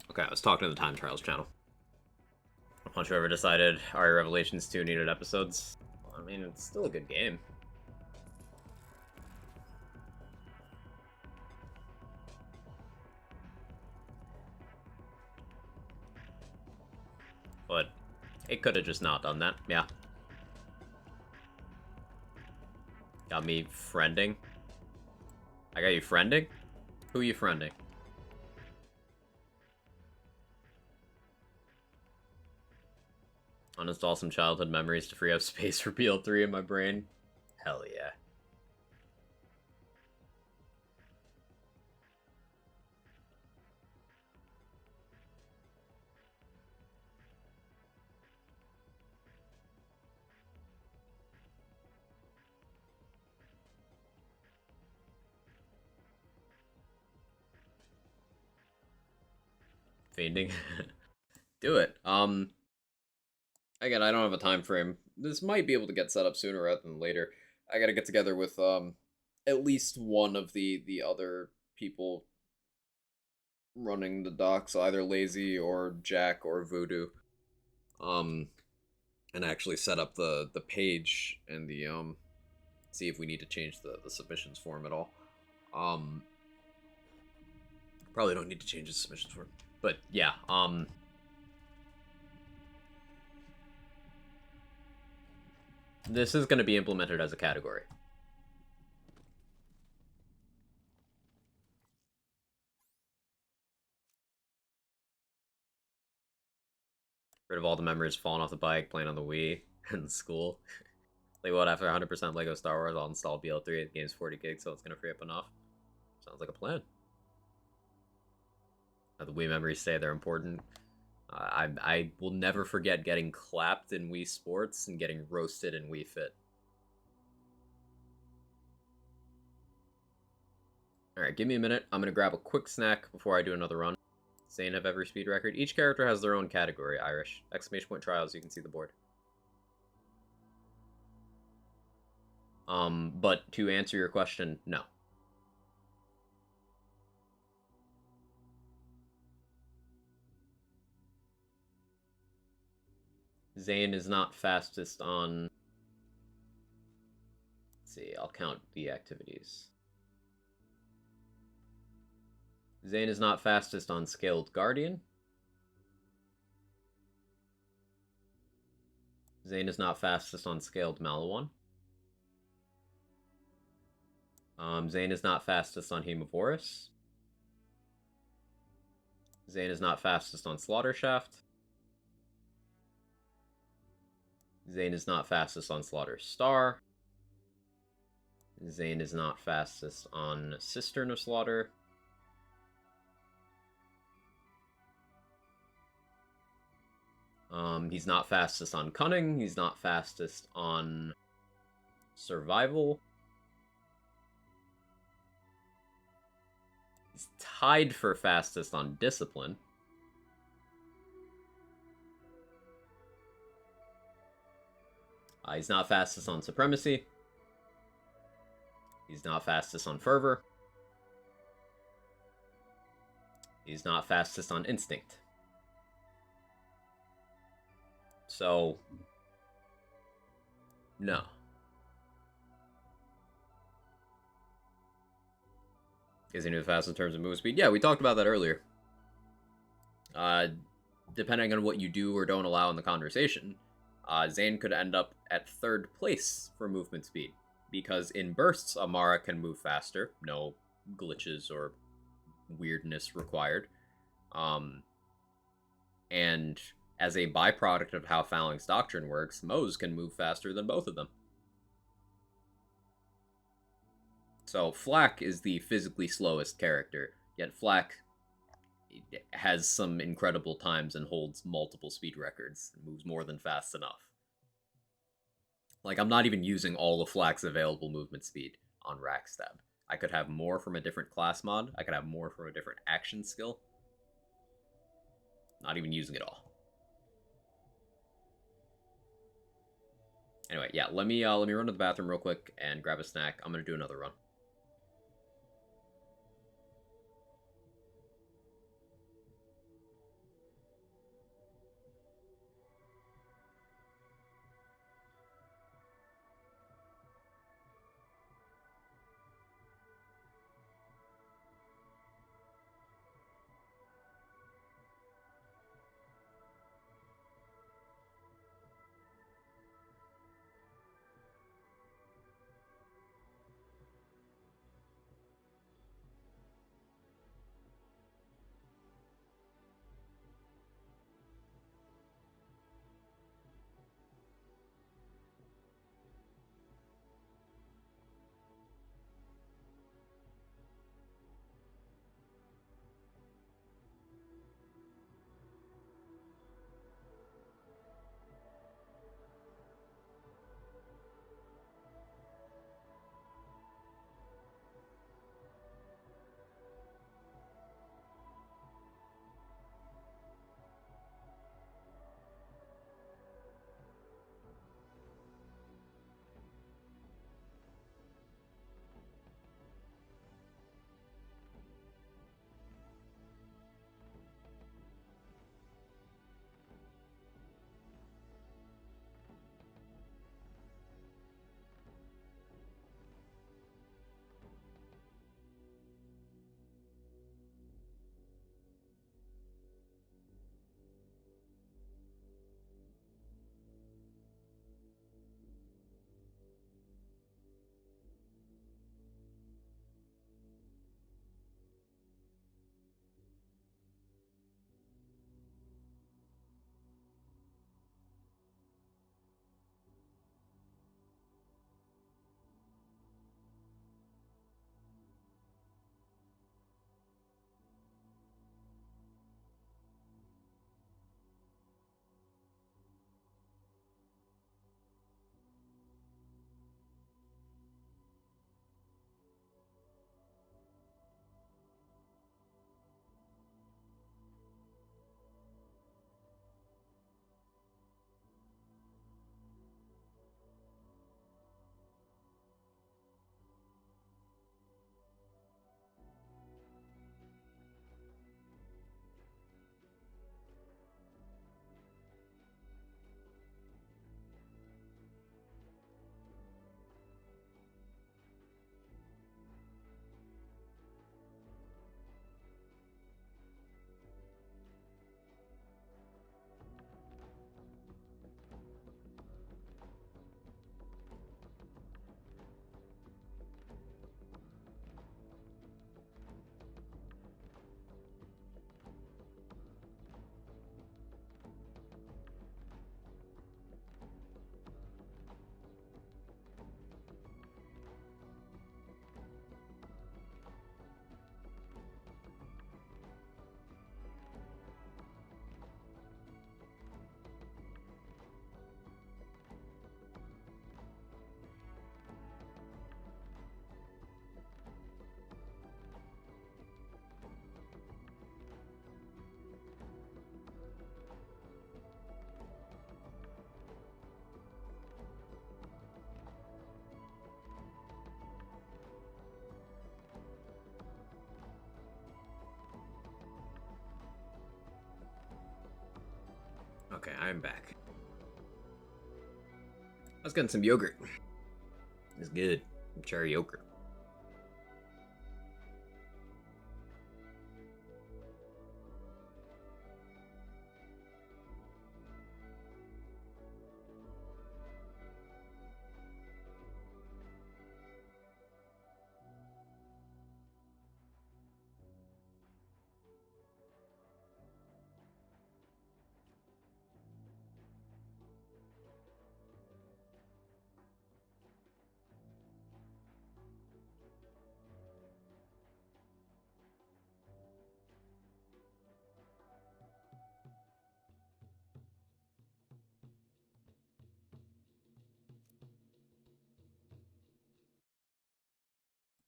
Okay, I was talking to the Time Trials channel. A bunch of ever decided Aria Revelations 2 needed episodes. I mean, it's still a good game. But it could have just not done that, yeah. Got me friending. I got you friending? Who are you friending? Uninstall some childhood memories to free up space for BL3 in my brain. Hell yeah. Fiending. Do it. Again, I don't have a time frame. This might be able to get set up sooner rather than later. I gotta get together with at least one of the other people running the docks, either Lazy or Jack or Voodoo. Um, and actually set up the page and the see if we need to change the submissions form at all. Um, Probably don't need to change the submissions form, but yeah. This is going to be implemented as a category. Rid of all the memories falling off the bike, playing on the Wii, in school. Like what, after 100% Lego Star Wars, I'll install BL3. The game's 40 gigs, so it's going to free up enough. Sounds like a plan. The Wii memories say they're important. I will never forget getting clapped in Wii Sports and getting roasted in Wii Fit. Alright, give me a minute. I'm going to grab a quick snack before I do another run. Zane have every speed record. Each character has their own category, Irish. Exclamation point trials, you can see the board. But to answer your question, no. Zane is not fastest on... Let's see, I'll count the activities. Zane is not fastest on Scaled Guardian. Zane is not fastest on Scaled Malawan. Zane is not fastest on Hemovorus. Zane is not fastest on Slaughter Shaft. Zane is not fastest on Slaughter Star. Zane is not fastest on Cistern of Slaughter. He's not fastest on Cunning. He's not fastest on Survival. He's tied for fastest on Discipline. He's not fastest on Supremacy. He's not fastest on Fervor. He's not fastest on Instinct. So, no. Is he the fastest in terms of move speed? Yeah, we talked about that earlier. Depending on what you do or don't allow in the conversation, Zane could end up at third place for movement speed. Because in bursts, Amara can move faster. No glitches or weirdness required. And as a byproduct of how Phalanx Doctrine works, Mose can move faster than both of them. So Flack is the physically slowest character, yet Flack has some incredible times and holds multiple speed records and moves more than fast enough. Like, I'm not even using all of Flack's available movement speed on Rackstab. I could have more from a different class mod. I could have more from a different action skill. Not even using it all. Anyway, yeah, let me run to the bathroom real quick and grab a snack. I'm gonna do another run. Okay, I'm back. I was getting some yogurt. It's good. Cherry yogurt.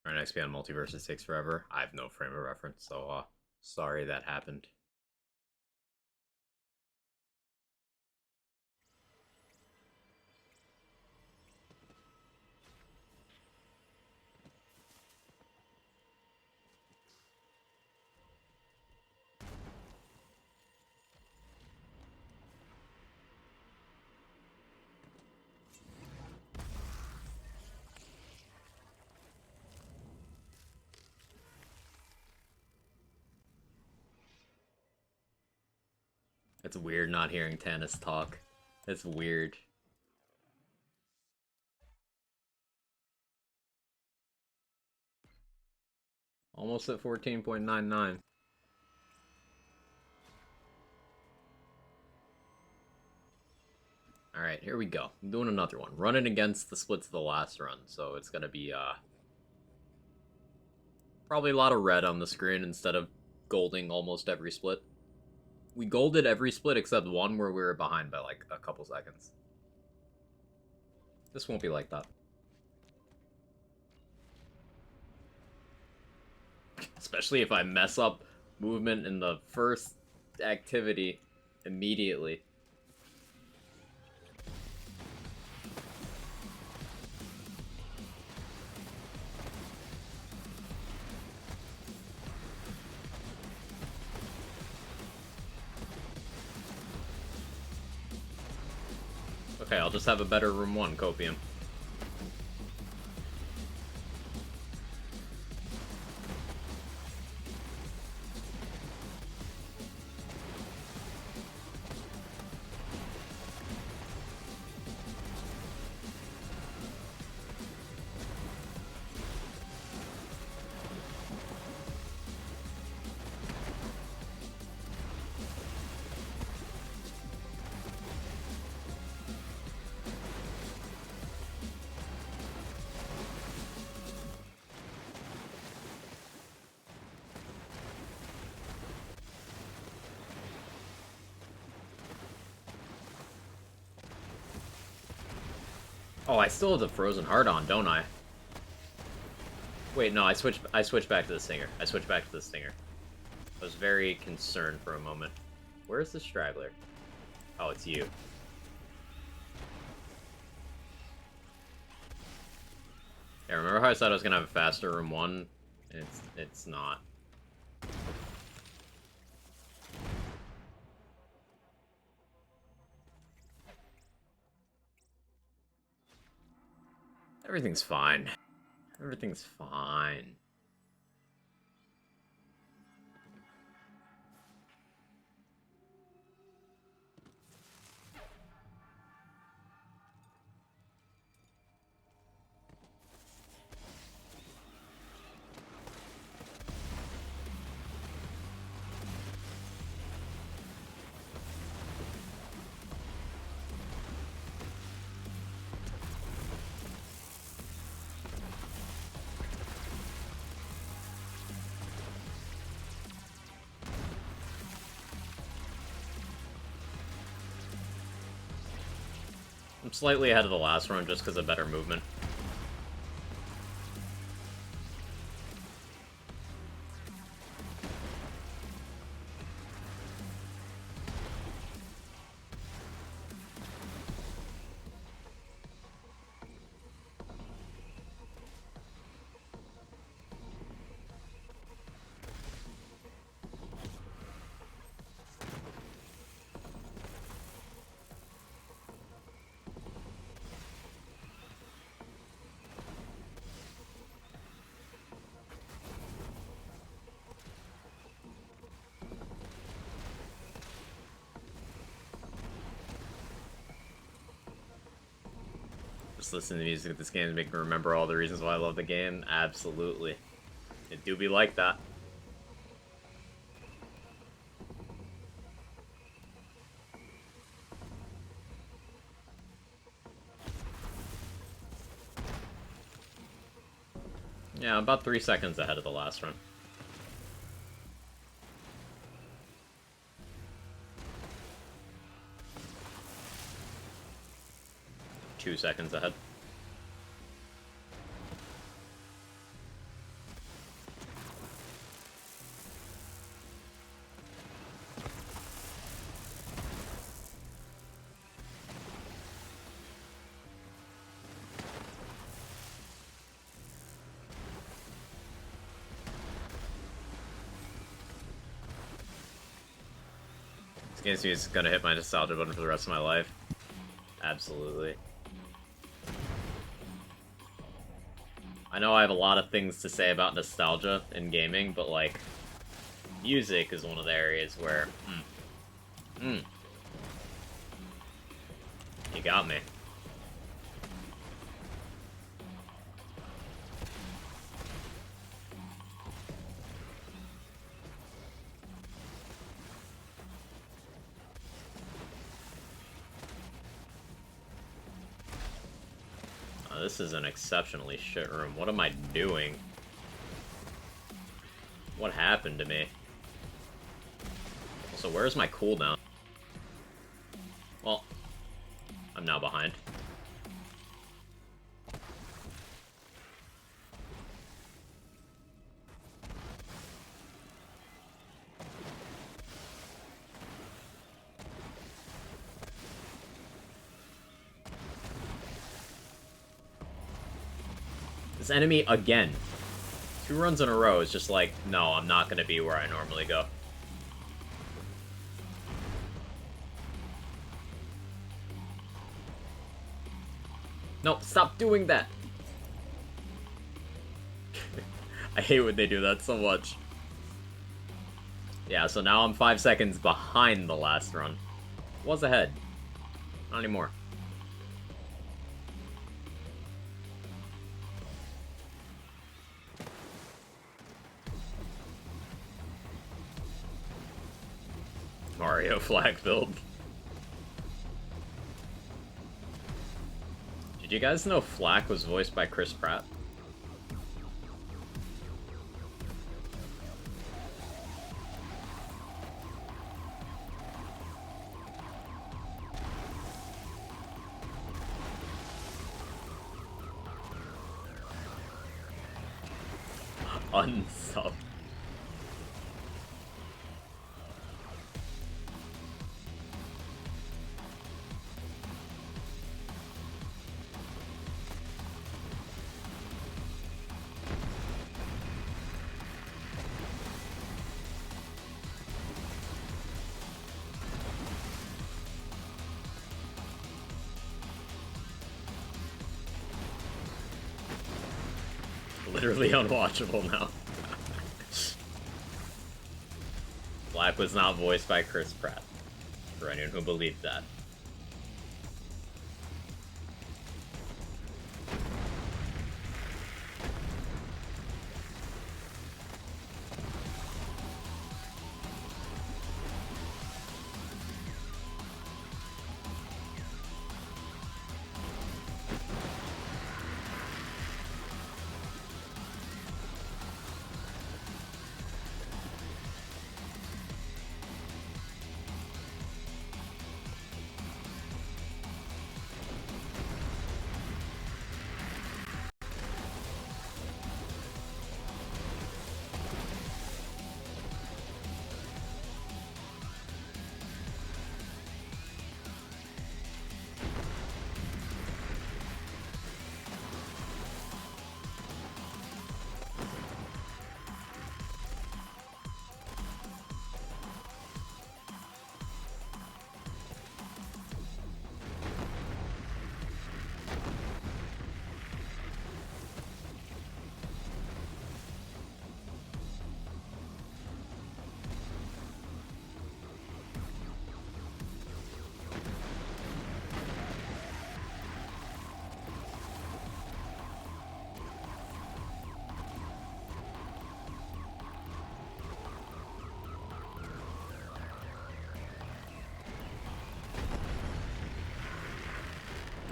Alright, XP on Multiverses takes forever. I have no frame of reference, so sorry that happened. It's weird not hearing Tannis talk. It's weird. Almost at 14.99. Alright, here we go. I'm doing another one. Running against the splits of the last run, so it's gonna be, probably a lot of red on the screen instead of golding almost every split. We golded every split except one where we were behind by, like, a couple seconds. This won't be like that. Especially if I mess up movement in the first activity immediately. Okay, I'll just have a better room 1 copium. Oh, I still have the Frozen Heart on, don't I? Wait, no, I switched back to the Stinger. I switched back to the Stinger. I was very concerned for a moment. Where's the Straggler? Oh, it's you. Yeah, remember how I said I was gonna have a faster room 1? It's not. Everything's fine. Everything's fine. I'm slightly ahead of the last run just because of better movement. Just listening to music of this game to make me remember all the reasons why I love the game. Absolutely. It do be like that. Yeah, about 3 seconds ahead of the last run. Two seconds ahead. This game is gonna hit my nostalgia button for the rest of my life. Absolutely. I know I have a lot of things to say about nostalgia in gaming, but like, music is one of the areas where, you got me. This is an exceptionally shit room. What am I doing? What happened to me? So where's my cooldown? Well, I'm now behind. This enemy again. 2 runs in a row is just like, no, I'm not gonna be where I normally go. No, stop doing that! I hate when they do that so much. Yeah, so now I'm 5 seconds behind the last run. Was ahead. Not anymore. Mario flag build. Did you guys know Flack was voiced by Chris Pratt? Unsub. Literally unwatchable now. Black was not voiced by Chris Pratt, for anyone who believed that.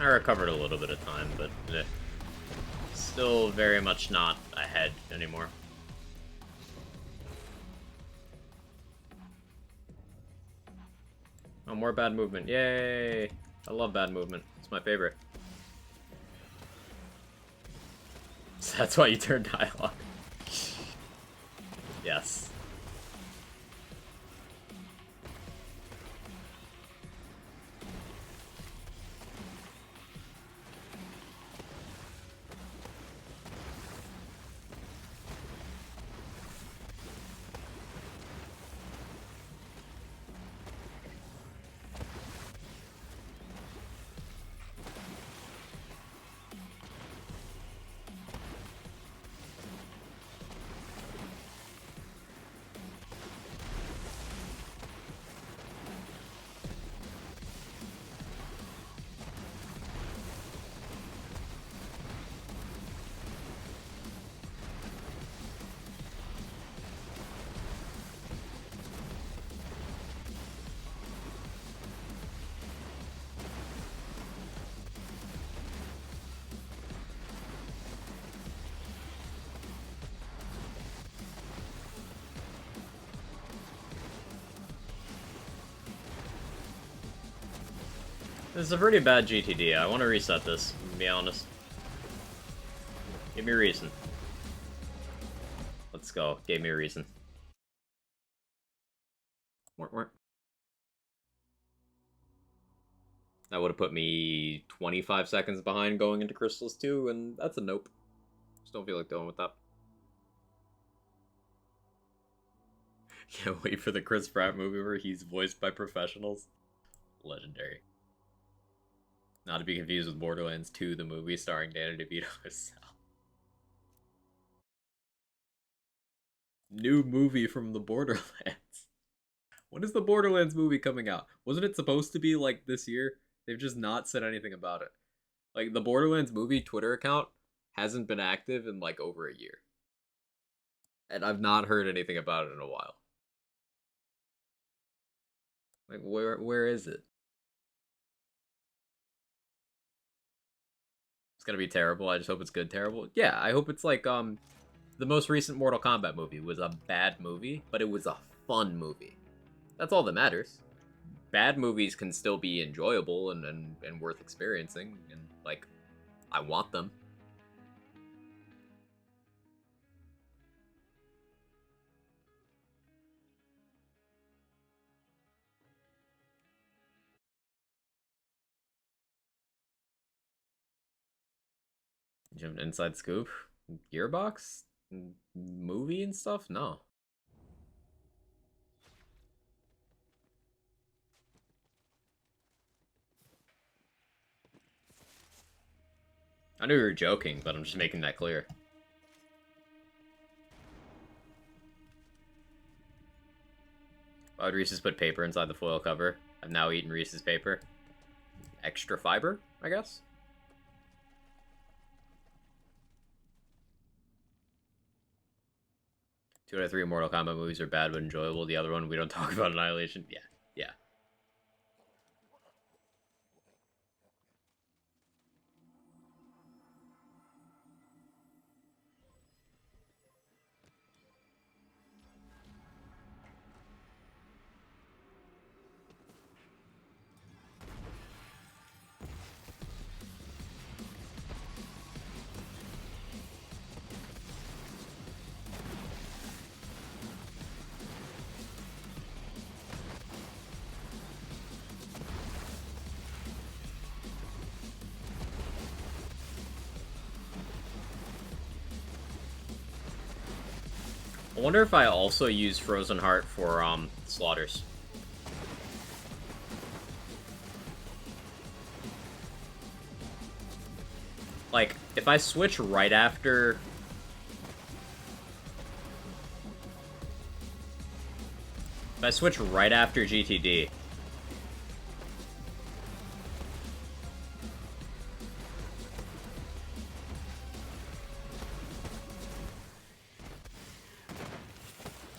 I recovered a little bit of time, but still very much not ahead anymore. Oh, more bad movement. Yay! I love bad movement. It's my favorite. So that's why you turn dialogue. Yes. This is a pretty bad GTD. I want to reset this, to be honest. Give me a reason. Let's go. Gave me a reason. That would have put me 25 seconds behind going into Crystals 2, and that's a nope. Just don't feel like going with that. Can't wait for the Chris Pratt movie where he's voiced by professionals. Legendary. Not to be confused with Borderlands 2, the movie starring Danny DeVito as Sal. New movie from the Borderlands. When is the Borderlands movie coming out? Wasn't it supposed to be like this year? They've just not said anything about it. Like, the Borderlands movie Twitter account hasn't been active in like over a year. And I've not heard anything about it in a while. Like, where is it? It's gonna be terrible. I just hope it's good terrible. Yeah, I hope it's like, the most recent Mortal Kombat movie was a bad movie, but it was a fun movie. That's all that matters. Bad movies can still be enjoyable and worth experiencing, and, like, I want them. Do you have an inside scoop? Gearbox? Movie and stuff? No. I knew you were joking, but I'm just making that clear. Why would Reese's put paper inside the foil cover? I've now eaten Reese's paper. Extra fiber, I guess? Two out of three Mortal Kombat movies are bad but enjoyable. The other one, we don't talk about Annihilation. Yeah, yeah. I wonder if I also use Frozen Heart for, slaughters. Like, if I switch right after... If I switch right after GTD...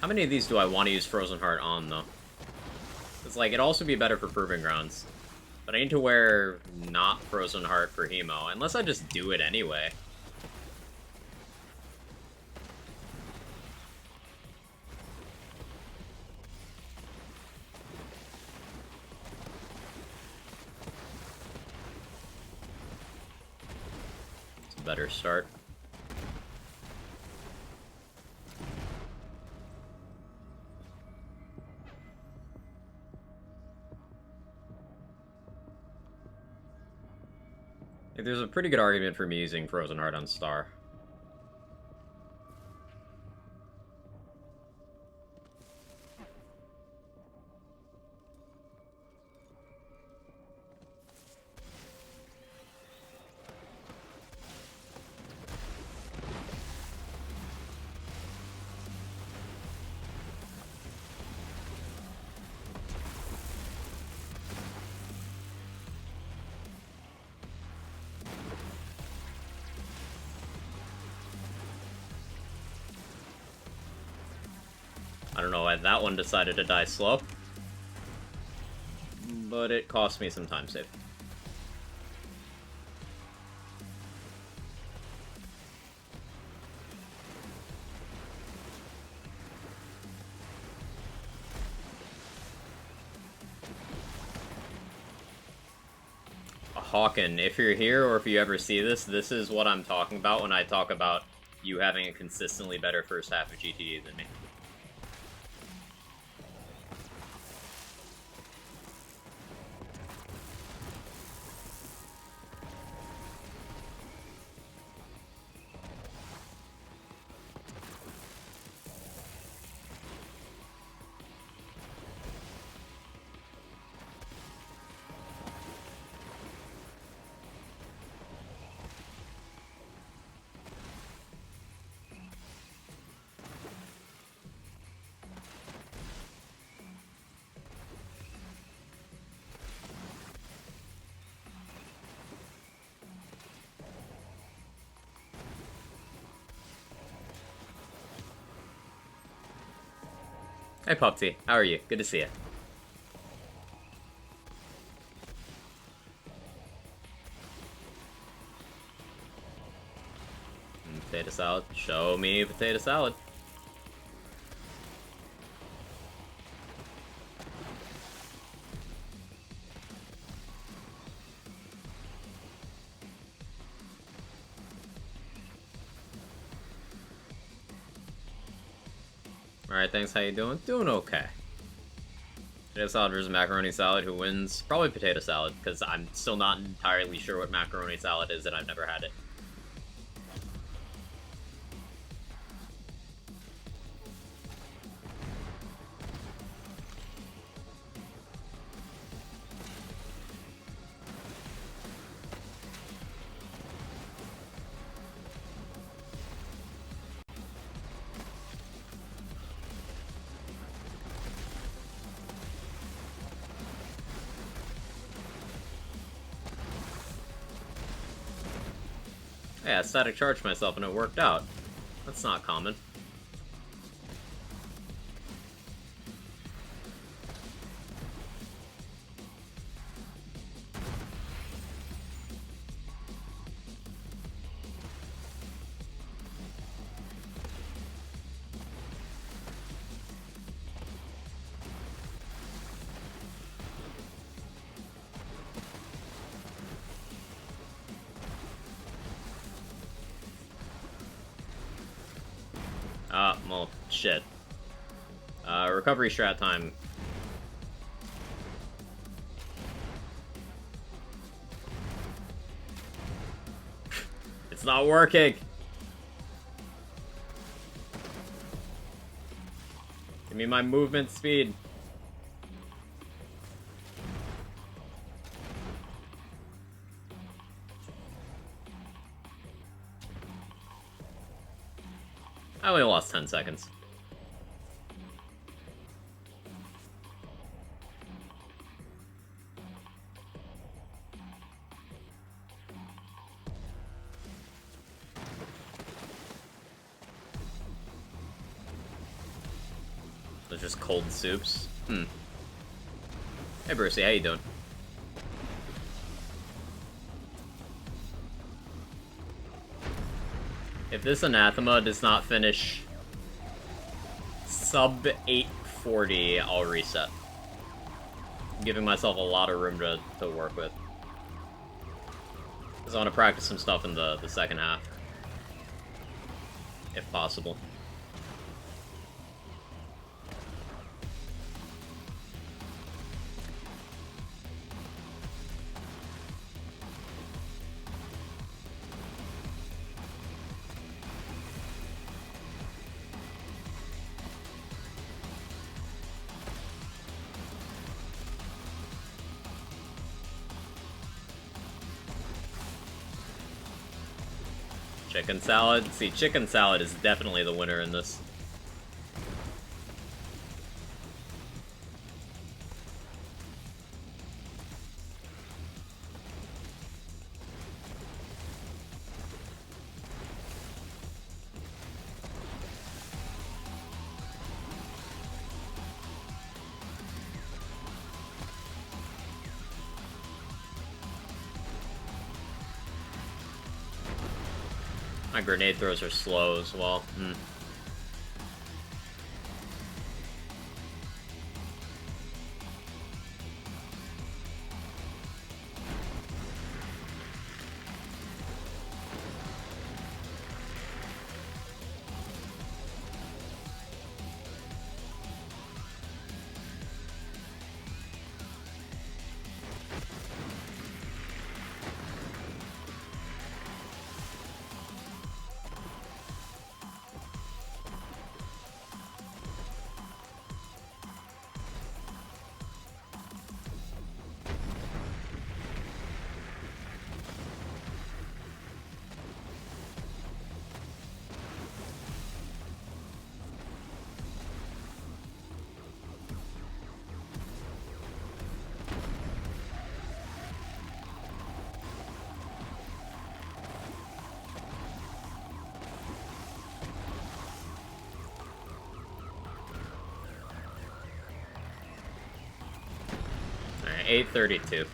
How many of these do I want to use Frozen Heart on, though? It's like, it'd also be better for Proving Grounds. But I need to wear not Frozen Heart for Hemo, unless I just do it anyway. It's a better start. Like, there's a pretty good argument for me using Frozen Heart on Star. I don't know why that one decided to die slow. But it cost me some time save. Hawken, if you're here or if you ever see this, this is what I'm talking about when I talk about you having a consistently better first half of GTD than me. Hey Popty, how are you? Good to see you. Potato salad. Show me potato salad. Alright, thanks. How you doing? Doing okay. Potato salad versus macaroni salad. Who wins? Probably potato salad, because I'm still not entirely sure what macaroni salad is and I've never had it. Yeah, I static charged myself and it worked out. That's not common. Well, shit. Recovery strat time. It's not working! Give me my movement speed. I only lost 10 seconds. They're just cold soups. Hey Brucey, how you doing? If this anathema does not finish sub 840, I'll reset. I'm giving myself a lot of room to work with. Because I want to practice some stuff in the second half. If possible. Chicken salad? See, chicken salad is definitely the winner in this. My grenade throws are slow as well. Alright, 832.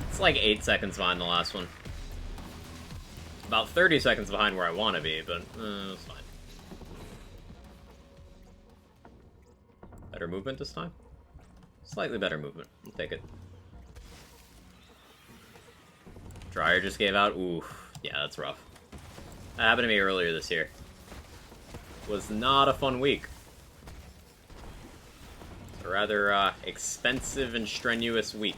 It's like 8 seconds behind the last one. About 30 seconds behind where I want to be, but it's fine. Better movement this time? Slightly better movement. I'll take it. Dryer just gave out. Ooh, yeah, that's rough. That happened to me earlier this year. Was not a fun week. It's a rather expensive and strenuous week.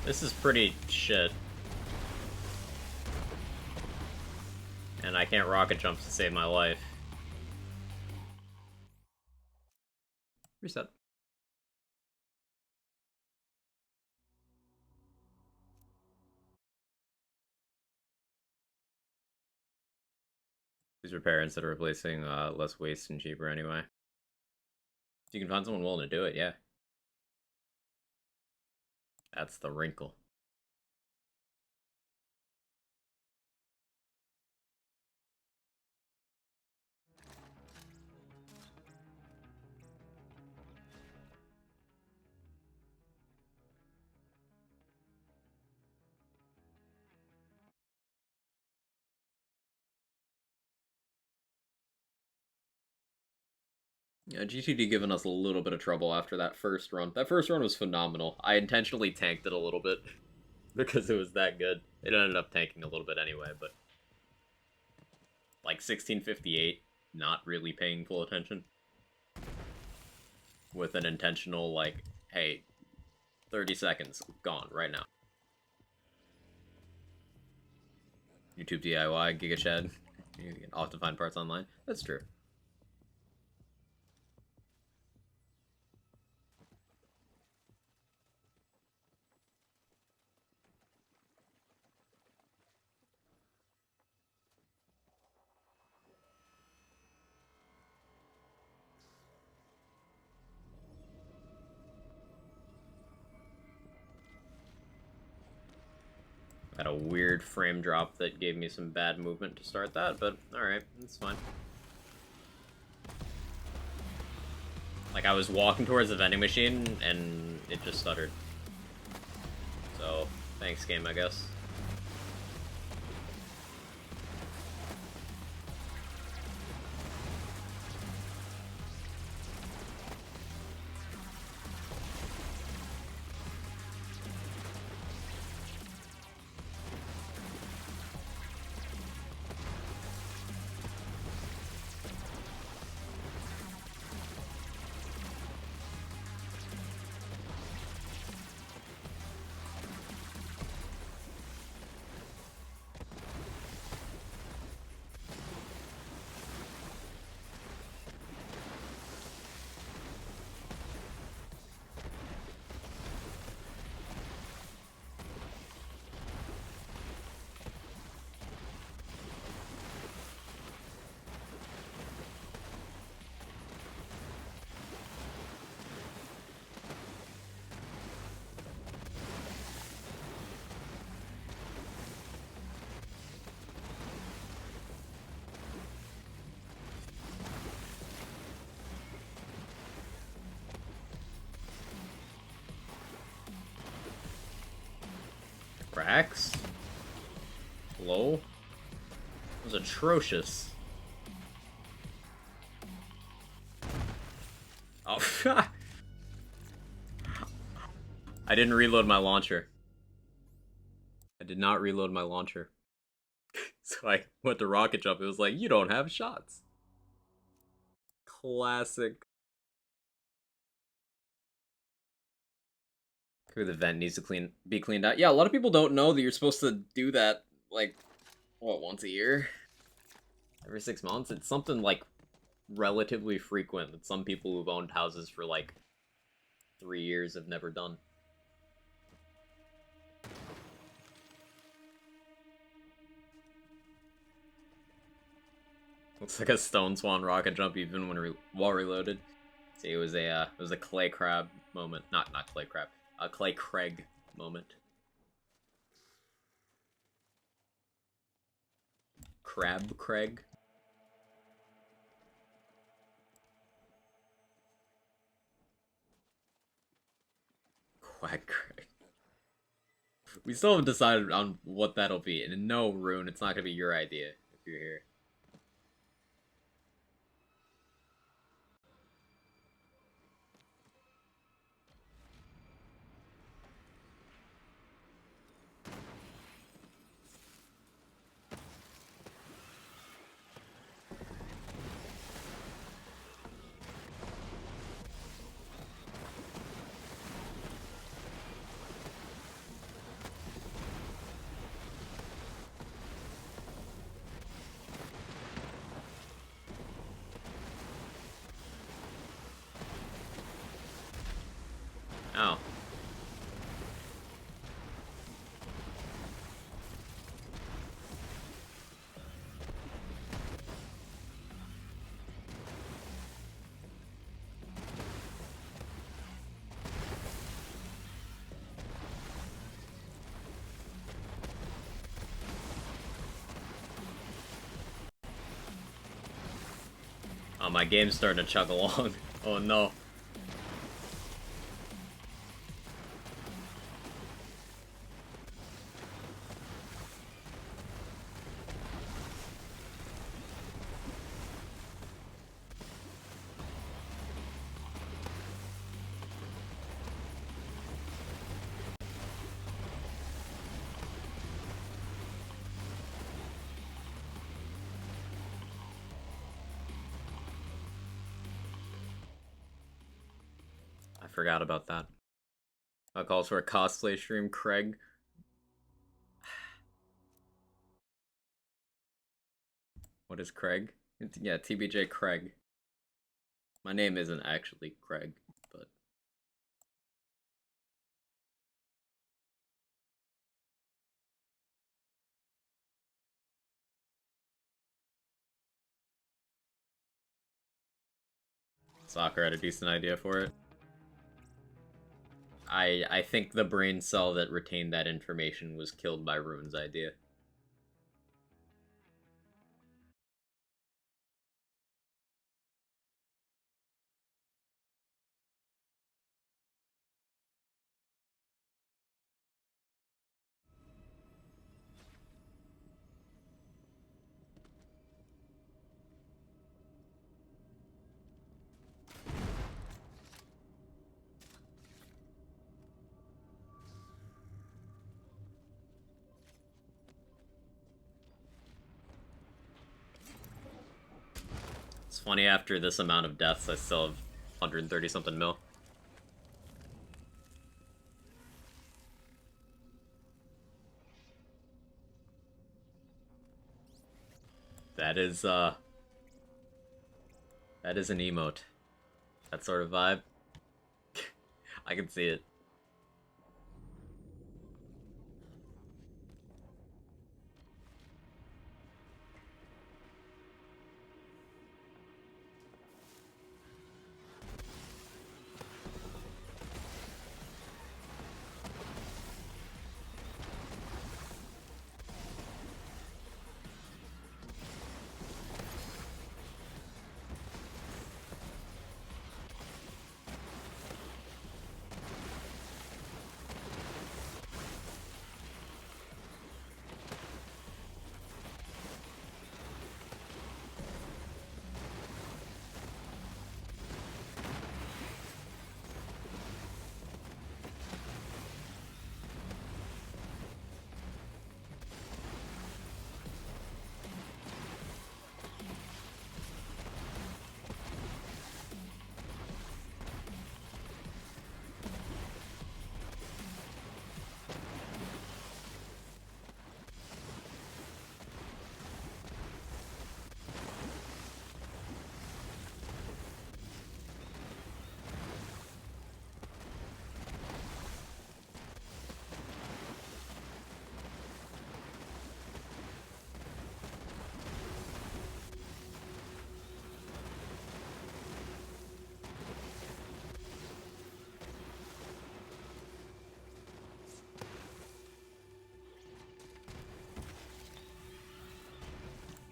This is pretty shit. And I can't rocket jump to save my life. Reset. Please repair instead of replacing, less waste and cheaper anyway. If you can find someone willing to do it, yeah. That's the wrinkle. Yeah, GTD giving us a little bit of trouble after that first run. That first run was phenomenal. I intentionally tanked it a little bit because it was that good. It ended up tanking a little bit anyway, but like 1658, not really paying full attention. With an intentional, like, hey, 30 seconds, gone, right now. YouTube DIY, GigaChad, you can often find parts online. That's true. Had a weird frame drop that gave me some bad movement to start that, but alright, it's fine. Like, I was walking towards the vending machine, and it just stuttered. So, thanks, game, I guess. Cracks? Low? It was atrocious. Oh, I didn't reload my launcher. I did not reload my launcher. So I went to rocket jump. It was like, you don't have shots. Classic. The vent needs to be cleaned out. Yeah, a lot of people don't know that you're supposed to do that, like, what, once a year? Every 6 months? It's something, like, relatively frequent that some people who've owned houses for, like, 3 years have never done. Looks like a stone swan rocket jump even when while reloaded. See, it was a clay crab moment. Not clay crab. A clay Craig moment. Crab Craig. Quack Craig. We still haven't decided on what that'll be. And no, Rune, it's not gonna be your idea if you're here. Oh. Oh, my game's starting to chug along. Oh no. forgot about that. That calls for a cosplay stream, Craig. What is Craig? Yeah, TBJ Craig. My name isn't actually Craig, but... Soccer had a decent idea for it. I think the brain cell that retained that information was killed by Rune's idea. It's funny, after this amount of deaths, I still have 130 something mil. That is an emote. That sort of vibe. I can see it.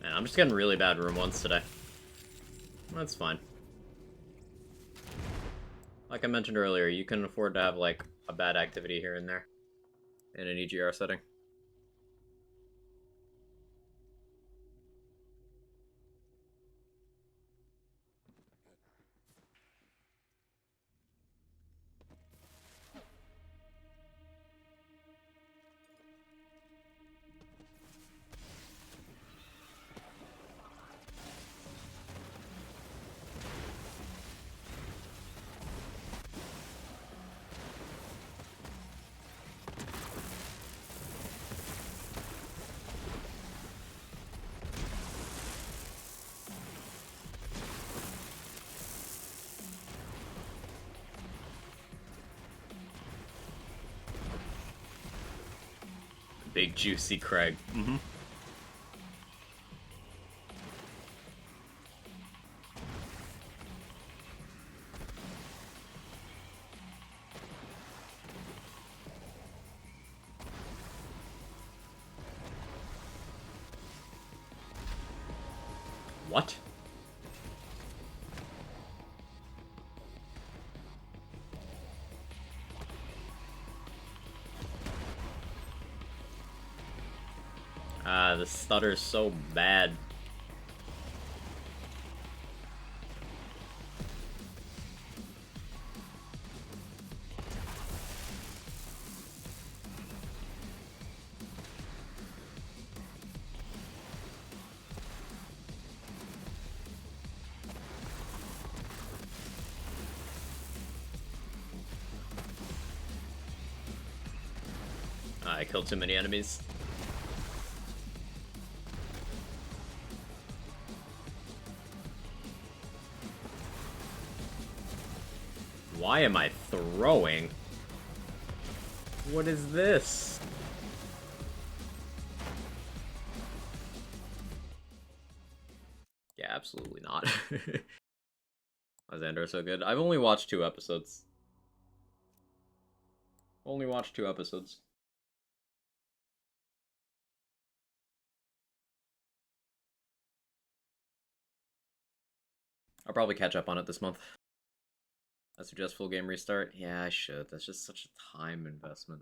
Man, I'm just getting really bad room ones today. That's fine. Like I mentioned earlier, you can afford to have, like, a bad activity here and there in an EGR setting. Big juicy Craig. Mm-hmm. What? The stutter's so bad. I killed too many enemies. Why am I throwing? What is this? Yeah, absolutely not. Why is Andor so good? I've only watched 2 episodes. Only watched 2 episodes. I'll probably catch up on it this month. I suggest full game restart. Yeah, I should. That's just such a time investment.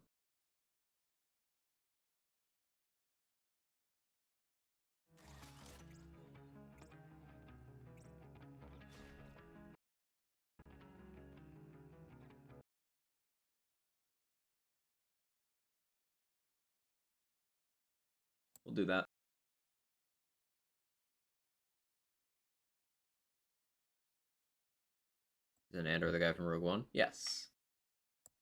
We'll do that. Is Andor the guy from Rogue One? Yes.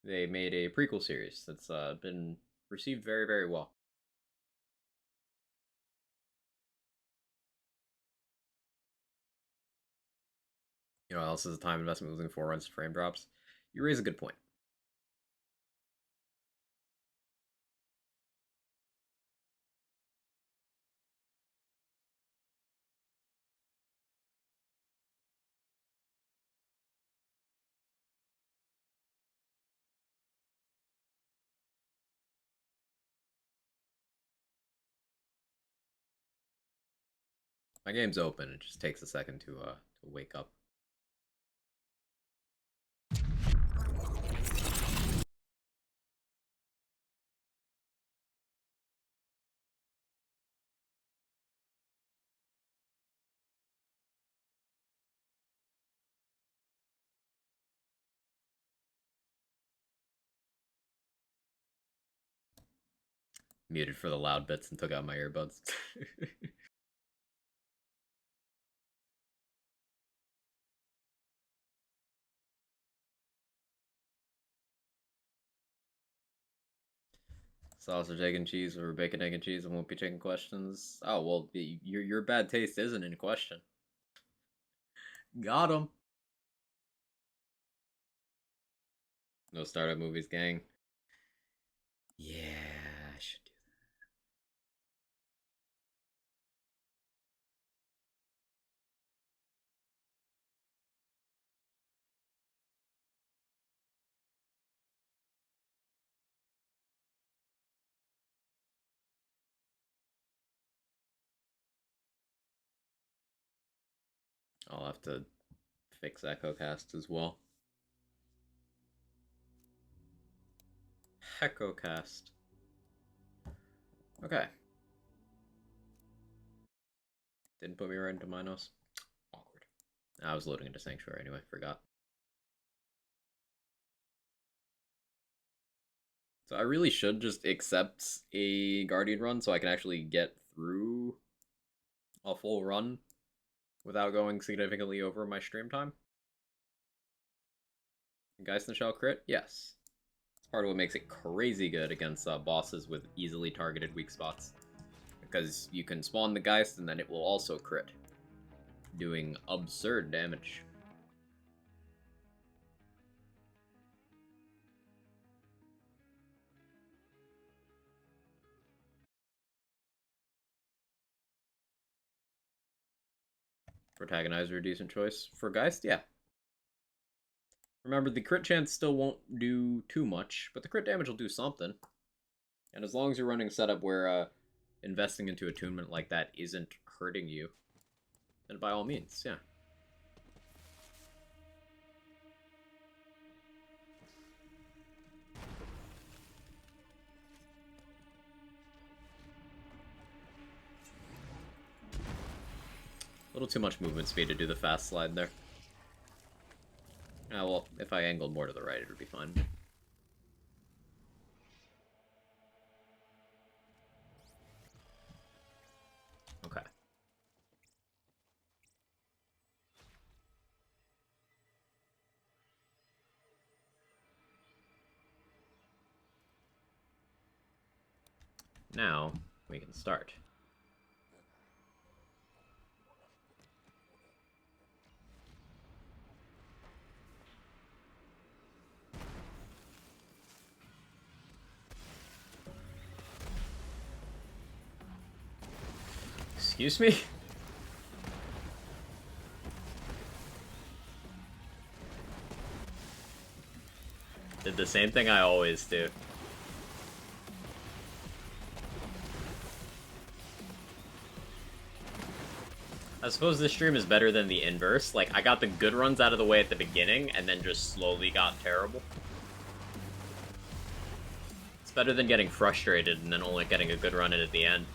They made a prequel series that's been received very, very well. You know what else is a time investment losing 4 runs to frame drops? You raise a good point. My game's open. It just takes a second to wake up. Muted for the loud bits and took out my earbuds. Sausage, egg, and cheese, or bacon, egg, and cheese, and won't be taking questions. Oh, well, your bad taste isn't in question. Got him. No startup movies, gang. Yeah, I should do that. I'll have to fix EchoCast as well. EchoCast. Okay. Didn't put me right into Minos. Awkward. I was loading into Sanctuary anyway, forgot. So I really should just accept a Guardian run so I can actually get through a full run without going significantly over my stream time. Geist in the Shell crit? Yes. It's part of what makes it crazy good against bosses with easily targeted weak spots. Because you can spawn the Geist and then it will also crit, doing absurd damage. Protagonizer, a decent choice. For Geist, yeah. Remember, the crit chance still won't do too much, but the crit damage will do something. And as long as you're running a setup where investing into attunement like that isn't hurting you, then by all means, yeah. A little too much movement speed to do the fast slide there. Ah, well, if I angled more to the right, it would be fine. Okay. Now, we can start. Excuse me? Did the same thing I always do. I suppose this stream is better than the inverse. Like, I got the good runs out of the way at the beginning, and then just slowly got terrible. It's better than getting frustrated and then only getting a good run in at the end.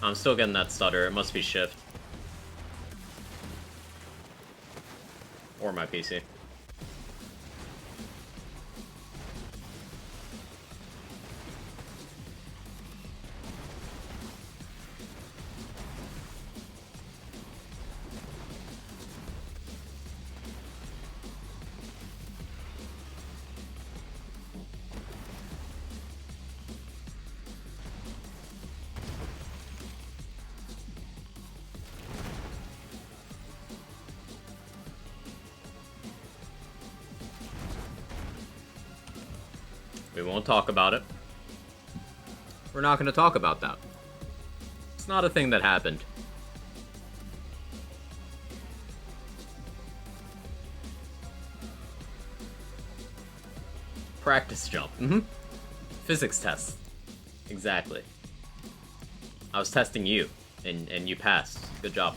I'm still getting that stutter. It must be shift. Or my PC. We won't talk about it. We're not going to talk about that. It's not a thing that happened. Practice jump. Physics test. Exactly. I was testing you, and you passed. Good job.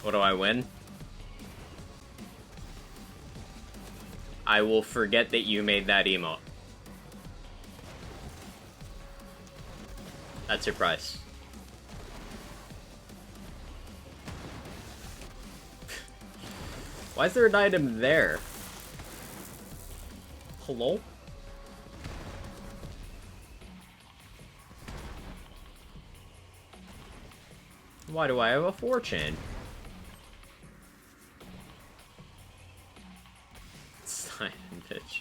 What do I win? I will forget that you made that emote. That's your price. Why is there an item there? Hello? Why do I have a 4-chain? Sign, bitch.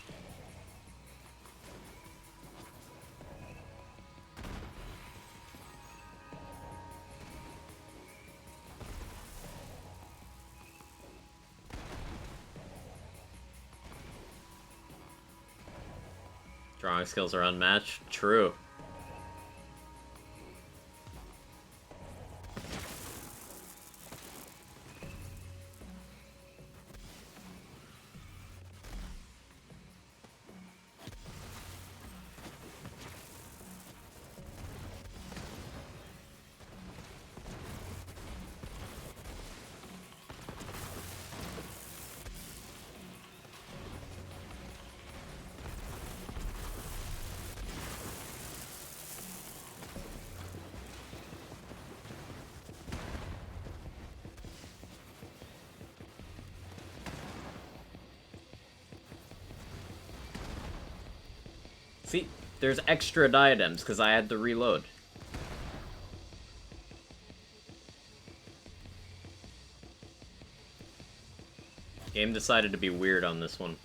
Drawing skills are unmatched. True. See, there's extra diadems because I had to reload. Game decided to be weird on this one.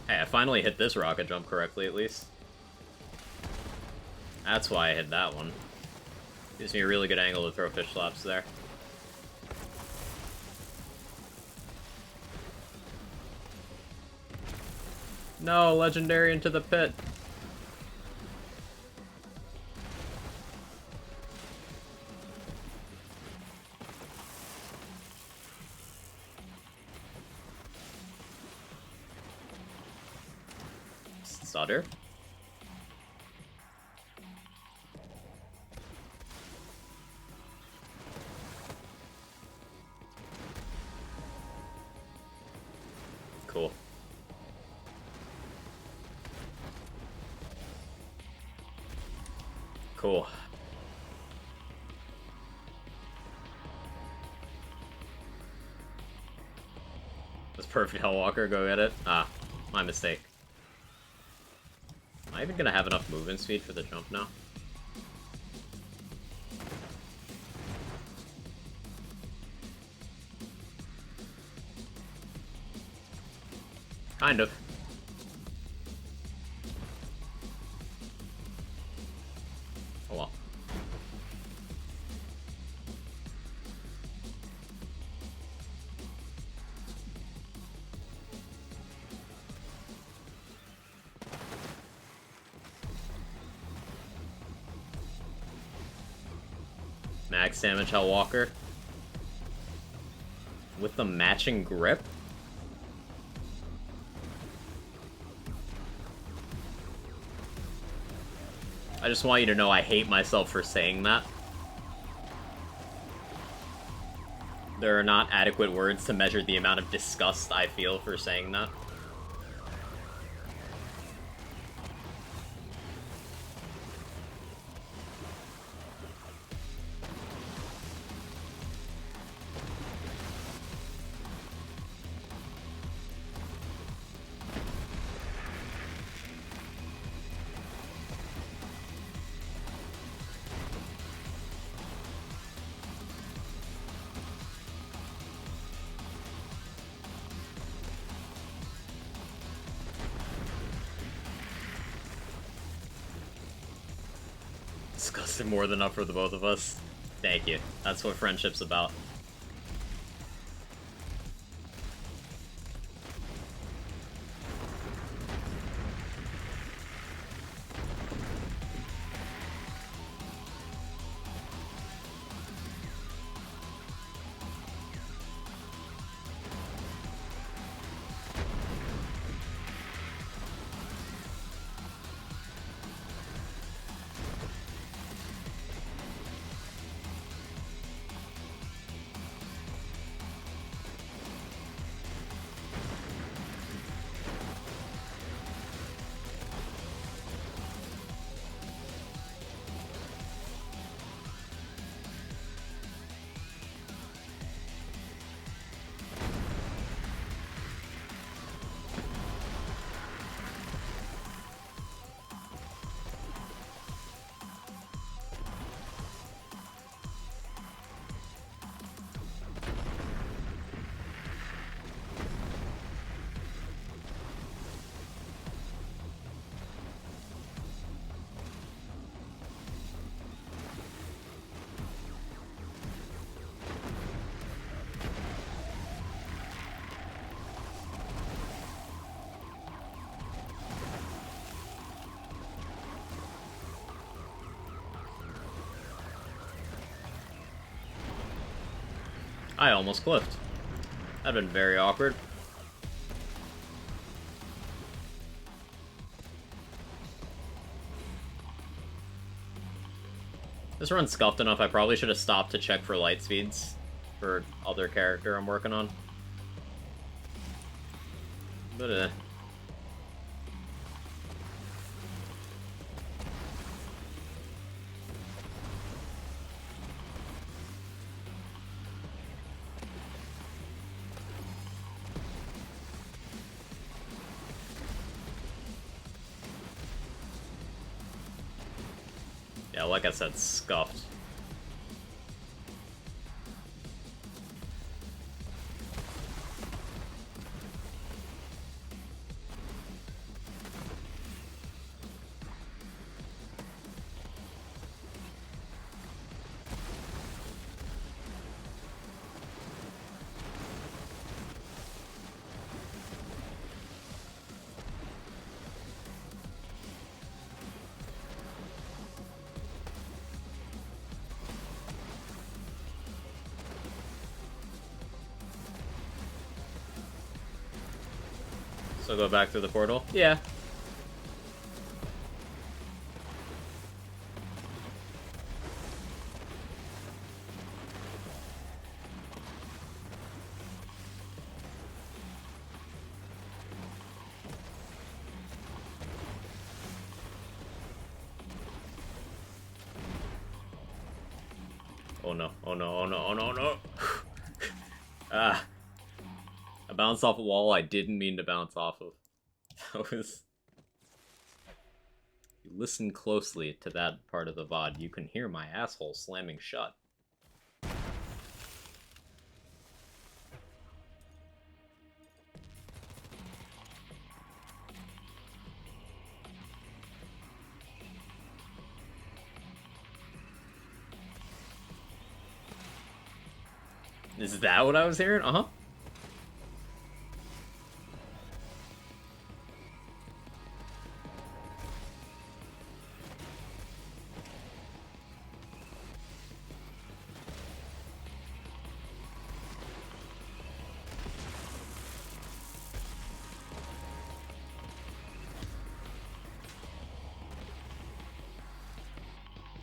Hey, I finally hit this rocket jump correctly, at least. That's why I hit that one. Gives me a really good angle to throw fish slaps there. No, legendary into the pit. Stutter? Cool. Cool. That's perfect, Hellwalker. Go get it. Ah, my mistake. Am I even gonna have enough movement speed for the jump now? Kind of. Oh well. Max damage Hellwalker. With the matching grip? I just want you to know I hate myself for saying that. There are not adequate words to measure the amount of disgust I feel for saying that. Disgusted more than enough for the both of us. Thank you. That's what friendship's about. I almost cliffed. That'd been very awkward. This run's scuffed enough, I probably should have stopped to check for light speeds for other character I'm working on. But yeah, like I said, scuffed. So go back through the portal? Yeah. Oh no, oh no, oh no, oh no, oh no. Ah. I bounced off a wall I didn't mean to bounce off of. That was... You listen closely to that part of the VOD, you can hear my asshole slamming shut. Is that what I was hearing? Uh-huh.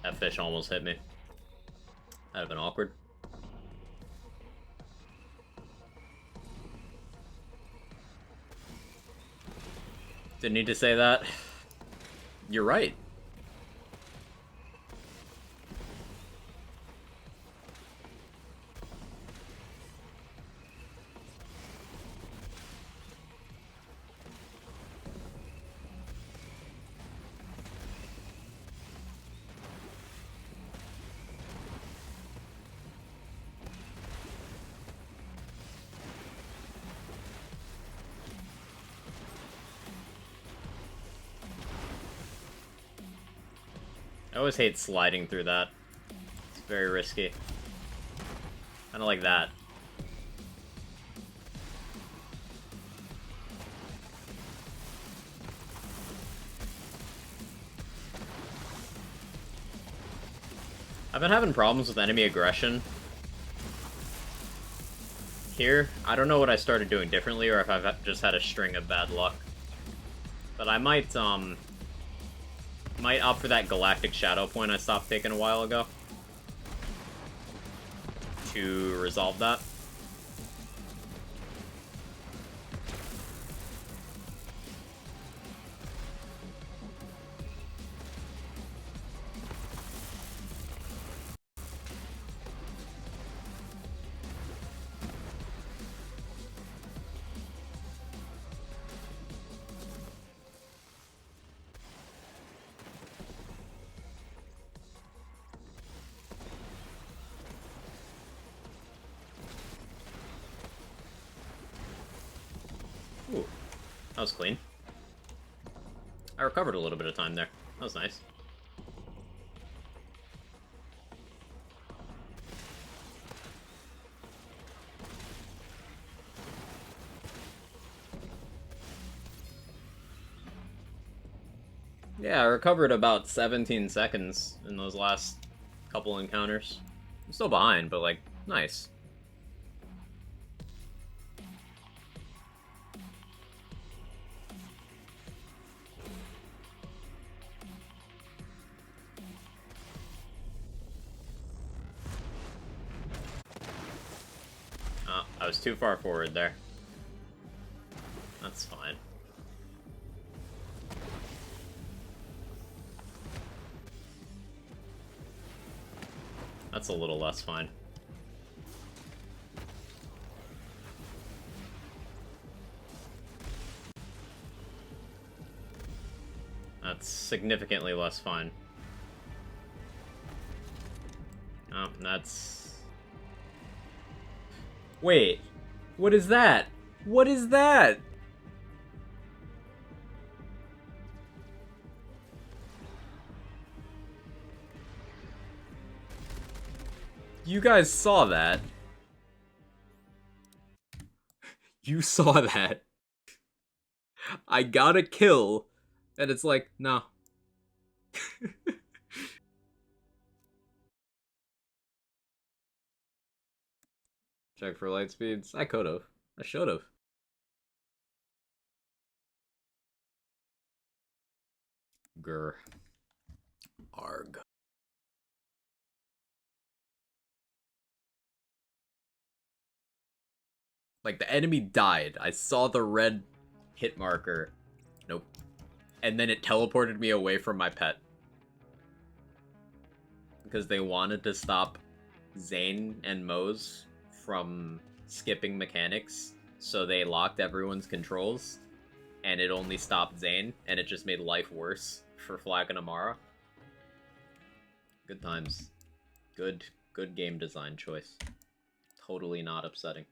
That fish almost hit me. That'd have been awkward. Didn't need to say that. You're right. I always hate sliding through that. It's very risky. Kinda like that. I've been having problems with enemy aggression here. I don't know what I started doing differently or if I've just had a string of bad luck. But I might opt for that Galactic Shadow point I stopped taking a while ago to resolve that. Ooh, that was clean. I recovered a little bit of time there. That was nice. Yeah, I recovered about 17 seconds in those last couple encounters. I'm still behind, but, like, nice. Oh, I was too far forward there. That's fine. That's a little less fine. That's significantly less fine. Oh, that's... Wait, what is that? What is that? You guys saw that. You saw that. I got a kill, and it's like, no. Check for light speeds. I could've. I should've. Grr. Arg. Like, the enemy died. I saw the red hit marker. Nope. And then it teleported me away from my pet. Because they wanted to stop Zane and Mose from skipping mechanics, so they locked everyone's controls, and it only stopped Zane, and it just made life worse for Flag and Amara. Good times. Good game design choice. Totally not upsetting.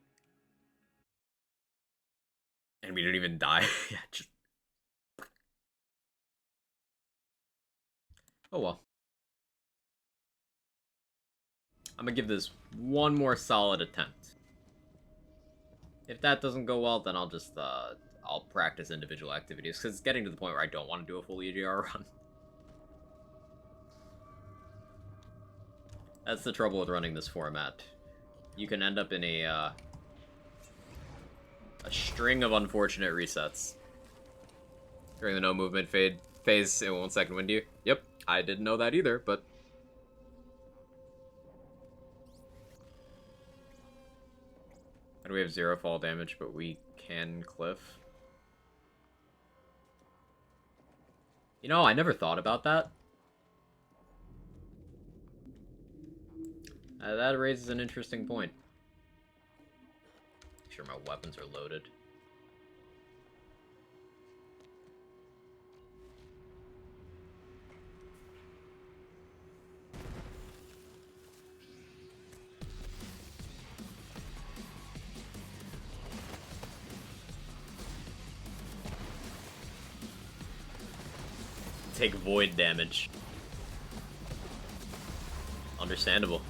And we didn't even die. Yeah, just... Oh well. I'm gonna give this one more solid attempt. If that doesn't go well, then I'll just, I'll practice individual activities, because it's getting to the point where I don't want to do a full EGR run. That's the trouble with running this format. You can end up in a string of unfortunate resets. During the no movement phase, it won't second wind you. Yep, I didn't know that either, but... How do we have 0 fall damage, but we can cliff? You know, I never thought about that. That raises an interesting point. Make sure my weapons are loaded. Take void damage. Understandable.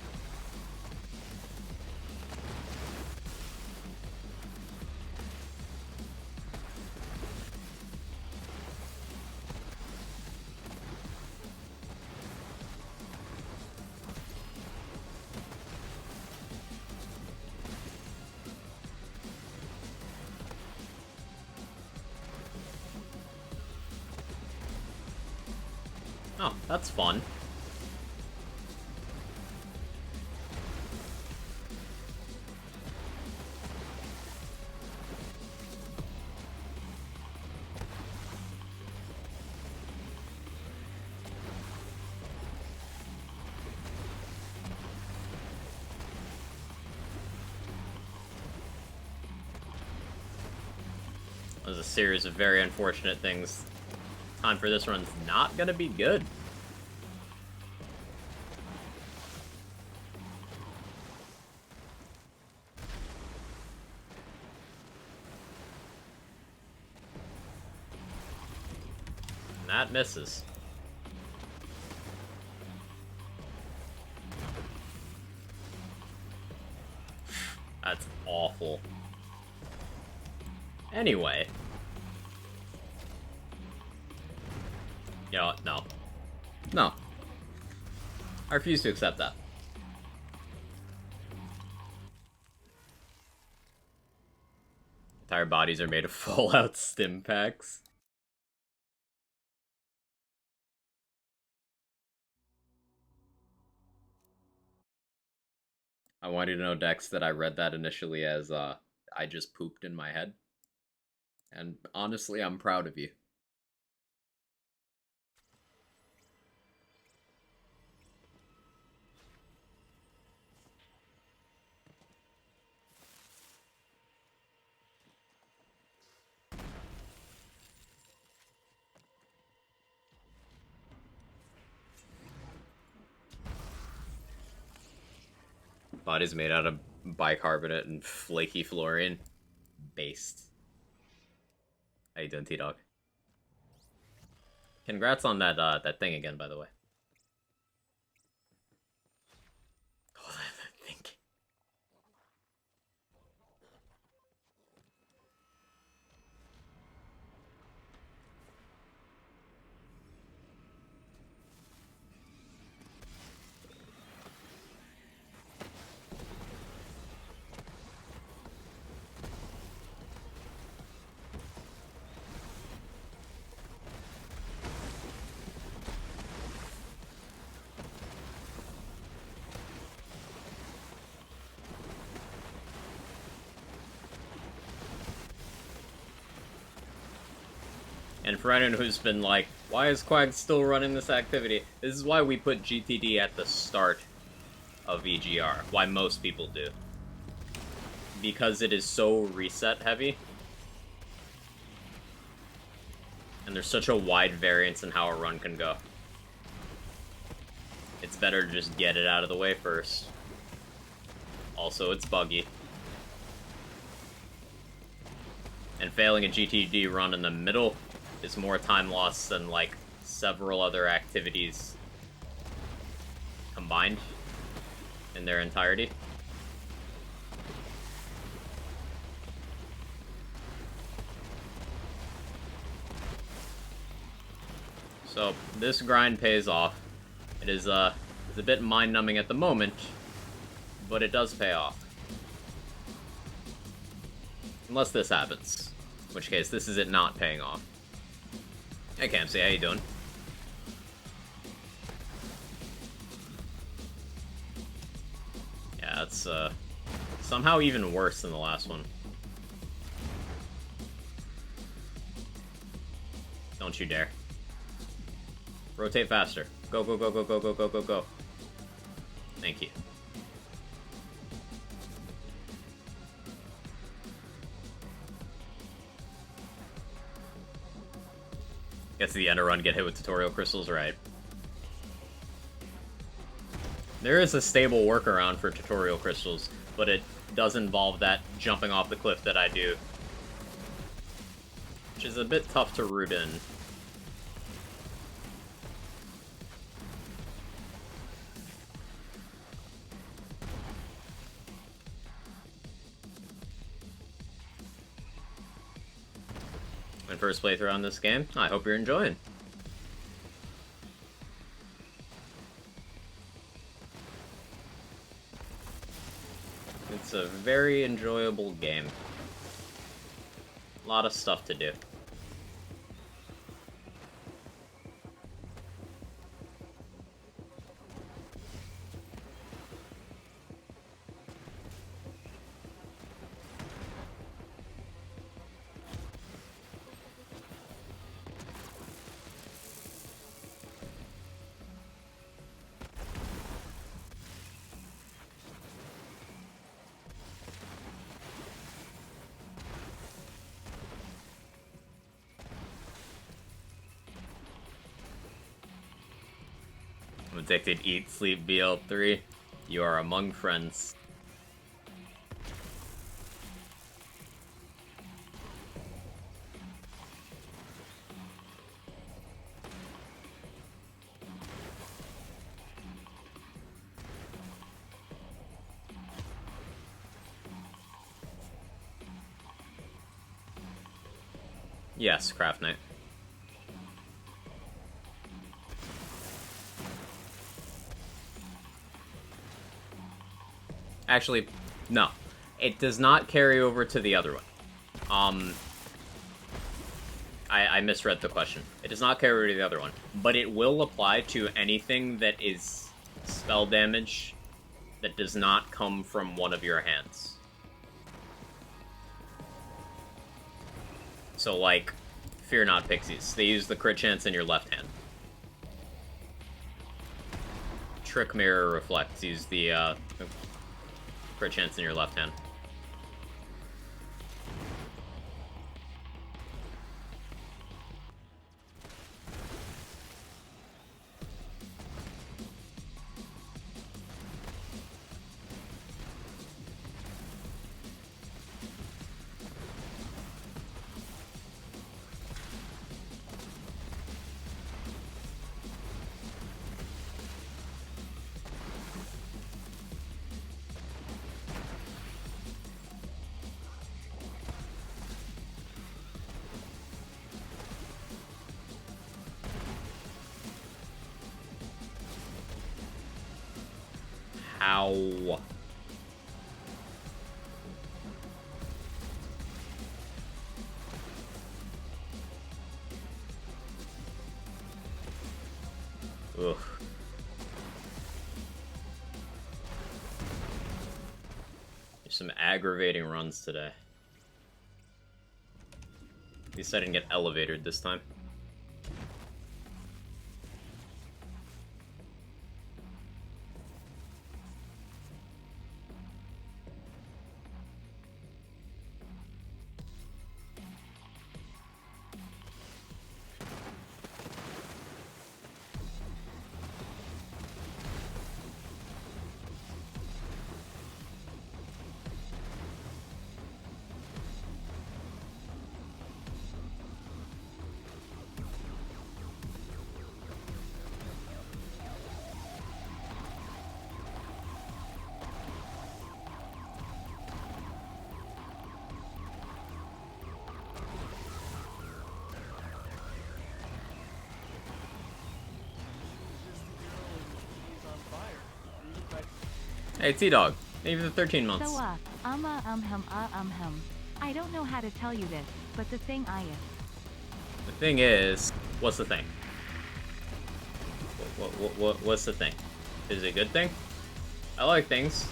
Oh, that's fun. There's a series of very unfortunate things. Time for this run's not gonna be good. And that misses. That's awful. Anyway. You know what? No. No. I refuse to accept that. Entire bodies are made of Fallout stim packs. I want you to know, Dex, that I read that initially as, I just pooped in my head. And honestly, I'm proud of you. Body's made out of bicarbonate and flaky fluorine. Based. How you doing, T-Dog? Congrats on that, that thing again, by the way. Oh, that thing. And for anyone who's been like, why is Quag still running this activity? This is why we put GTD at the start of EGR, why most people do. Because it is so reset heavy. And there's such a wide variance in how a run can go. It's better to just get it out of the way first. Also, it's buggy. And failing a GTD run in the middle is more time loss than, like, several other activities combined in their entirety. So, this grind pays off. It is, it's a bit mind-numbing at the moment, but it does pay off. Unless this happens. In which case, this is it not paying off. Hey, Campsy, how you doing? Yeah, it's, somehow even worse than the last one. Don't you dare. Rotate faster. Go, go, go, go, go, go, go, go, go. Thank you. Gets to the end of run, get hit with tutorial crystals, right. There is a stable workaround for tutorial crystals, but it does involve that jumping off the cliff that I do. Which is a bit tough to root in. My first playthrough on this game. I hope you're enjoying. It's a very enjoyable game. A lot of stuff to do. I'm addicted, eat, sleep, BL3. You are among friends. Yes, Craft Knight. Actually, no. It does not carry over to the other one. I misread the question. It does not carry over to the other one, but it will apply to anything that is spell damage that does not come from one of your hands. So, like, Fear Not Pixies. They use the crit chance in your left hand. Trick Mirror Reflect. Use the crit chance in your left hand. Ow. Ugh. There's some aggravating runs today. At least I didn't get elevated this time. Hey, T-Dog. Thank you for the 13 months. So, I don't know how to tell you this, but the thing The thing is, what's the thing? What's the thing? Is it a good thing? I like things.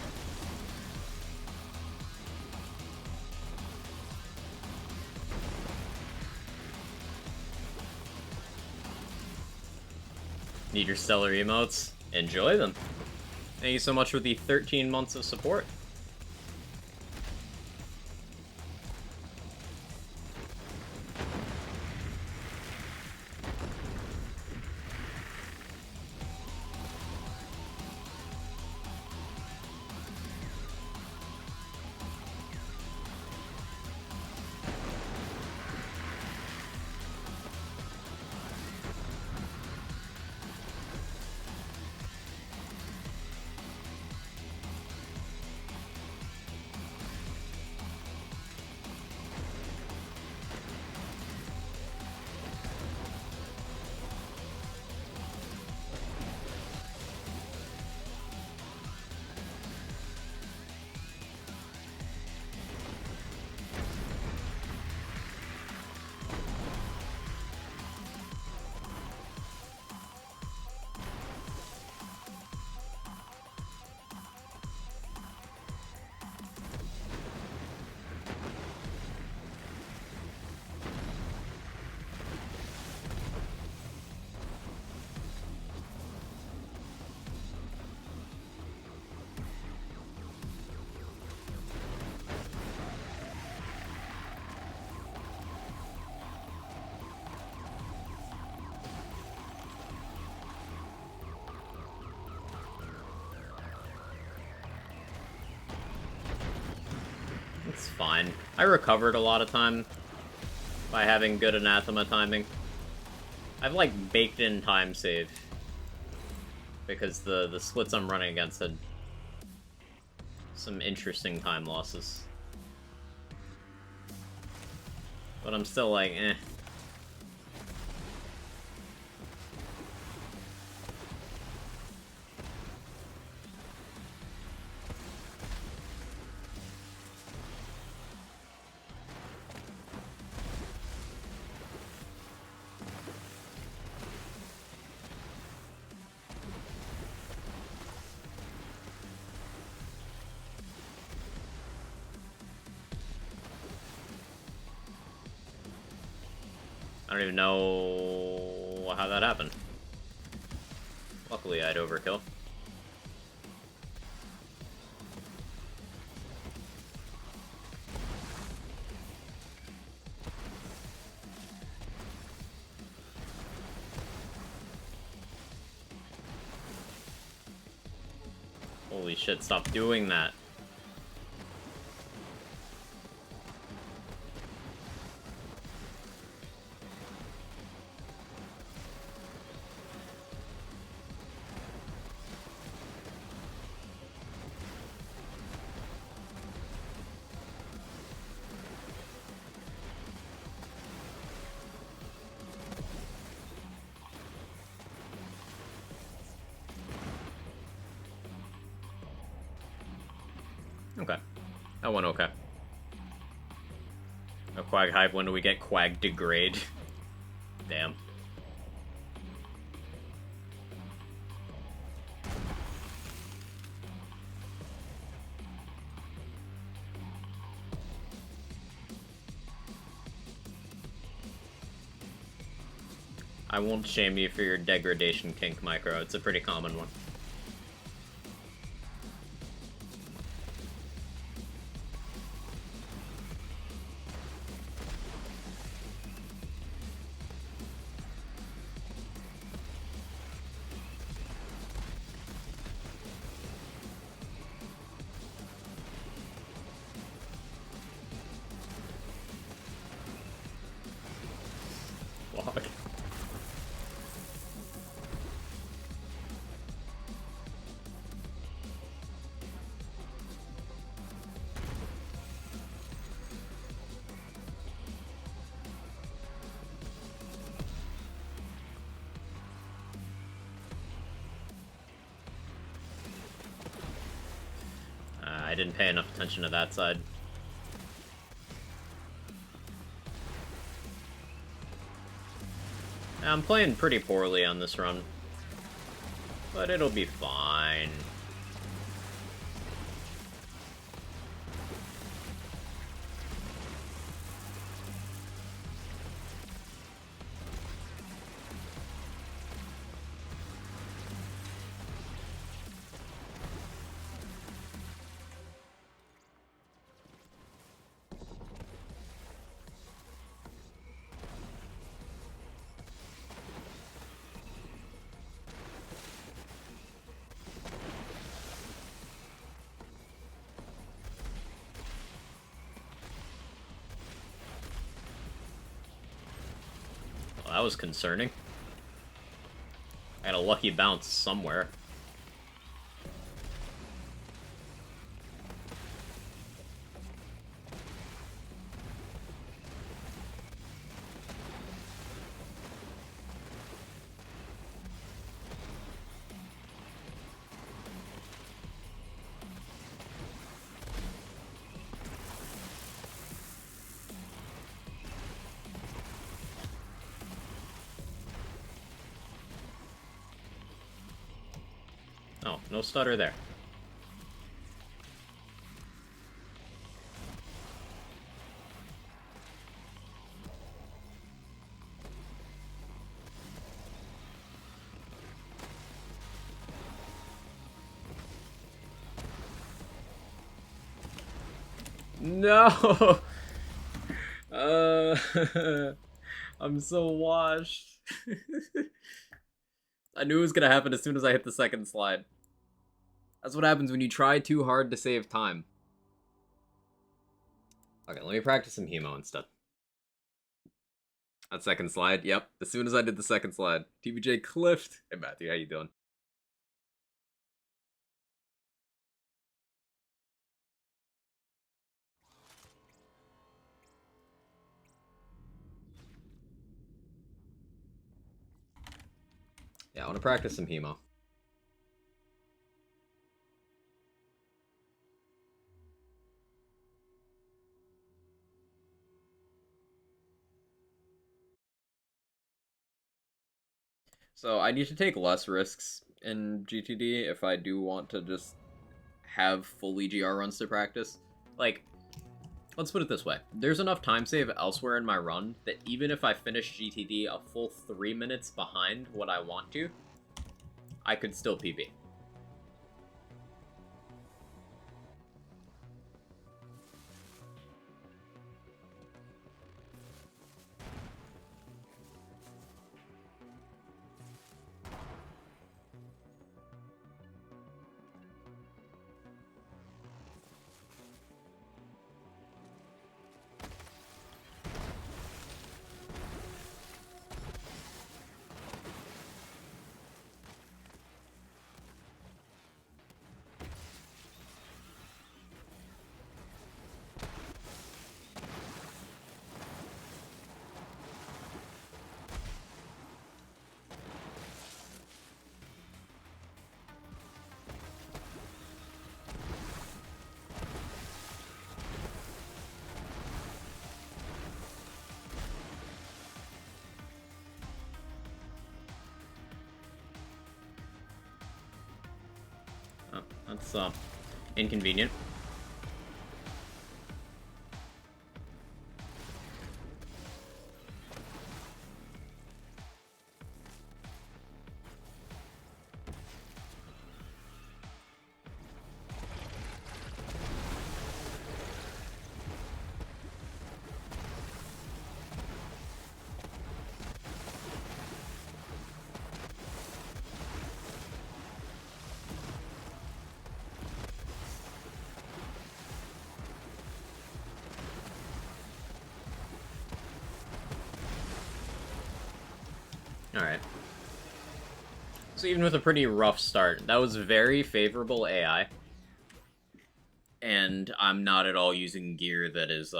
Need your stellar emotes? Enjoy them. Thank you so much for the 13 months of support. It's fine. I recovered a lot of time by having good anathema timing. I've like baked in time save because the splits I'm running against had some interesting time losses. But I'm still like, eh. I don't even know how that happened. Luckily, I'd overkill. Holy shit, stop doing that. Okay. That went okay. A Quag hype, when do we get Quag degrade? Damn. I won't shame you for your degradation kink, Micro. It's a pretty common one. Fuck. I didn't pay enough attention to that side. I'm playing pretty poorly on this run, but it'll be fine. Well, that was concerning. I had a lucky bounce somewhere. Oh, no stutter there. No! I'm so washed. I knew it was gonna happen as soon as I hit the second slide. That's what happens when you try too hard to save time. Okay, let me practice some Hemo instead. That second slide, yep. As soon as I did the second slide. TBJ cliffed. Hey Matthew, how you doing? Yeah, I want to practice some Hemo. So I need to take less risks in GTD if I do want to just have full EGR runs to practice. Like, let's put it this way. There's enough time save elsewhere in my run that even if I finish GTD a full 3 minutes behind what I want to, I could still PB. Oh, that's inconvenient. Alright. So even with a pretty rough start, that was very favorable AI. And I'm not at all using gear that is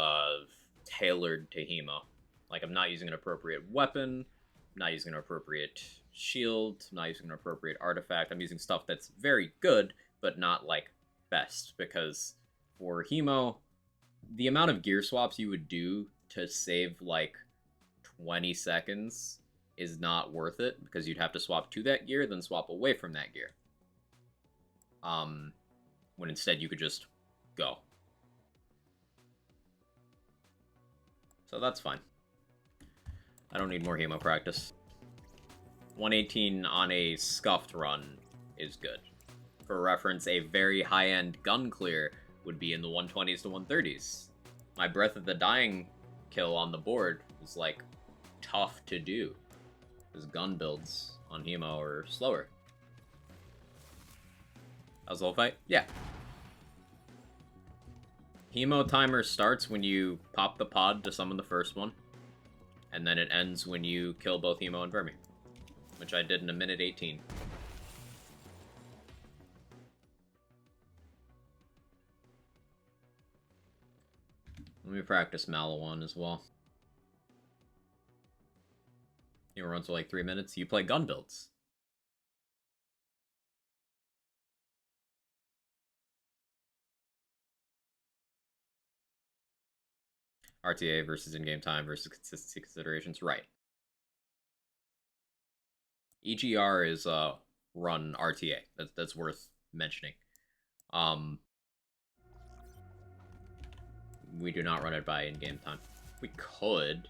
tailored to Hemo. Like, I'm not using an appropriate weapon, I'm not using an appropriate shield, I'm not using an appropriate artifact. I'm using stuff that's very good, but not, like, best, because For Hemo, the amount of gear swaps you would do to save like 20 seconds is not worth it because you'd have to swap to that gear, then swap away from that gear. When instead you could just go. So that's fine. I don't need more Hemo practice. 118 on a scuffed run is good. For reference, a very high-end gun clear would be in the 120s to 130s. My Breath of the Dying kill on the board was, like, tough to do. Because gun builds on Hemo are slower. That was the whole fight? Yeah. Hemo timer starts when you pop the pod to summon the first one. And then it ends when you kill both Hemo and Vermi. Which I did in 1:18. Let me practice Malawan as well. He runs for like 3 minutes. You play gun builds. RTA versus in-game time versus consistency considerations. Right. EGR is run RTA. That's worth mentioning. We do not run it by in-game time. We could,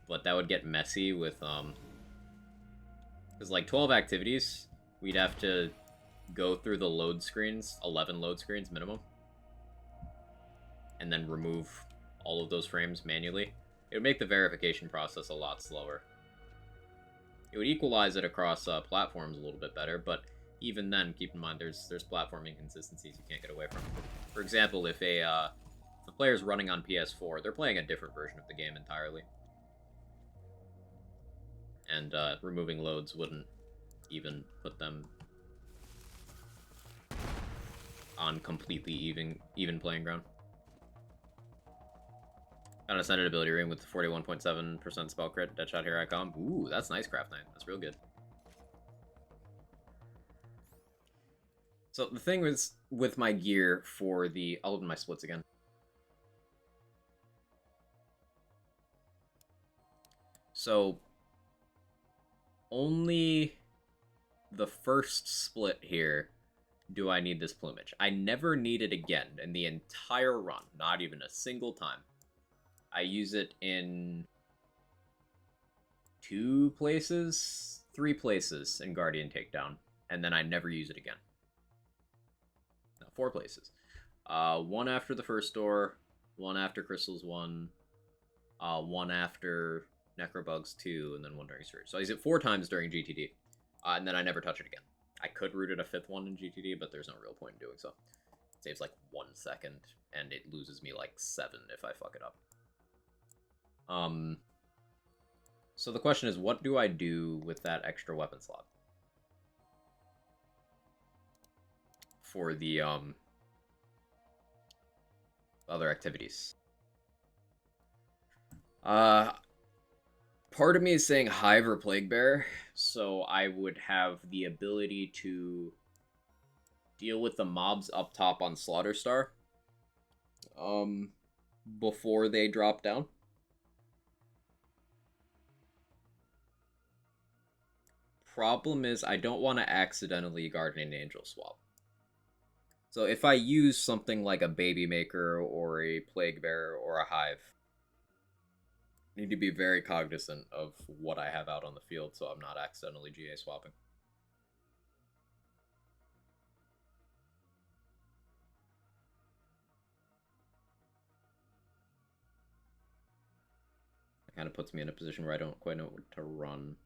but that would get messy with because like 12 activities, we'd have to go through the load screens, 11 load screens minimum, and then remove all of those frames manually. It would make the verification process a lot slower. It would equalize it across platforms a little bit better, but even then, keep in mind there's platform inconsistencies you can't get away from. For example, if a player's running on PS4, they're playing a different version of the game entirely. And removing loads wouldn't even put them on completely even playing ground. Got an Ascended ability ring with 41.7% spell crit. Deadshot, here I come. Ooh, that's nice, Craft Knight. That's real good. So the thing was with my gear for the... I'll open my splits again. So only the first split here do I need this plumage. I never need it again in the entire run. Not even a single time. I use it in 2 places, 3 places in Guardian Takedown, and then I never use it again. No, 4 places. 1 after the first door, 1 after Crystals 1, 1 after Necrobugs 2, and then 1 during Surge. So I use it 4 times during GTD, and then I never touch it again. I could root it a 5th one in GTD, but there's no real point in doing so. It saves like 1 second, and it loses me like 7 if I fuck it up. So the question is, what do I do with that extra weapon slot? For the, other activities. Part of me is saying Hive or Plague Bearer, so I would have the ability to deal with the mobs up top on Slaughter Star, before they drop down. Problem is, I don't want to accidentally Guardian Angel swap. So if I use something like a Baby Maker or a Plague Bearer or a Hive, I need to be very cognizant of what I have out on the field so I'm not accidentally GA swapping. It kind of puts me in a position where I don't quite know what to run.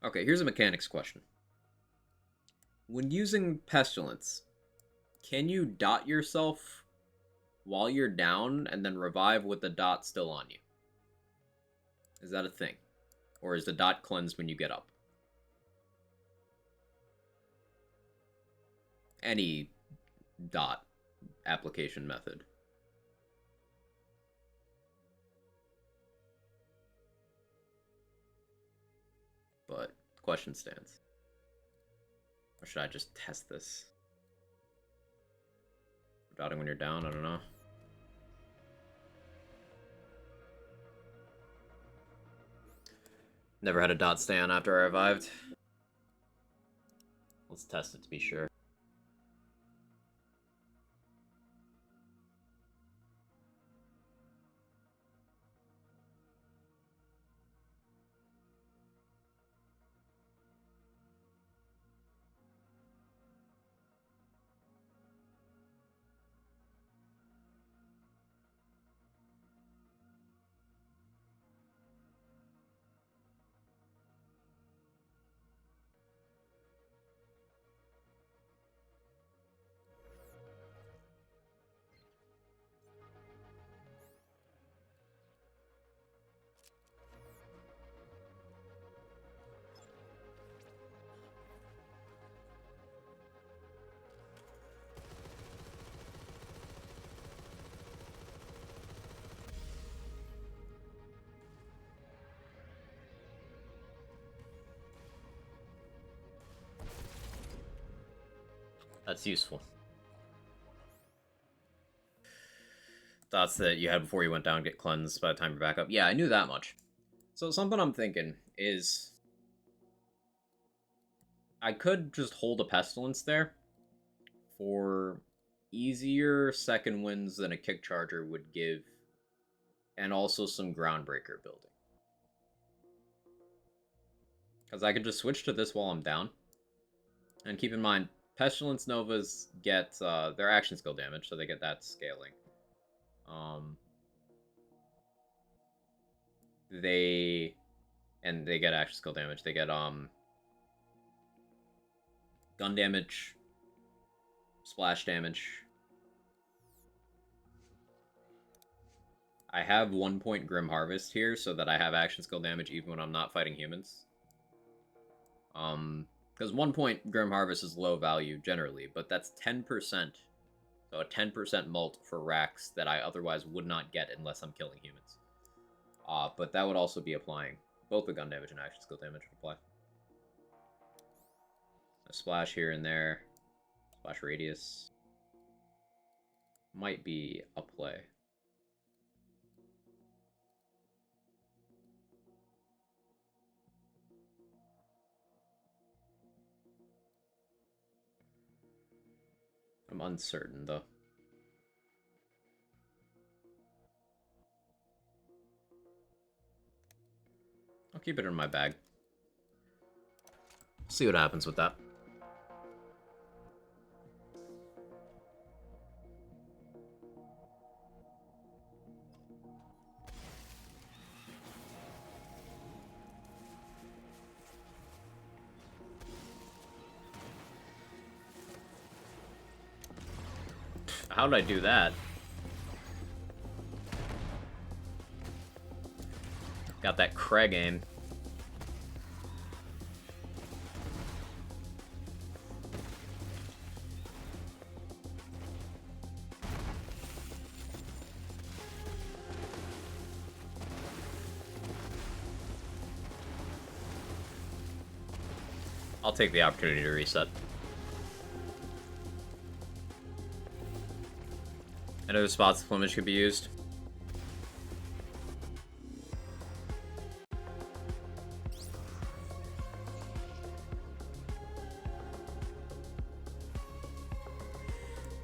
Okay, here's a mechanics question. When using Pestilence, can you dot yourself while you're down and then revive with the dot still on you? Is that a thing? Or is the dot cleansed when you get up? Any dot application method. But question stands. Or should I just test this? Scouting when you're down, I don't know. Never had a dot stay on after I revived. Let's test it to be sure. That's useful. Thoughts that you had before you went down get cleansed by the time you're back up. Yeah, I knew that much. So something I'm thinking is I could just hold a Pestilence there for easier second wins than a Kick Charger would give, and also some Groundbreaker building. Because I could just switch to this while I'm down. And keep in mind, Pestilence Novas get their action skill damage, so they get that scaling. They get action skill damage. They get gun damage, splash damage. I have 1 point Grim Harvest here so that I have action skill damage even when I'm not fighting humans. Because 1 point Grim Harvest is low value generally, but that's 10%. So a 10% mult for racks that I otherwise would not get unless I'm killing humans. But that would also be applying both the gun damage and action skill damage would apply. A splash here and there. Splash radius. Might be a play. I'm uncertain, though. I'll keep it in my bag. See what happens with that. How did I do that? Got that Craig aim. I'll take the opportunity to reset. I know the spots the Fleming could be used.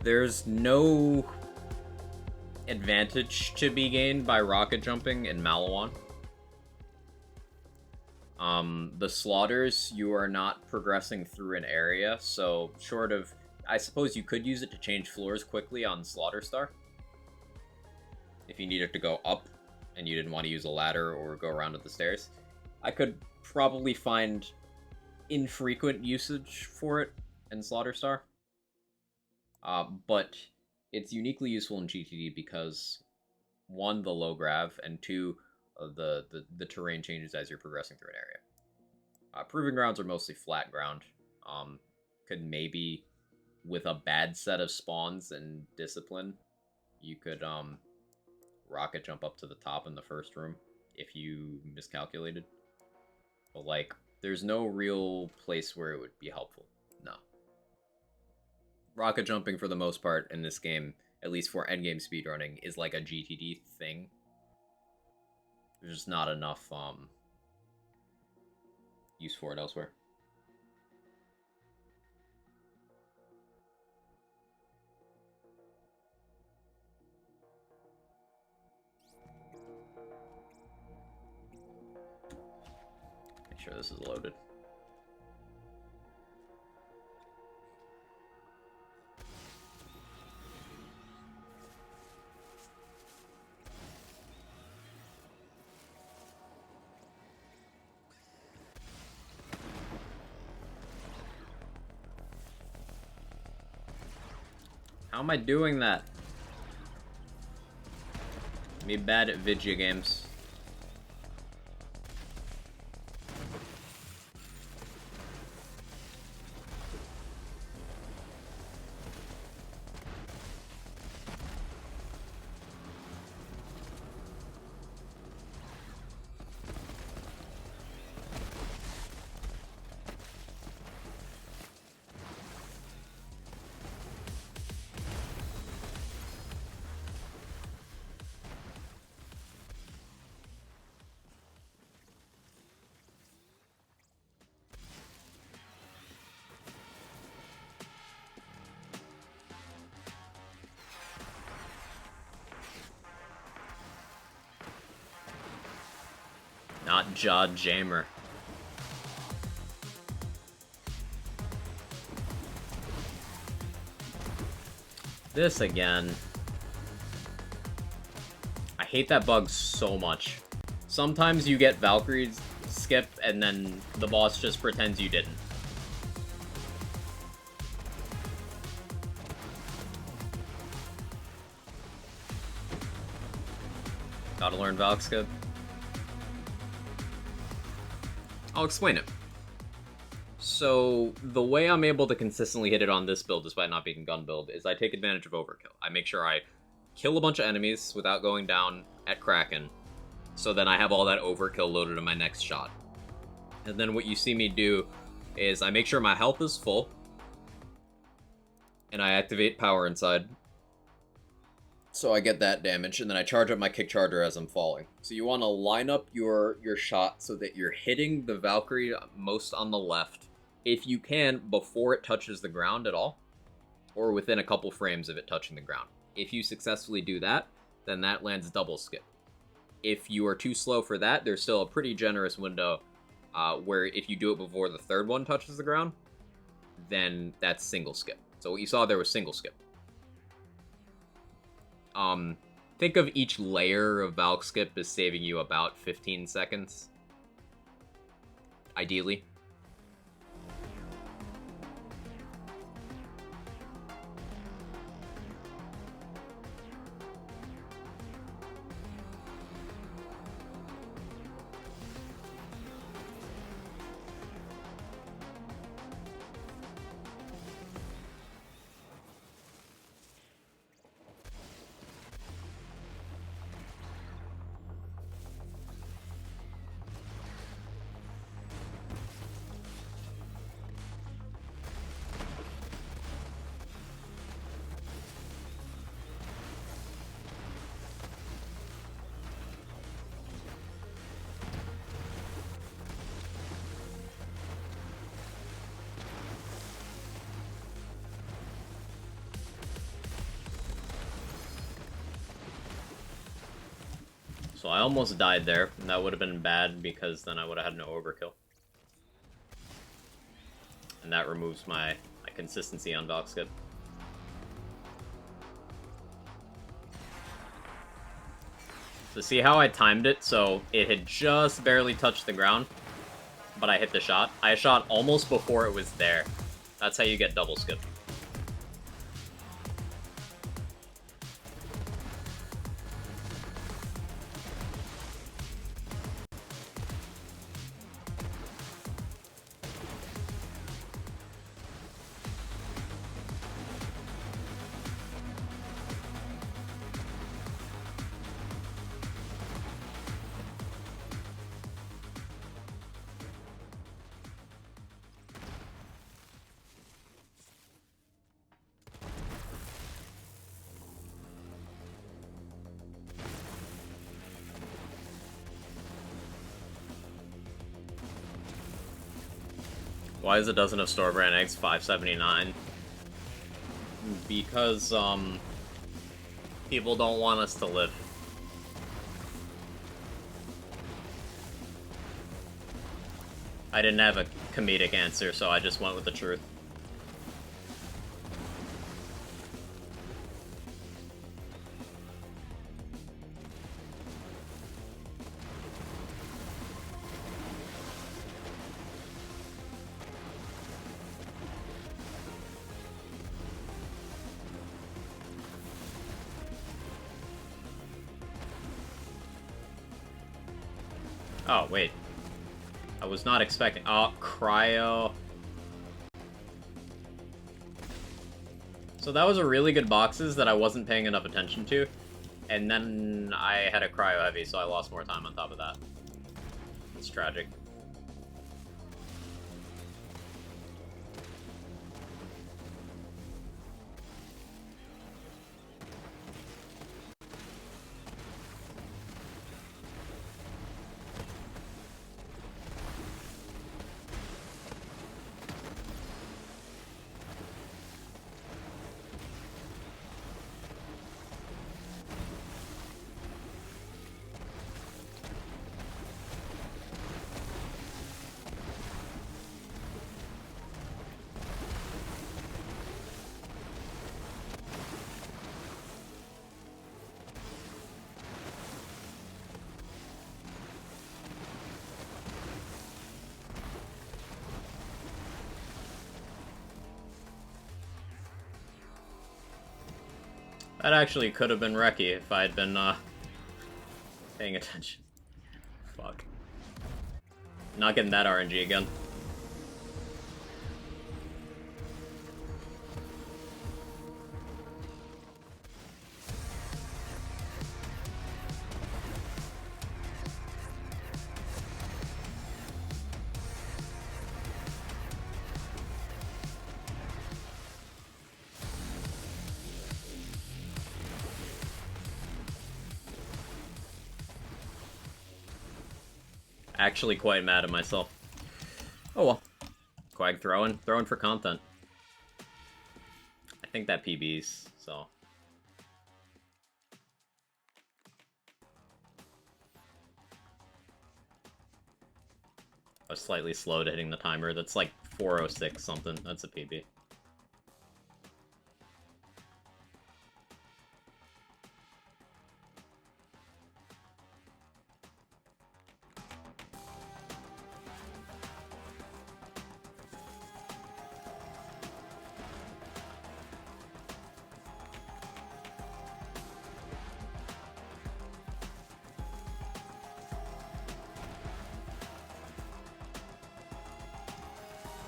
There's no advantage to be gained by rocket jumping in Malawan. The slaughters, you are not progressing through an area, so short of... I suppose you could use it to change floors quickly on Slaughter Star. If you needed to go up and you didn't want to use a ladder or go around to the stairs. I could probably find infrequent usage for it in Slaughter Star. But it's uniquely useful in GTD because, one, the low grav, and two, the terrain changes as you're progressing through an area. Proving grounds are mostly flat ground. Could maybe, with a bad set of spawns and discipline, you could rocket jump up to the top in the first room if you miscalculated. But like, there's no real place where it would be helpful. No. Rocket jumping for the most part in this game at least for endgame speedrunning, is like a GTD thing. There's just not enough use for it elsewhere. Make sure this is loaded. How am I doing that? Me bad at video games. Not Jaw Jamer. This again. I hate that bug so much. Sometimes you get Valkyrie's skip and then the boss just pretends you didn't. Gotta learn Valk skip. I'll explain it. So, the way I'm able to consistently hit it on this build, despite not being gun build, is I take advantage of overkill. I make sure I kill a bunch of enemies without going down at Kraken, so then I have all that overkill loaded in my next shot. And then what you see me do is I make sure my health is full, and I activate power inside. So I get that damage, and then I charge up my kick charger as I'm falling. So you want to line up your shot so that you're hitting the Valkyrie most on the left, if you can, before it touches the ground at all, or within a couple frames of it touching the ground. If you successfully do that, then that lands double skip. If you are too slow for that, there's still a pretty generous window where if you do it before the third one touches the ground, then that's single skip. So what you saw there was single skip. Think of each layer of Valk skip as saving you about 15 seconds. Ideally. So I almost died there, and that would have been bad because then I would have had no overkill. And that removes my consistency on Valk skip. So see how I timed it? So it had just barely touched the ground, but I hit the shot. I shot almost before it was there. That's how you get double skip. Why is a dozen of store brand eggs $5.79? Because, people don't want us to live. I didn't have a comedic answer, so I just went with the truth. Oh, wait. I was not expecting... Oh, cryo... So that was a really good boxes that I wasn't paying enough attention to. And then I had a cryo heavy, so I lost more time on top of that. It's tragic. That actually could have been wrecky if I had been, paying attention. Fuck. Not getting that RNG again. Actually quite mad at myself. Oh well. Quag throwing for content. I think that PB's, so. I was slightly slow to hitting the timer. That's like 406 something. That's a PB.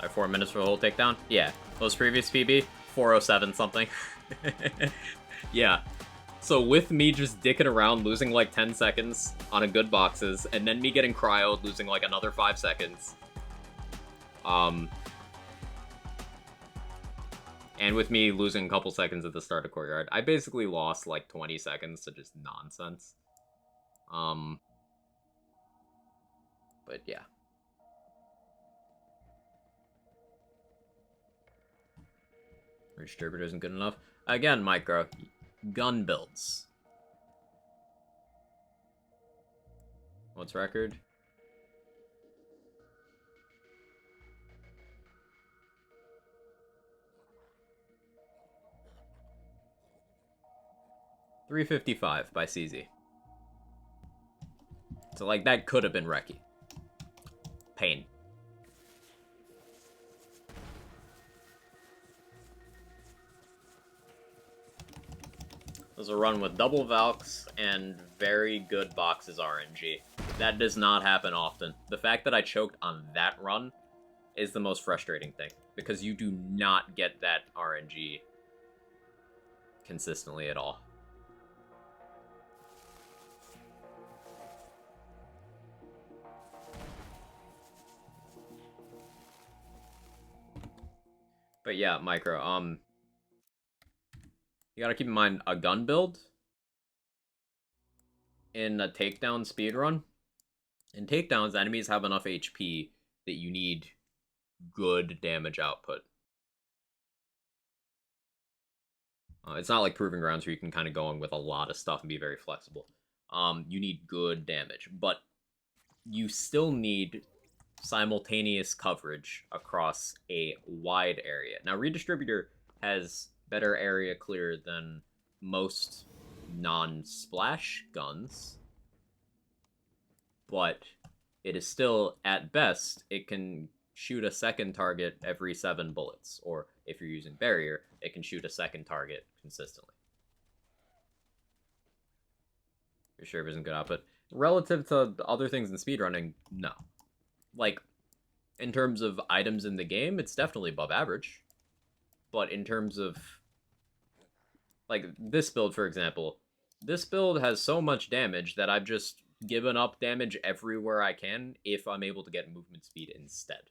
Like 4 minutes for the whole takedown? Yeah. Those previous PB? 407 something. Yeah. So with me just dicking around, losing like 10 seconds on a good boxes, and then me getting cryoed, losing like another 5 seconds. And with me losing a couple seconds at the start of Courtyard, I basically lost like 20 seconds to just nonsense. But yeah. Distributor isn't good enough. Again, Micro. Gun builds. What's record? $355 by CZ. So, like, that could have been Reki. Pain. It was a run with double Valks and very good boxes RNG. That does not happen often. The fact that I choked on that run is the most frustrating thing, because you do not get that RNG consistently at all. But yeah, Micro, you gotta keep in mind, a gun build in a takedown speedrun. In takedowns, enemies have enough HP that you need good damage output. It's not like Proving Grounds where you can kind of go in with a lot of stuff and be very flexible. You need good damage, but you still need simultaneous coverage across a wide area. Now, Redistributor has better area clear than most non-splash guns, but it is still, at best, it can shoot a second target every 7 bullets, or if you're using barrier, it can shoot a second target consistently. Your sure isn't good output. Relative to other things in speedrunning, no. Like, in terms of items in the game, it's definitely above average. But in terms of, like, this build, for example, this build has so much damage that I've just given up damage everywhere I can if I'm able to get movement speed instead.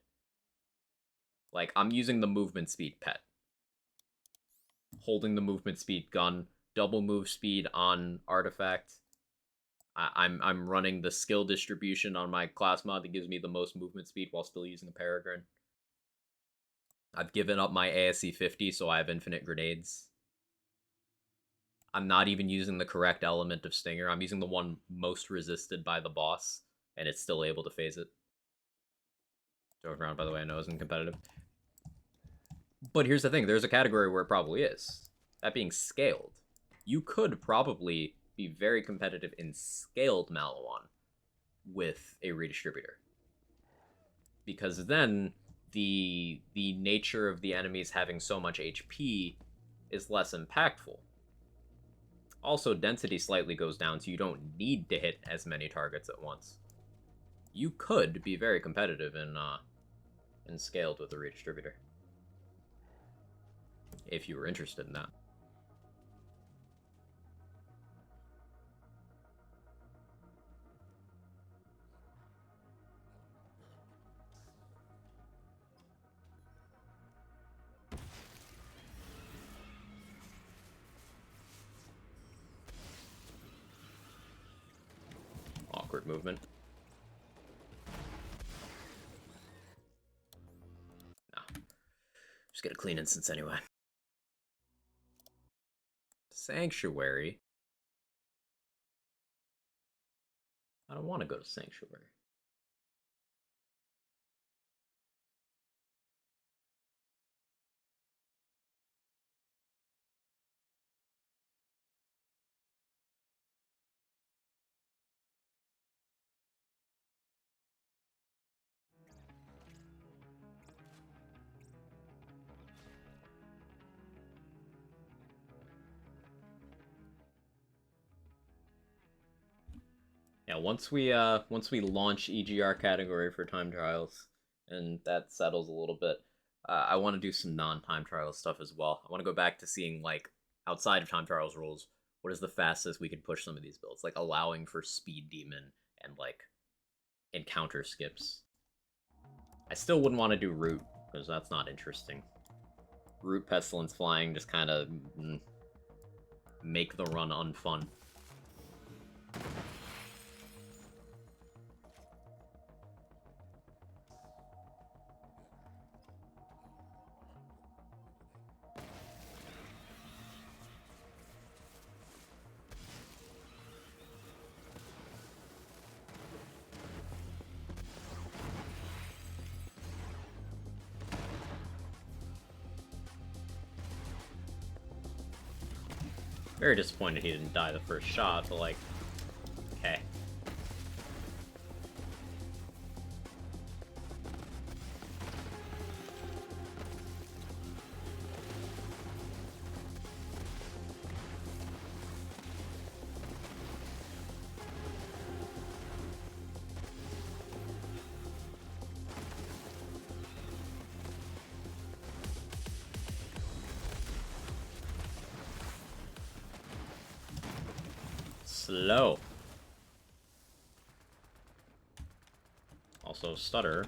Like, I'm using the movement speed pet. Holding the movement speed gun, double move speed on artifact. I'm running the skill distribution on my class mod that gives me the most movement speed while still using a Peregrine. I've given up my ASC 50, so I have infinite grenades. I'm not even using the correct element of Stinger. I'm using the one most resisted by the boss, and it's still able to phase it. Drove around, by the way, I know isn't competitive. But here's the thing, there's a category where it probably is. That being scaled. You could probably be very competitive in scaled Malawan with a redistributor. Because then the nature of the enemies having so much HP is less impactful. Also, density slightly goes down, so you don't need to hit as many targets at once. You could be very competitive in scaled with a redistributor. If you were interested in that. Awkward movement. No. Just get a clean instance anyway. Sanctuary. I don't want to go to Sanctuary. Yeah, once we launch EGR category for time trials, and that settles a little bit, I want to do some non-time trial stuff as well. I want to go back to seeing, like, outside of time trials rules, what is the fastest we can push some of these builds, like allowing for speed demon and like encounter skips. I still wouldn't want to do root because that's not interesting. Root pestilence flying just kind of make the run unfun. Very disappointed he didn't die the first shot, but like, okay. Slow. Also stutter.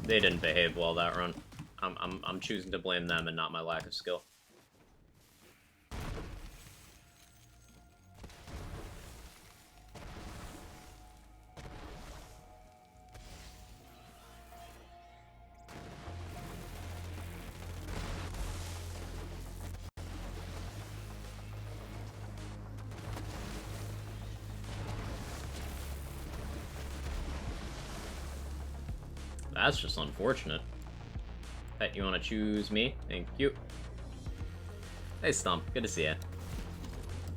They didn't behave well that run. I'm choosing to blame them and not my lack of skill. That's just unfortunate. Pet, you want to choose me? Thank you. Hey, Stump. Good to see ya.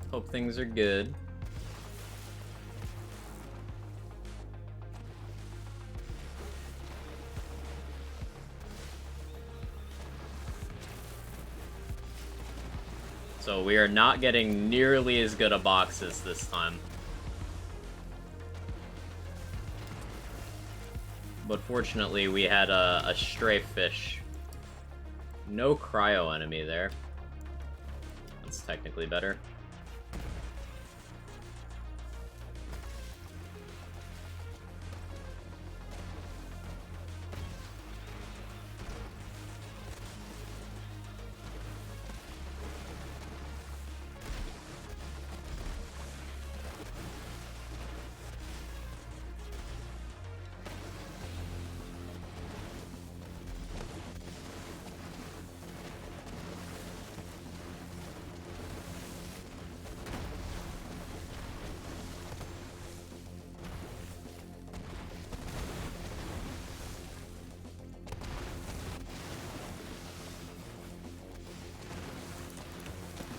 Hope things are good. So we are not getting nearly as good a boxes this time. But fortunately, we had a stray fish. No cryo enemy there. That's technically better.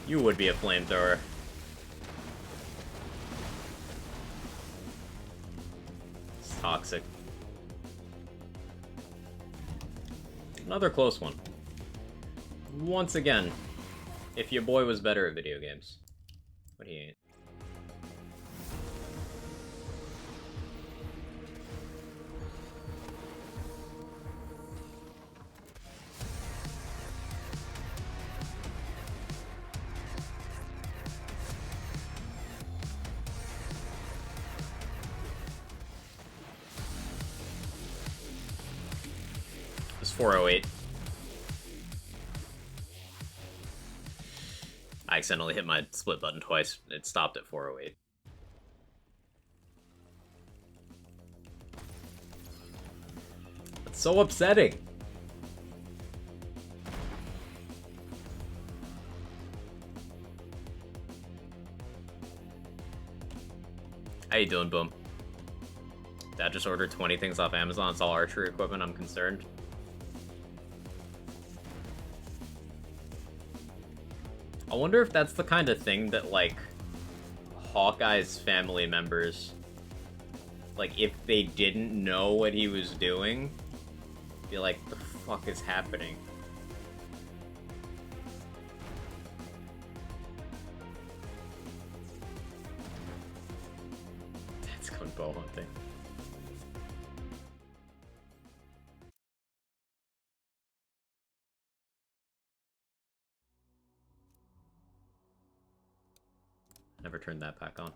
You would be a flamethrower. It's toxic. Another close one. Once again, if your boy was better at video games. But he ain't. It's 408. I accidentally hit my split button twice. It stopped at 408. It's so upsetting. How you doing, Boom? Dad just ordered 20 things off Amazon. It's all archery equipment. I'm concerned. I wonder if that's the kind of thing that, like, Hawkeye's family members, like, if they didn't know what he was doing, be like, the fuck is happening? That's going bow hunting. Never turned that back on.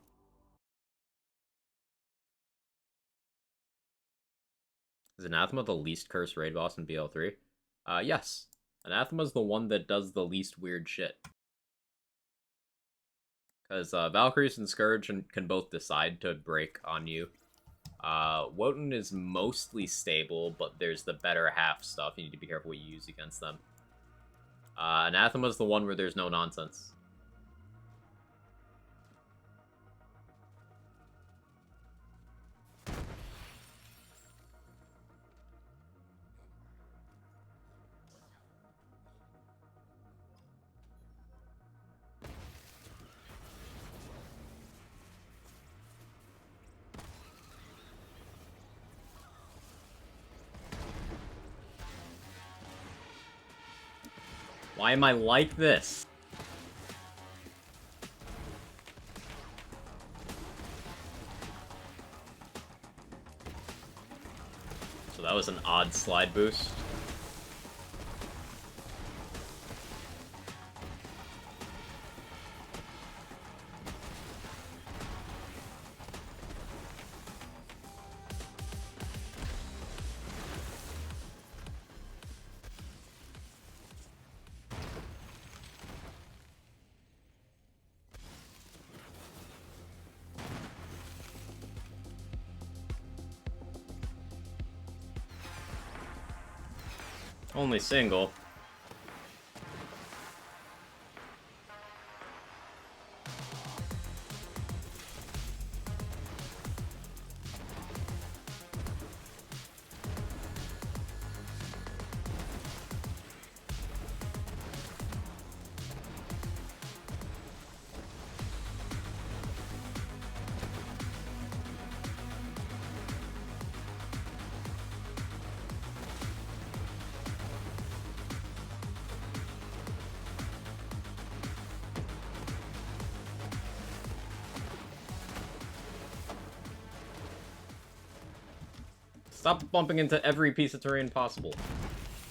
Is Anathema the least cursed raid boss in BL3? Yes. Anathema's the one that does the least weird shit. Because Valkyries and Scourge can both decide to break on you. Wotan is mostly stable, but there's the better half stuff. You need to be careful what you use against them. Anathema's the one where there's no nonsense. Why am I like this? So that was an odd slide boost. Only single. Stop bumping into every piece of terrain possible.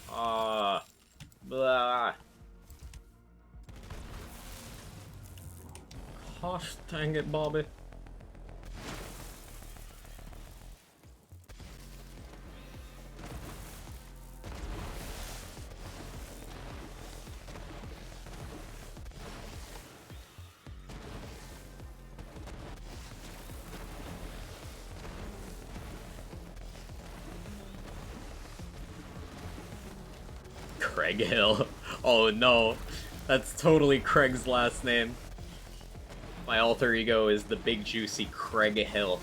Blah. Gosh dang it, Bobby. Craig Hill. Oh no, that's totally Craig's last name. My alter ego is the big juicy Craig Hill.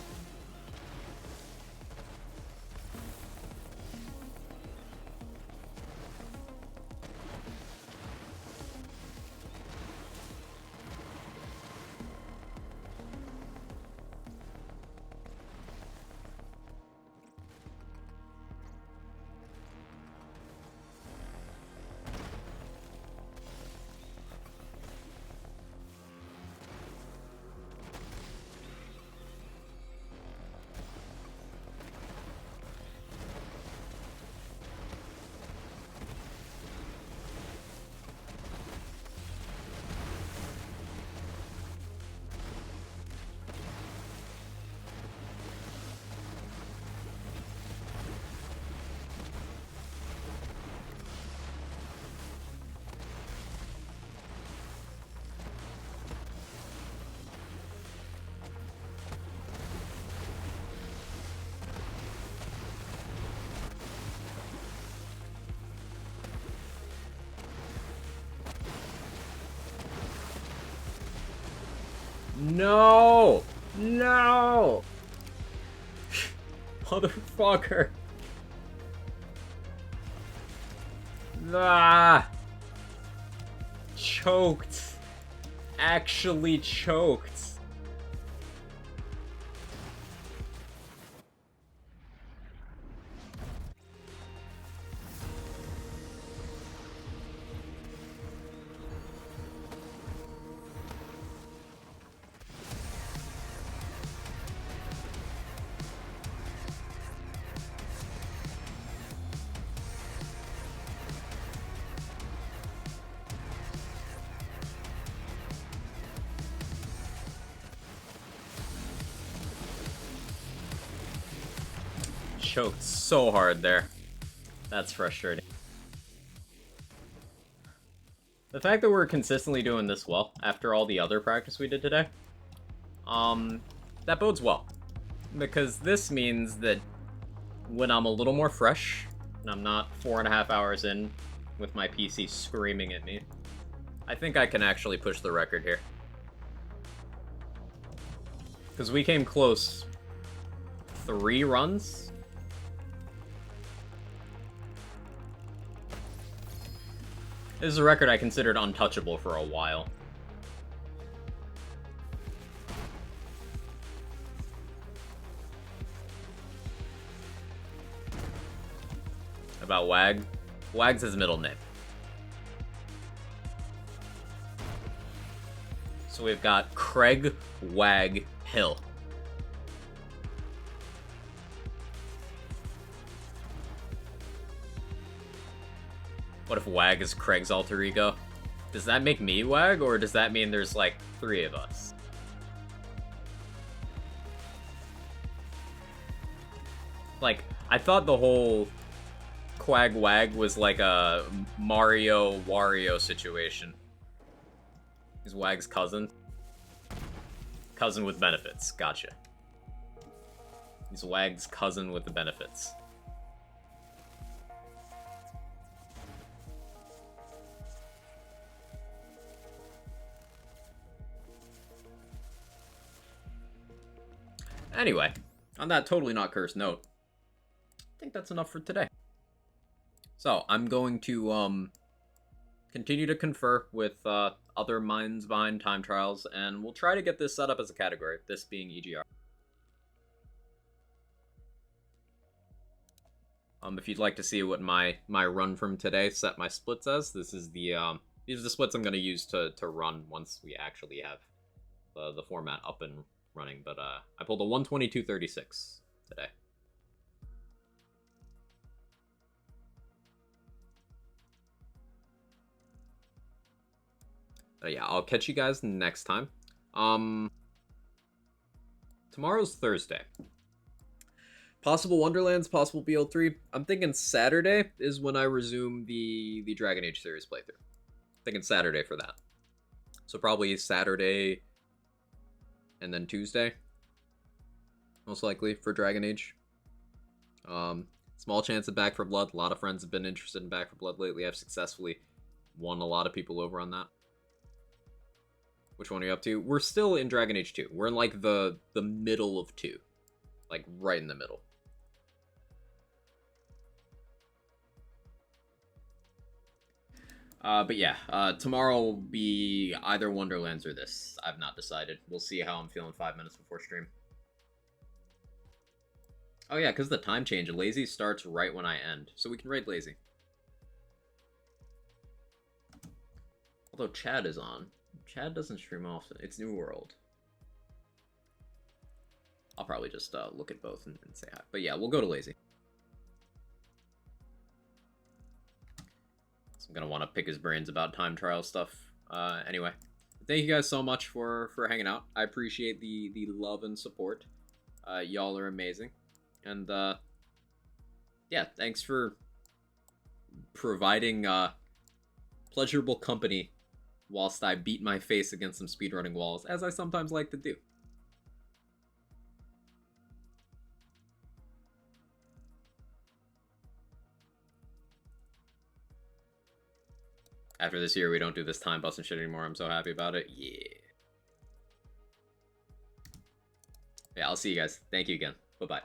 No! No! Motherfucker! Ah! Choked. Actually choked. Choked so hard there. That's frustrating. The fact that we're consistently doing this well after all the other practice we did today, that bodes well. Because this means that when I'm a little more fresh, and I'm not 4.5 hours in with my PC screaming at me, I think I can actually push the record here. Because we came close 3 runs? This is a record I considered untouchable for a while. About Wag? Wag's his middle name. So we've got Craig Wag Hill. What if Wag is Craig's alter ego? Does that make me Wag, or does that mean there's like 3 of us? Like, I thought the whole Quag Wag was like a Mario Wario situation. He's Wag's cousin. Cousin with benefits. Gotcha. He's Wag's cousin with the benefits. Anyway, on that totally not cursed note, I think that's enough for today. So, I'm going to, continue to confer with, other minds behind time trials, and we'll try to get this set up as a category, this being EGR. If you'd like to see what my run from today set my splits as, this is the, these are the splits I'm going to use to run once we actually have the format up and running, but, I pulled a 122.36 today. Yeah, I'll catch you guys next time. Tomorrow's Thursday. Possible Wonderlands, possible BL3. I'm thinking Saturday is when I resume the Dragon Age series playthrough. Thinking Saturday for that. So probably Saturday and then Tuesday. Most likely for Dragon Age. Small chance of Back 4 Blood. A lot of friends have been interested in Back 4 Blood lately. I've successfully won a lot of people over on that. Which one are you up to? We're still in Dragon Age 2. We're in like the middle of 2. Like right in the middle. But yeah, tomorrow will be either Wonderlands or this. I've not decided. We'll see how I'm feeling 5 minutes before stream. Oh yeah, because the time change, Lazy starts right when I end. So we can raid Lazy. Although Chad is on. Chad doesn't stream often. It's New World. I'll probably just look at both and say hi. But yeah, we'll go to Lazy. So I'm going to want to pick his brains about time trial stuff. Anyway, thank you guys so much for hanging out. I appreciate the love and support. Y'all are amazing. And yeah, thanks for providing pleasurable company whilst I beat my face against some speedrunning walls, as I sometimes like to do. After this year, we don't do this time busting shit anymore. I'm so happy about it. Yeah. Yeah, I'll see you guys. Thank you again. Bye-bye.